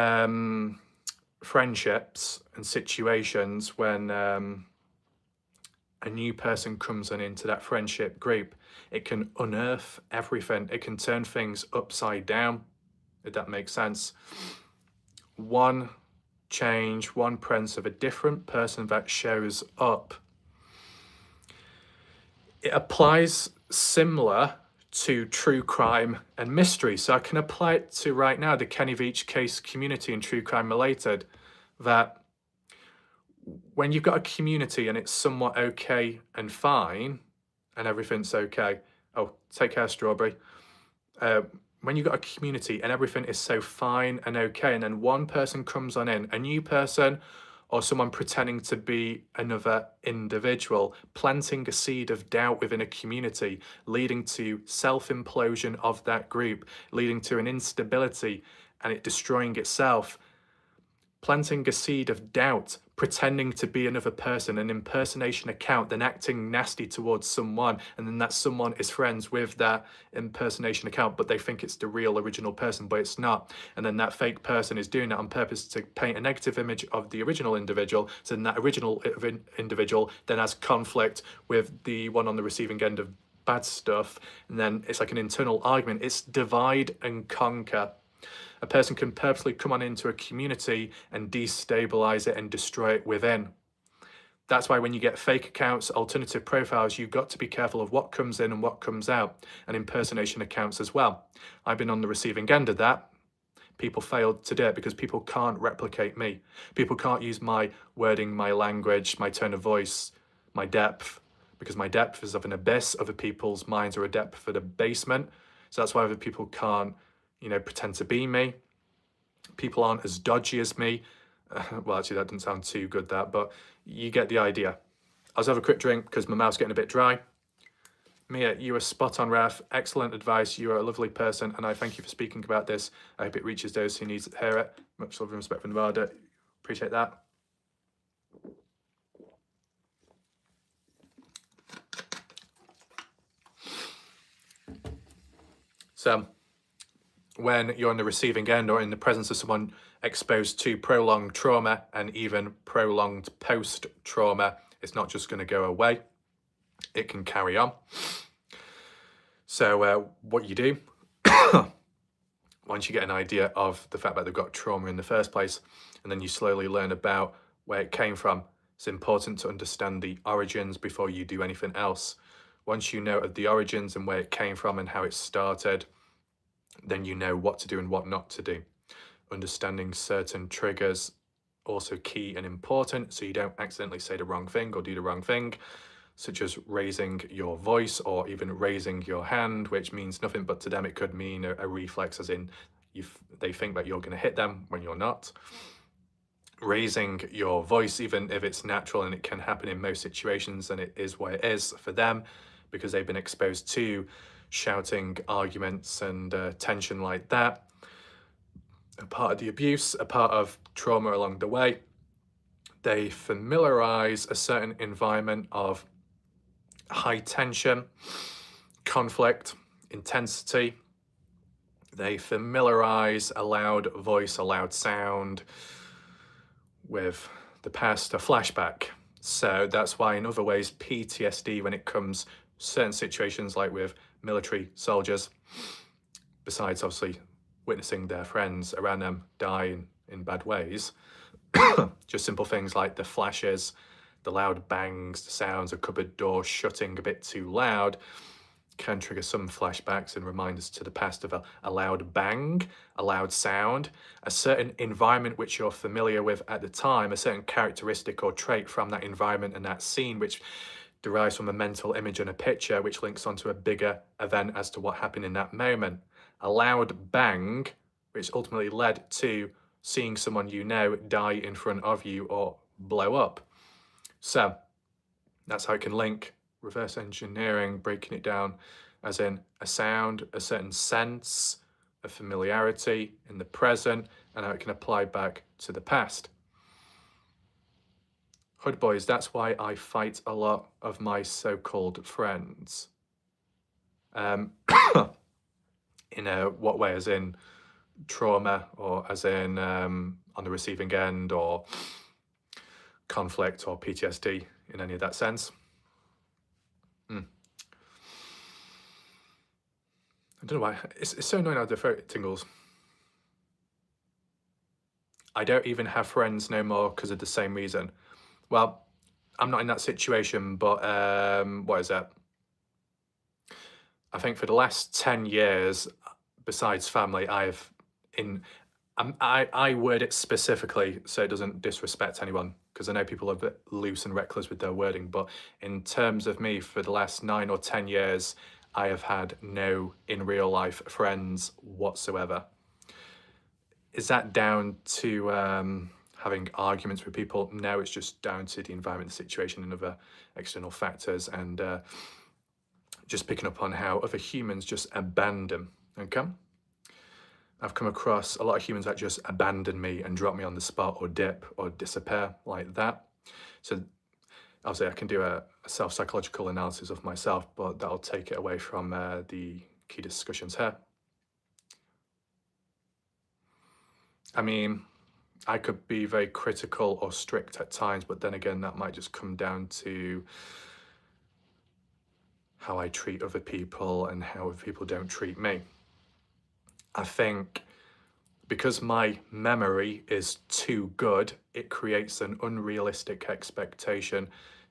friendships and situations when a new person comes on into that friendship group, it can unearth everything. It can turn things upside down, if that makes sense. One change, one presence of a different person that shows up, it applies similar to true crime and mystery. So I can apply it to right now, the Kenny Veach case community and true crime related, that when you've got a community and it's somewhat okay and fine and everything's okay. Oh, take care, Strawberry. When you've got a community and everything is so fine and okay, and then one person comes on in, a new person, or someone pretending to be another individual, planting a seed of doubt within a community, leading to self-implosion of that group, leading to an instability and it destroying itself. Planting a seed of doubt, pretending to be another person, an impersonation account, then acting nasty towards someone, and then that someone is friends with that impersonation account, but they think it's the real original person, but it's not. And then that fake person is doing that on purpose to paint a negative image of the original individual, so then that original individual then has conflict with the one on the receiving end of bad stuff, and then it's like an internal argument. It's divide and conquer. A person can purposely come on into a community and destabilize it and destroy it within. That's why when you get fake accounts, alternative profiles, you've got to be careful of what comes in and what comes out, and impersonation accounts as well. I've been on the receiving end of that. People failed to do it because people can't replicate me. People can't use my wording, my language, my tone of voice, my depth, because my depth is of an abyss. Other people's minds are a depth at a basement. So that's why other people can't, pretend to be me. People aren't as dodgy as me. Well, actually, that doesn't sound too good, but you get the idea. I'll just have a quick drink because my mouth's getting a bit dry. Mia, you are spot on, Raf. Excellent advice. You are a lovely person, and I thank you for speaking about this. I hope it reaches those who need to hear it. Much love and respect from Nevada. Appreciate that. So, when you're on the receiving end or in the presence of someone exposed to prolonged trauma and even prolonged post-trauma, it's not just going to go away. It can carry on. So what you do, once you get an idea of the fact that they've got trauma in the first place, and then you slowly learn about where it came from, it's important to understand the origins before you do anything else. Once you know of the origins and where it came from and how it started, then you know what to do and what not to do. Understanding certain triggers also key and important, so you don't accidentally say the wrong thing or do the wrong thing, such as raising your voice or even raising your hand, which means nothing, but to them it could mean a reflex, as in they think that you're going to hit them when you're not. Raising your voice, even if it's natural and it can happen in most situations, and it is what it is for them because they've been exposed to shouting, arguments and tension like that. A part of the abuse, a part of trauma along the way. They familiarize a certain environment of high tension, conflict, intensity. They familiarize a loud voice, a loud sound with the past, a flashback. So that's why in other ways, PTSD, when it comes certain situations like with military soldiers, besides obviously witnessing their friends around them die in bad ways, just simple things like the flashes, the loud bangs, the sounds of cupboard doors shutting a bit too loud can trigger some flashbacks and remind us to the past of a loud bang, a loud sound, a certain environment which you're familiar with at the time, a certain characteristic or trait from that environment and that scene which derives from a mental image and a picture which links onto a bigger event as to what happened in that moment. A loud bang which ultimately led to seeing someone you know die in front of you or blow up. So that's how it can link. Reverse engineering, breaking it down as in a sound, a certain sense, a familiarity in the present, and how it can apply back to the past. Hood boys, that's why I fight a lot of my so-called friends. In what way? As in trauma, or as in on the receiving end, or conflict or PTSD in any of that sense? I don't know why. It's so annoying how the throat tingles. I don't even have friends no more because of the same reason. Well, I'm not in that situation, but what is that? I think for the last 10 years, besides family, I word it specifically so it doesn't disrespect anyone, because I know people are a bit loose and reckless with their wording, but in terms of me, for the last 9 or 10 years, I have had no in real life friends whatsoever. Is that down to having arguments with people? No, it's just down to the environment, the situation, and other external factors, and just picking up on how other humans just abandon. Okay, I've come across a lot of humans that just abandon me and drop me on the spot, or dip, or disappear like that. So obviously I can do a self-psychological analysis of myself, but that'll take it away from the key discussions here. I mean, I could be very critical or strict at times, but then again, that might just come down to how I treat other people and how other people don't treat me. I think because my memory is too good, it creates an unrealistic expectation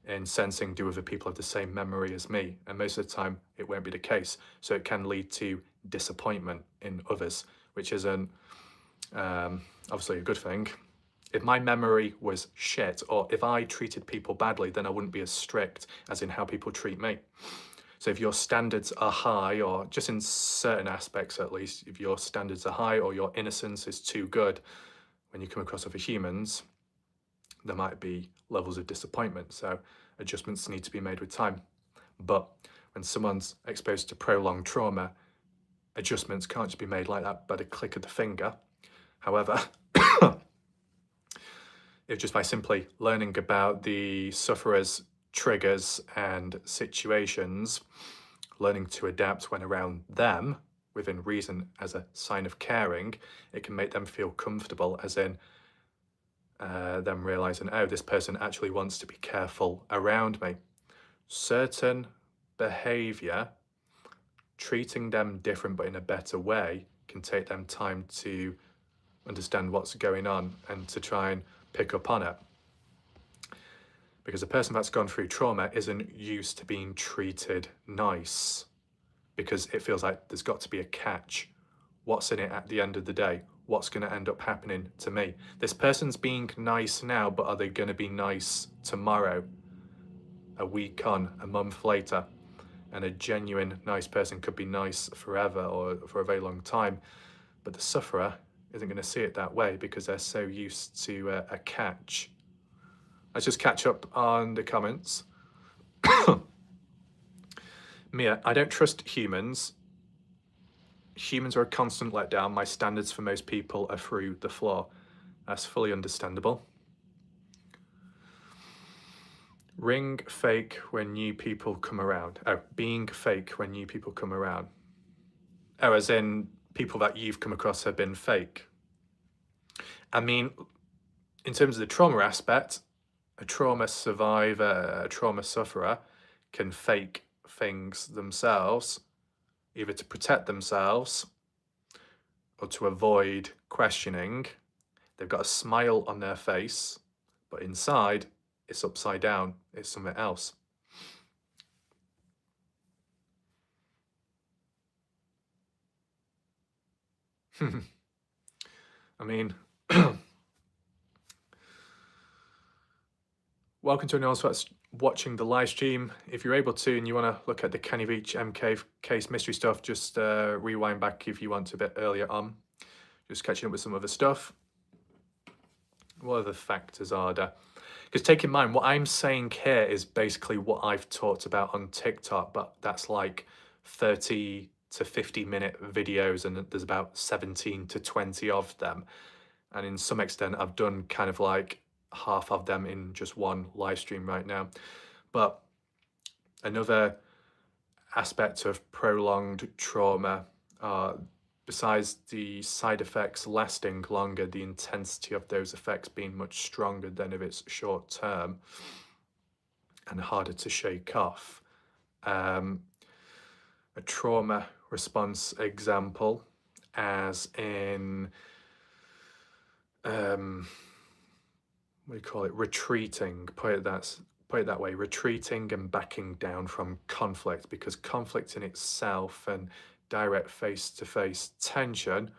in sensing do other people have the same memory as me, and most of the time it won't be the case. So it can lead to disappointment in others, which isn't obviously a good thing. If my memory was shit, or if I treated people badly, then I wouldn't be as strict as in how people treat me. So if your standards are high, or just in certain aspects at least, if your standards are high or your innocence is too good, when you come across other humans, there might be levels of disappointment. So adjustments need to be made with time. But when someone's exposed to prolonged trauma, adjustments can't just be made like that by the click of the finger. However, if just by simply learning about the sufferer's triggers and situations, learning to adapt when around them within reason as a sign of caring, it can make them feel comfortable, as in them realizing, oh, this person actually wants to be careful around me. Certain behavior, treating them different but in a better way, can take them time to understand what's going on and to try and pick up on it. Because a person that's gone through trauma isn't used to being treated nice, because it feels like there's got to be a catch. What's in it at the end of the day? What's going to end up happening to me? This person's being nice now, but are they going to be nice tomorrow, a week on, a month later? And a genuine nice person could be nice forever or for a very long time, but the sufferer isn't going to see it that way because they're so used to a catch. Let's just catch up on the comments. Mia, I don't trust humans. Humans are a constant letdown. My standards for most people are through the floor. That's fully understandable. Ring fake when new people come around. Oh, being fake when new people come around. Oh, as in people that you've come across have been fake. I mean, in terms of the trauma aspect, a trauma survivor, a trauma sufferer can fake things themselves, either to protect themselves or to avoid questioning. They've got a smile on their face, but inside it's upside down, it's something else. I mean, welcome to anyone that's watching the live stream. If you're able to and you want to look at the Kenny Veach MK case mystery stuff, just rewind back if you want a bit earlier on. Just catching up with some other stuff. What other factors are there? Because take in mind, what I'm saying here is basically what I've talked about on TikTok, but that's like 30 to 50-minute videos, and there's about 17 to 20 of them. And in some extent, I've done kind of like half of them in just one live stream right now. But another aspect of prolonged trauma, besides the side effects lasting longer, the intensity of those effects being much stronger than if it's short term and harder to shake off. A trauma response example, as in what do you call it, retreating, put it that way, retreating and backing down from conflict, because conflict in itself and direct face-to-face tension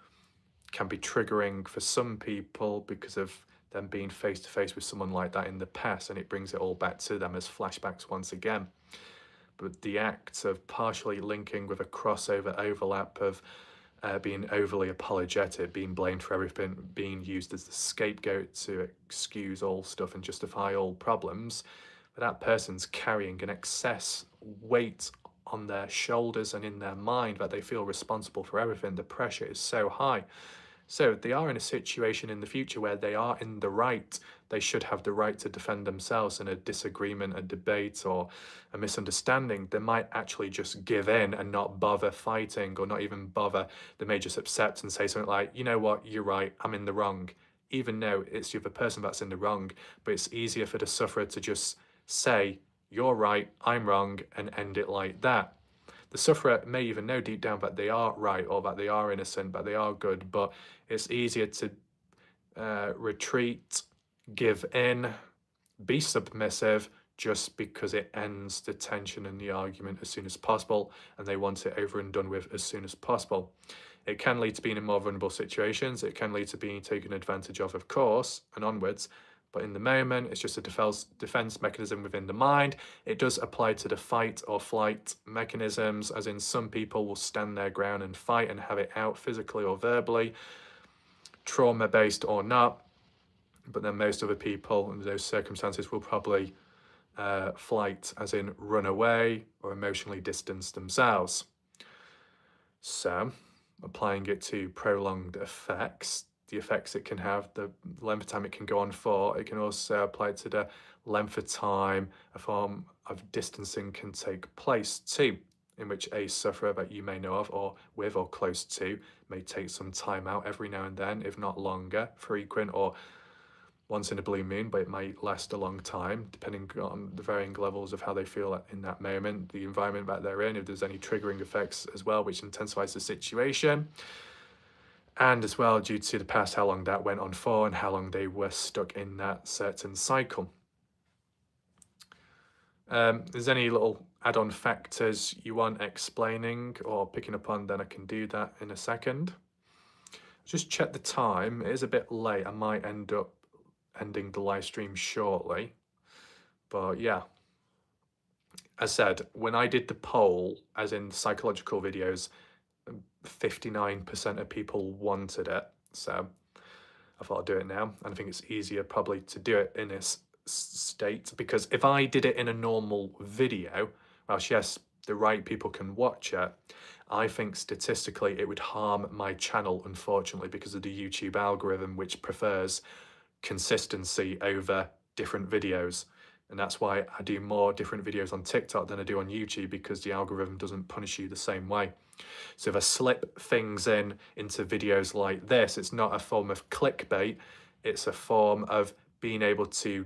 can be triggering for some people because of them being face-to-face with someone like that in the past, and it brings it all back to them as flashbacks once again. But the act of partially linking with a crossover overlap of being overly apologetic, being blamed for everything, being used as the scapegoat to excuse all stuff and justify all problems, but that person's carrying an excess weight on their shoulders and in their mind that they feel responsible for everything. The pressure is so high. So they are in a situation in the future where they are in the right. They should have the right to defend themselves in a disagreement, a debate, or a misunderstanding. They might actually just give in and not bother fighting, or not even bother. They may just accept and say something like, you know what, you're right, I'm in the wrong. Even though it's the other person that's in the wrong, but it's easier for the sufferer to just say, you're right, I'm wrong, and end it like that. The sufferer may even know deep down that they are right, or that they are innocent, that they are good, but it's easier to retreat, give in, be submissive, just because it ends the tension and the argument as soon as possible, and they want it over and done with as soon as possible. It can lead to being in more vulnerable situations. It can lead to being taken advantage of course, and onwards. But in the moment, it's just a defense mechanism within the mind. It does apply to the fight or flight mechanisms, as in some people will stand their ground and fight and have it out physically or verbally, trauma-based or not. But then most other people in those circumstances will probably flight, as in run away or emotionally distance themselves. So, applying it to prolonged effects, the effects it can have, the length of time it can go on for, it can also apply to the length of time a form of distancing can take place too, in which a sufferer that you may know of or with or close to may take some time out every now and then, if not longer, frequent, or once in a blue moon, but it might last a long time, depending on the varying levels of how they feel in that moment, the environment that they're in, if there's any triggering effects as well, which intensifies the situation. And as well, due to the past, how long that went on for and how long they were stuck in that certain cycle. There's any little add-on factors you want explaining or picking up on, then I can do that in a second. Just check the time. It is a bit late. I might end up ending the live stream shortly. But yeah. As said, when I did the poll, as in psychological videos, 59% of people wanted it, so I thought I'd do it now. And I think it's easier probably to do it in this state, because if I did it in a normal video, whilst yes, the right people can watch it, I think statistically it would harm my channel, unfortunately, because of the YouTube algorithm, which prefers consistency over different videos. And that's why I do more different videos on TikTok than I do on YouTube, because the algorithm doesn't punish you the same way. So if I slip things into videos like this, it's not a form of clickbait, it's a form of being able to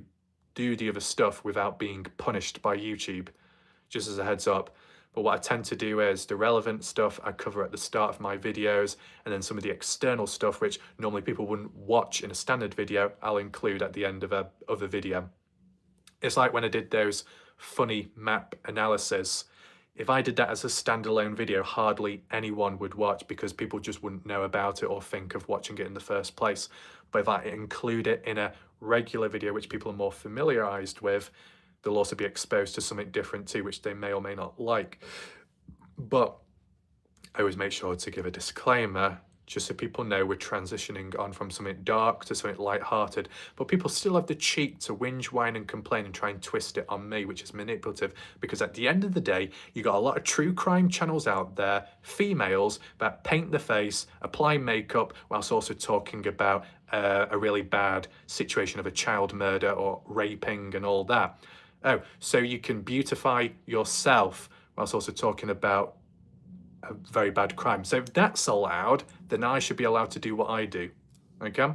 do the other stuff without being punished by YouTube. Just as a heads up, But what I tend to do is the relevant stuff I cover at the start of my videos, and then some of the external stuff, which normally people wouldn't watch in a standard video, I'll include at the end of a other video. It's like when I did those funny map analysis. If I did that as a standalone video, hardly anyone would watch because people just wouldn't know about it or think of watching it in the first place. But if I include it in a regular video, which people are more familiarized with, they'll also be exposed to something different too, which they may or may not like. But I always make sure to give a disclaimer, just so people know we're transitioning on from something dark to something light-hearted, but people still have the cheek to whinge, whine and complain and try and twist it on me, which is manipulative, because at the end of the day, you got a lot of true crime channels out there, females, that paint the face, apply makeup, whilst also talking about a really bad situation of a child murder or raping and all that. Oh, so you can beautify yourself whilst also talking about a very bad crime. So if that's allowed, then I should be allowed to do what I do, okay?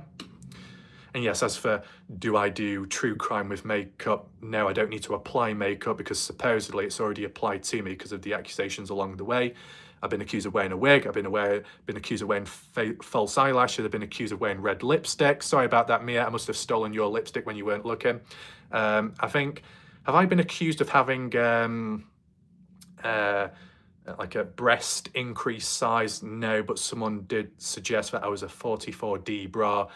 And yes, as for do I do true crime with makeup, no, I don't need to apply makeup because supposedly it's already applied to me because of the accusations along the way. I've been accused of wearing a wig, I've been accused of wearing false eyelashes, I've been accused of wearing red lipstick. Sorry about that, Mia, I must have stolen your lipstick when you weren't looking. I think, have I been accused of having like a breast increase size? No, but someone did suggest that I was a 44D bra,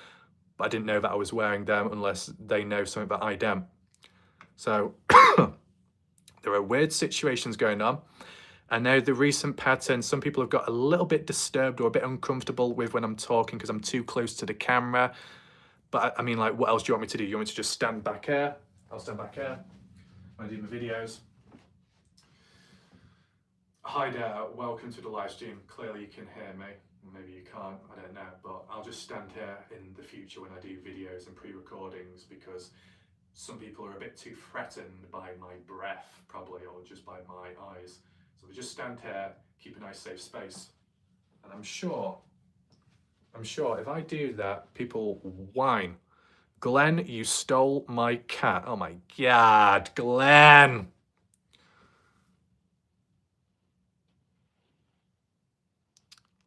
but I didn't know that I was wearing them unless they know something that I don't. So there are weird situations going on. I know the recent pattern, some people have got a little bit disturbed or a bit uncomfortable with when I'm talking because I'm too close to the camera. But I mean, like, what else do you want me to do? You want me to just stand back here? I'll stand back here when I do my videos. Hi there, welcome to the live stream. Clearly you can hear me, maybe you can't, I don't know, but I'll just stand here in the future when I do videos and pre-recordings because some people are a bit too threatened by my breath, probably, or just by my eyes. So we just stand here, keep a nice safe space. And I'm sure if I do that, people whine. Glenn, you stole my cat. Oh my God, Glenn.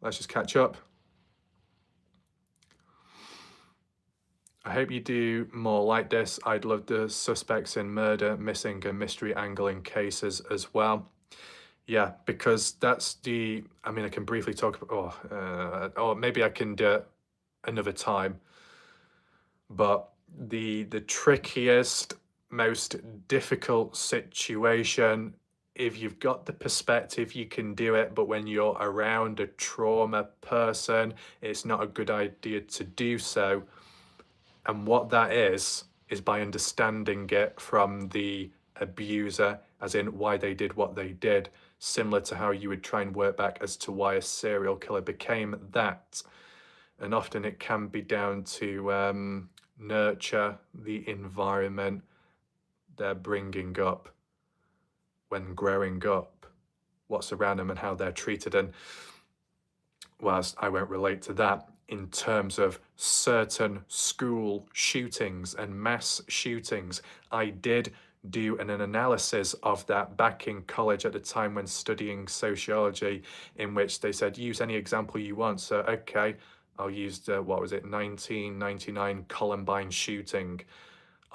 Let's just catch up. I hope you do more like this. I'd love the suspects in murder, missing and mystery angling cases as well. Yeah, because that's the, I mean, I can briefly talk about, or maybe I can do it another time. But the trickiest, most difficult situation, if you've got the perspective, you can do it, but when you're around a trauma person, it's not a good idea to do so. And what that is by understanding it from the abuser, as in why they did what they did, similar to how you would try and work back as to why a serial killer became that. And often it can be down to nurture, the environment they're bringing up when growing up, what's around them and how they're treated. And whilst I won't relate to that, in terms of certain school shootings and mass shootings, I did do an analysis of that back in college at the time when studying sociology, in which they said, use any example you want. So, okay, I'll use the, what was it, 1999 Columbine shooting,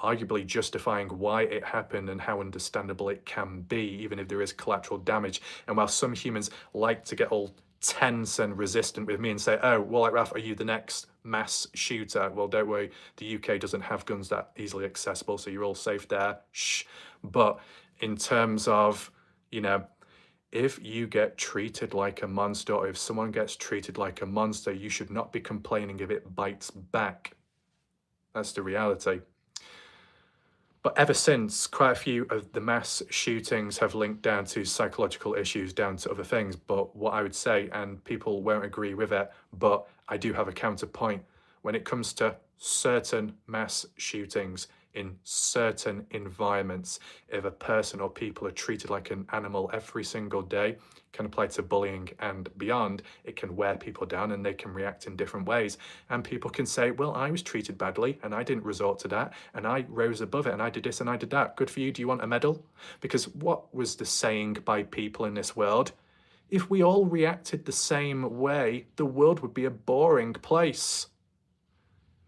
arguably justifying why it happened and how understandable it can be, even if there is collateral damage. And while some humans like to get all tense and resistant with me and say, oh, well, like Ralph, are you the next mass shooter? Well, don't worry, the UK doesn't have guns that easily accessible, so you're all safe there. Shh. But in terms of, you know, if you get treated like a monster, or if someone gets treated like a monster, you should not be complaining if it bites back. That's the reality. But ever since, quite a few of the mass shootings have linked down to psychological issues, down to other things. But what I would say, and people won't agree with it, but I do have a counterpoint. When it comes to certain mass shootings, in certain environments. If a person or people are treated like an animal every single day, can apply to bullying and beyond. It can wear people down and they can react in different ways. And people can say, well, I was treated badly and I didn't resort to that and I rose above it and I did this and I did that. Good for you. Do you want a medal? Because what was the saying by people in this world? If we all reacted the same way, the world would be a boring place.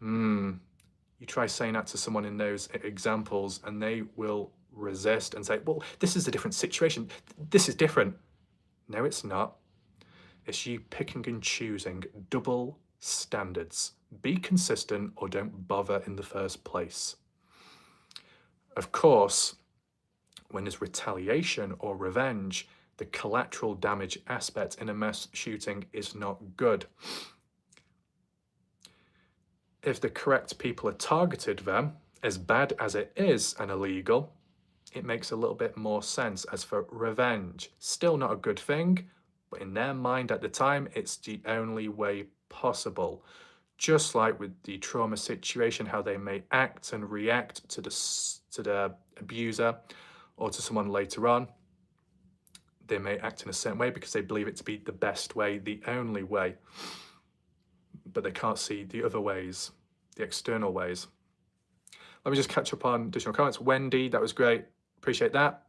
You try saying that to someone in those examples and they will resist and say, well, this is a different situation. This is different. No, it's not. It's you picking and choosing double standards. Be consistent or don't bother in the first place. Of course, when there's retaliation or revenge, the collateral damage aspect in a mass shooting is not good. If the correct people are targeted then, as bad as it is and illegal, it makes a little bit more sense. As for revenge, still not a good thing, but in their mind at the time, it's the only way possible. Just like with the trauma situation, how they may act and react to the abuser or to someone later on. They may act in a certain way because they believe it to be the best way, the only way. But they can't see the other ways, the external ways. Let me just catch up on additional comments. Wendy, that was great. Appreciate that.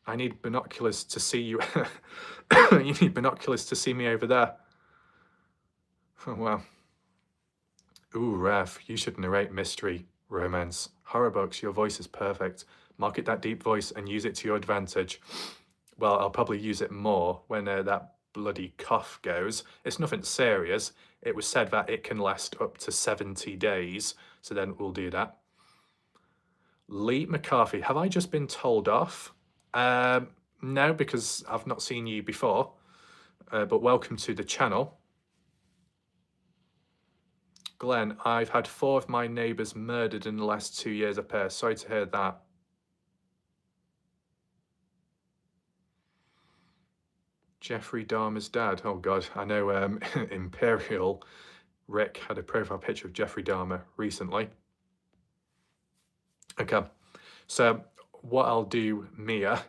I need binoculars to see you. You need binoculars to see me over there. Oh, wow. Ooh, Raf, you should narrate mystery, romance, horror books. Your voice is perfect. Market that deep voice and use it to your advantage. Well, I'll probably use it more when that bloody cough goes. It's nothing serious. It was said that it can last up to 70 days. So then we'll do that. Lee McCarthy, have I just been told off? No, because I've not seen you before. But welcome to the channel. Glenn, I've had 4 of my neighbours murdered in the last 2 years apair. Sorry to hear that. Jeffrey Dahmer's dad. Oh God, I know Imperial Rick had a profile picture of Jeffrey Dahmer recently. Okay, so what I'll do, Mia,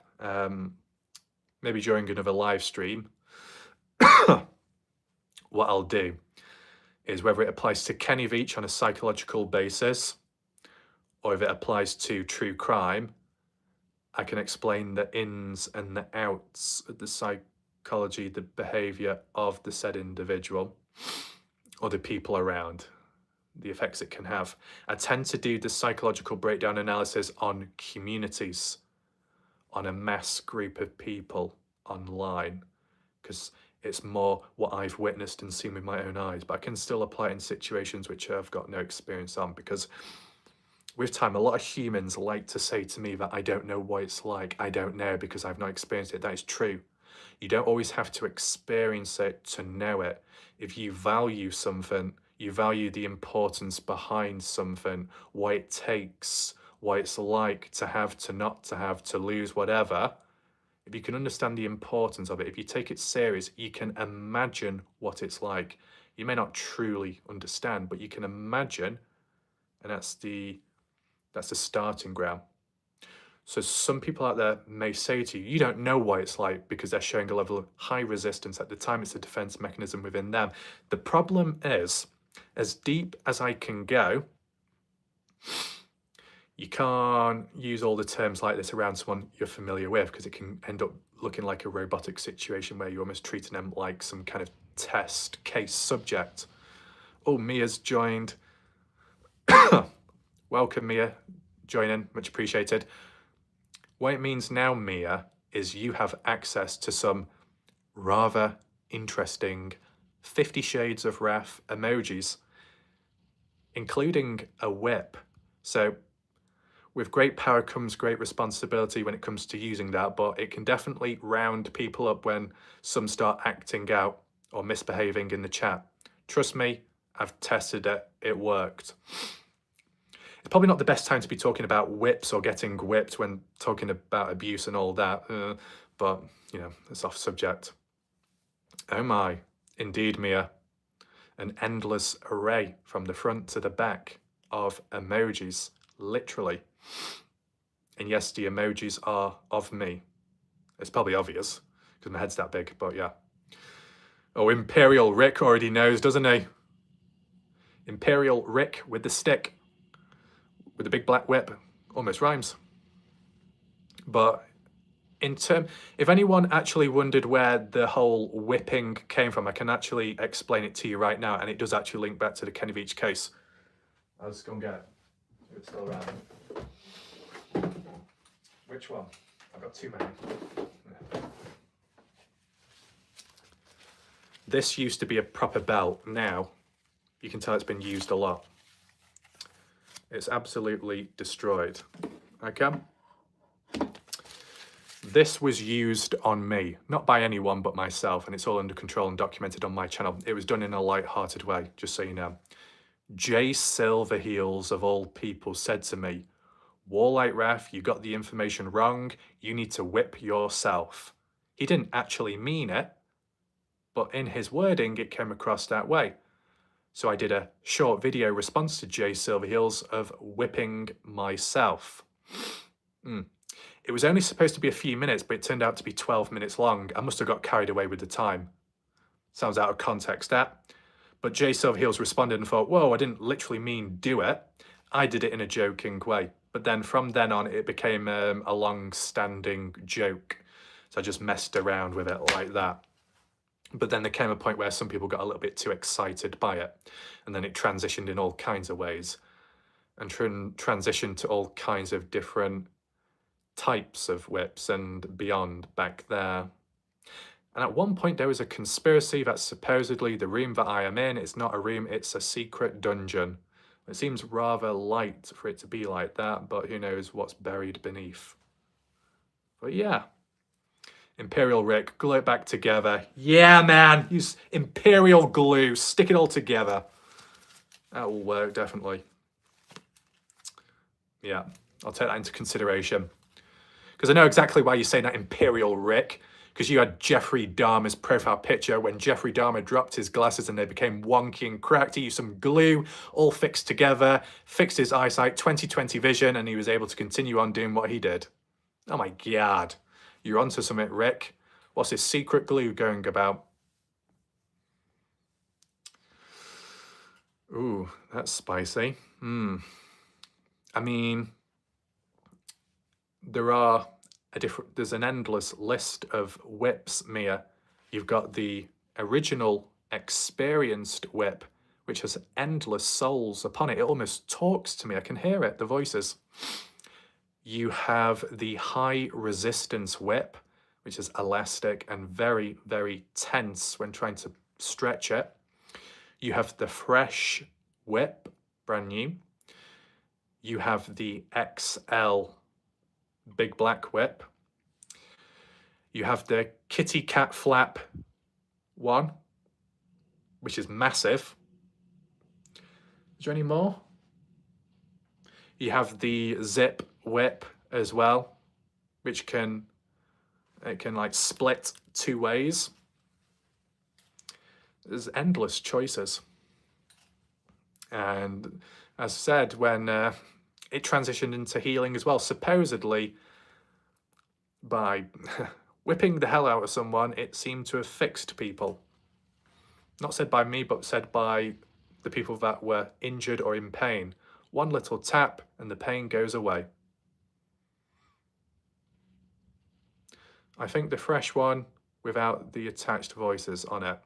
maybe during another live stream, what I'll do is whether it applies to Kenny Veach on a psychological basis or if it applies to true crime, I can explain the ins and the outs of the psychology, the behavior of the said individual or the people around, the effects it can have. I tend to do the psychological breakdown analysis on communities, on a mass group of people online, because it's more what I've witnessed and seen with my own eyes, but I can still apply it in situations which I've got no experience on, because with time, a lot of humans like to say to me that I don't know what it's like. I don't know because I've not experienced it. That is true. You don't always have to experience it to know it. If you value something, you value the importance behind something, what it takes, what it's like to have, to not to have, to lose, whatever. If you can understand the importance of it, if you take it serious, you can imagine what it's like. You may not truly understand, but you can imagine, and that's the starting ground. So some people out there may say to you, you don't know what it's like because they're showing a level of high resistance. At the time, it's a defense mechanism within them. The problem is, as deep as I can go, you can't use all the terms like this around someone you're familiar with because it can end up looking like a robotic situation where you're almost treating them like some kind of test case subject. Oh, Mia's joined. Welcome, Mia. Join in, much appreciated. What it means now, Mia, is you have access to some rather interesting 50 Shades of Wrath emojis, including a whip. So with great power comes great responsibility when it comes to using that, but it can definitely round people up when some start acting out or misbehaving in the chat. Trust me, I've tested it, it worked. It's probably not the best time to be talking about whips or getting whipped when talking about abuse and all that, but, you know, it's off subject. Oh my, indeed, Mia. an endless array from the front to the back of emojis, literally. And yes, the emojis are of me. It's probably obvious because my head's that big, but yeah. Oh, Imperial Rick already knows, doesn't he? Imperial Rick with the stick, with the big black whip, almost rhymes. But if anyone actually wondered where the whole whipping came from, I can actually explain it to you right now, and it does actually link back to the Kenny Veach case. I'll just go and get it. It's still around. Which one? I've got too many. Yeah. This used to be a proper belt. Now, you can tell it's been used a lot. It's absolutely destroyed. Okay? This was used on me, not by anyone but myself, and it's all under control and documented on my channel. It was done in a light-hearted way, just so you know. Jay Silverheels, of all people, said to me, Warlight Ref, you got the information wrong. You need to whip yourself. He didn't actually mean it, but in his wording, it came across that way. So I did a short video response to Jay Silverheels of whipping myself. It was only supposed to be a few minutes, but it turned out to be 12 minutes long. I must have got carried away with the time. Sounds out of context, that. But Jay Silverheels responded and thought, whoa, I didn't literally mean do it. I did it in a joking way. But then from then on, it became a long-standing joke. So I just messed around with it like that. But then there came a point where some people got a little bit too excited by it. And then it transitioned in all kinds of ways. And transitioned to all kinds of different types of whips and beyond back there. And at one point there was a conspiracy that supposedly the room that I am in is not a room, it's a secret dungeon. It seems rather light for it to be like that, but who knows what's buried beneath. But yeah. Imperial Rick, glue it back together. Yeah, man, use Imperial glue, stick it all together. That will work, definitely. Yeah, I'll take that into consideration. Because I know exactly why you're saying that, Imperial Rick. Because you had Jeffrey Dahmer's profile picture when Jeffrey Dahmer dropped his glasses and they became wonky and cracked. He used some glue, all fixed together, fixed his eyesight, 20/20 vision, and he was able to continue on doing what he did. Oh my God. You're onto something, Rick. What's this secret glue going about? Ooh, that's spicy. I mean, there's an endless list of whips, Mia. You've got the original experienced whip, which has endless souls upon it. It almost talks to me. I can hear it, the voices. You have the high resistance whip, which is elastic and very, very tense when trying to stretch it. You have the fresh whip, brand new. You have the XL big black whip. You have the kitty cat flap one, which is massive. Is there any more? You have the zip whip as well, which can like split two ways. There's endless choices. And as I said, when it transitioned into healing as well, supposedly by whipping the hell out of someone, it seemed to have fixed people. Not said by me, but said by the people that were injured or in pain. One little tap and the pain goes away. I think the fresh one without the attached voices on it.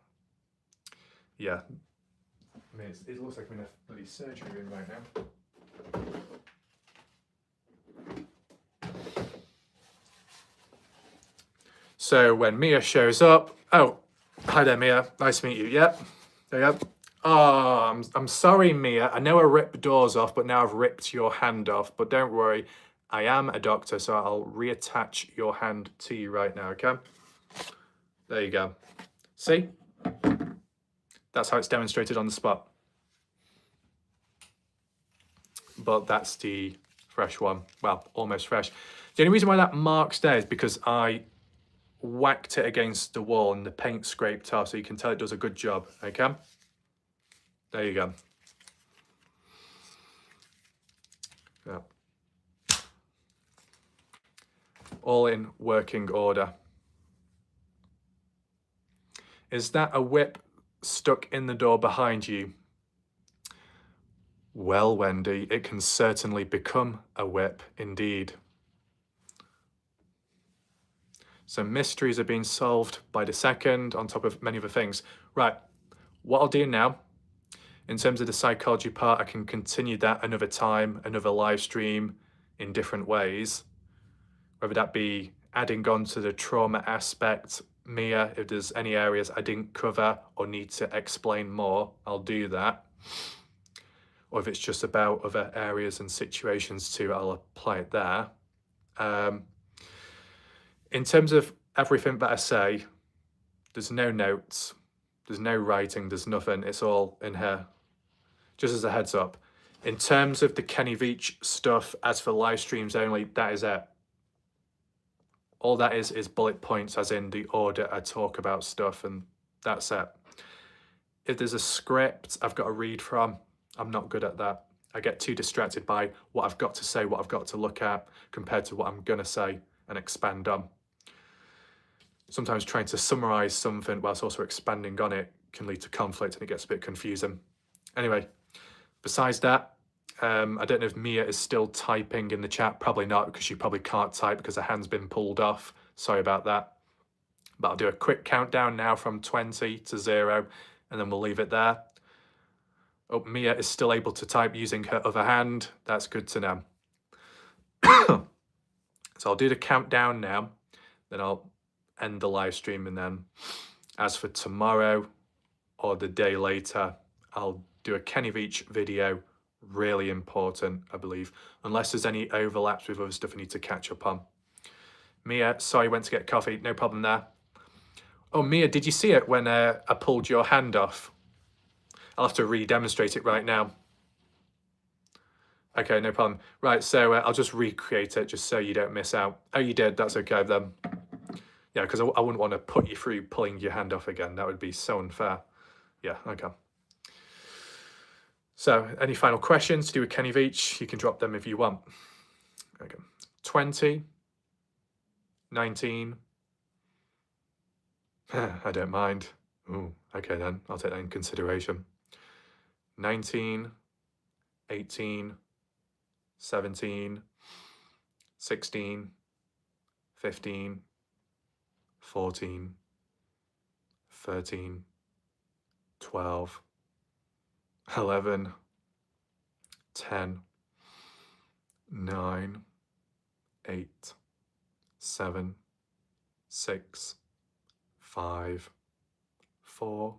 Yeah. I mean, it looks like I'm in a bloody surgery room right now. So when Mia shows up, oh, hi there, Mia. Nice to meet you. Yep. There you go. Oh, I'm sorry, Mia. I know I ripped doors off, but now I've ripped your hand off. But don't worry, I am a doctor, so I'll reattach your hand to you right now, okay? There you go. See? That's how it's demonstrated on the spot. But that's the fresh one. Well, almost fresh. The only reason why that mark's there is because I whacked it against the wall and the paint scraped off, so you can tell it does a good job, okay? There you go. Yeah. All in working order. Is that a whip stuck in the door behind you? Well, Wendy, it can certainly become a whip indeed. So mysteries are being solved by the second on top of many other things. Right, what I'll do now, in terms of the psychology part, I can continue that another time, another live stream in different ways. Whether that be adding on to the trauma aspect, Mia, if there's any areas I didn't cover or need to explain more, I'll do that. Or if it's just about other areas and situations too, I'll apply it there. In terms of everything that I say, there's no notes, there's no writing, there's nothing, it's all in here. Just as a heads up. In terms of the Kenny Veach stuff, as for live streams only, that is it. All that is bullet points, as in the order I talk about stuff, and that's it. If there's a script I've got to read from, I'm not good at that. I get too distracted by what I've got to say, what I've got to look at, compared to what I'm going to say and expand on. Sometimes trying to summarize something whilst also expanding on it can lead to conflict, and it gets a bit confusing. Anyway, besides that, I don't know if Mia is still typing in the chat. Probably not, because she probably can't type because her hand's been pulled off. Sorry about that. But I'll do a quick countdown now from 20 to 0, and then we'll leave it there. Oh, Mia is still able to type using her other hand. That's good to know. So I'll do the countdown now, then I'll end the live stream, and then as for tomorrow or the day later, I'll do a Kenny Veach video. Really important, I believe, unless there's any overlaps with other stuff I need to catch up on. Mia, sorry, went to get coffee. No problem there. Oh, Mia, did you see it when I pulled your hand off? I'll have to re-demonstrate it right now. Okay, no problem. Right, so I'll just recreate it just so you don't miss out. Oh, you did? That's okay then. Yeah, because I wouldn't want to put you through pulling your hand off again. That would be so unfair. Yeah, okay. So, any final questions to do with Kenny Veach? You can drop them if you want. Okay. 20, 19. I don't mind. Ooh, okay then, I'll take that in consideration. 19, 18, 17, 16, 15, 14, 13, 12, 11, 10, 9, 8, 7, 6, 5, 4,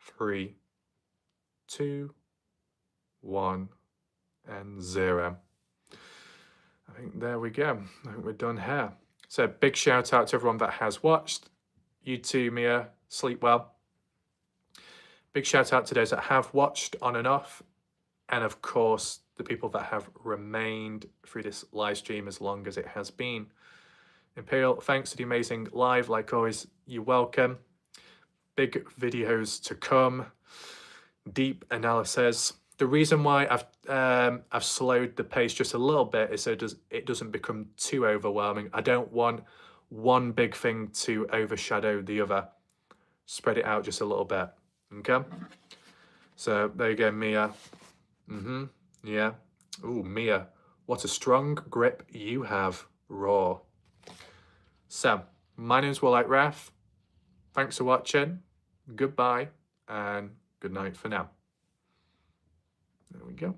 3, 2, 1, and 0. I think there we go. I think we're done here. So big shout out to everyone that has watched. You too, Mia. Sleep well. Big shout out to those that have watched on and off. And of course, the people that have remained through this live stream as long as it has been. Imperial, thanks for the amazing live. Like always, you're welcome. Big videos to come. Deep analysis. The reason why I've slowed the pace just a little bit is so it doesn't become too overwhelming. I don't want one big thing to overshadow the other. Spread it out just a little bit. Okay? So there you go, Mia. Yeah. Ooh, Mia. What a strong grip you have. Raw. So, my name's Warlike Ref. Thanks for watching. Goodbye and good night for now. There we go.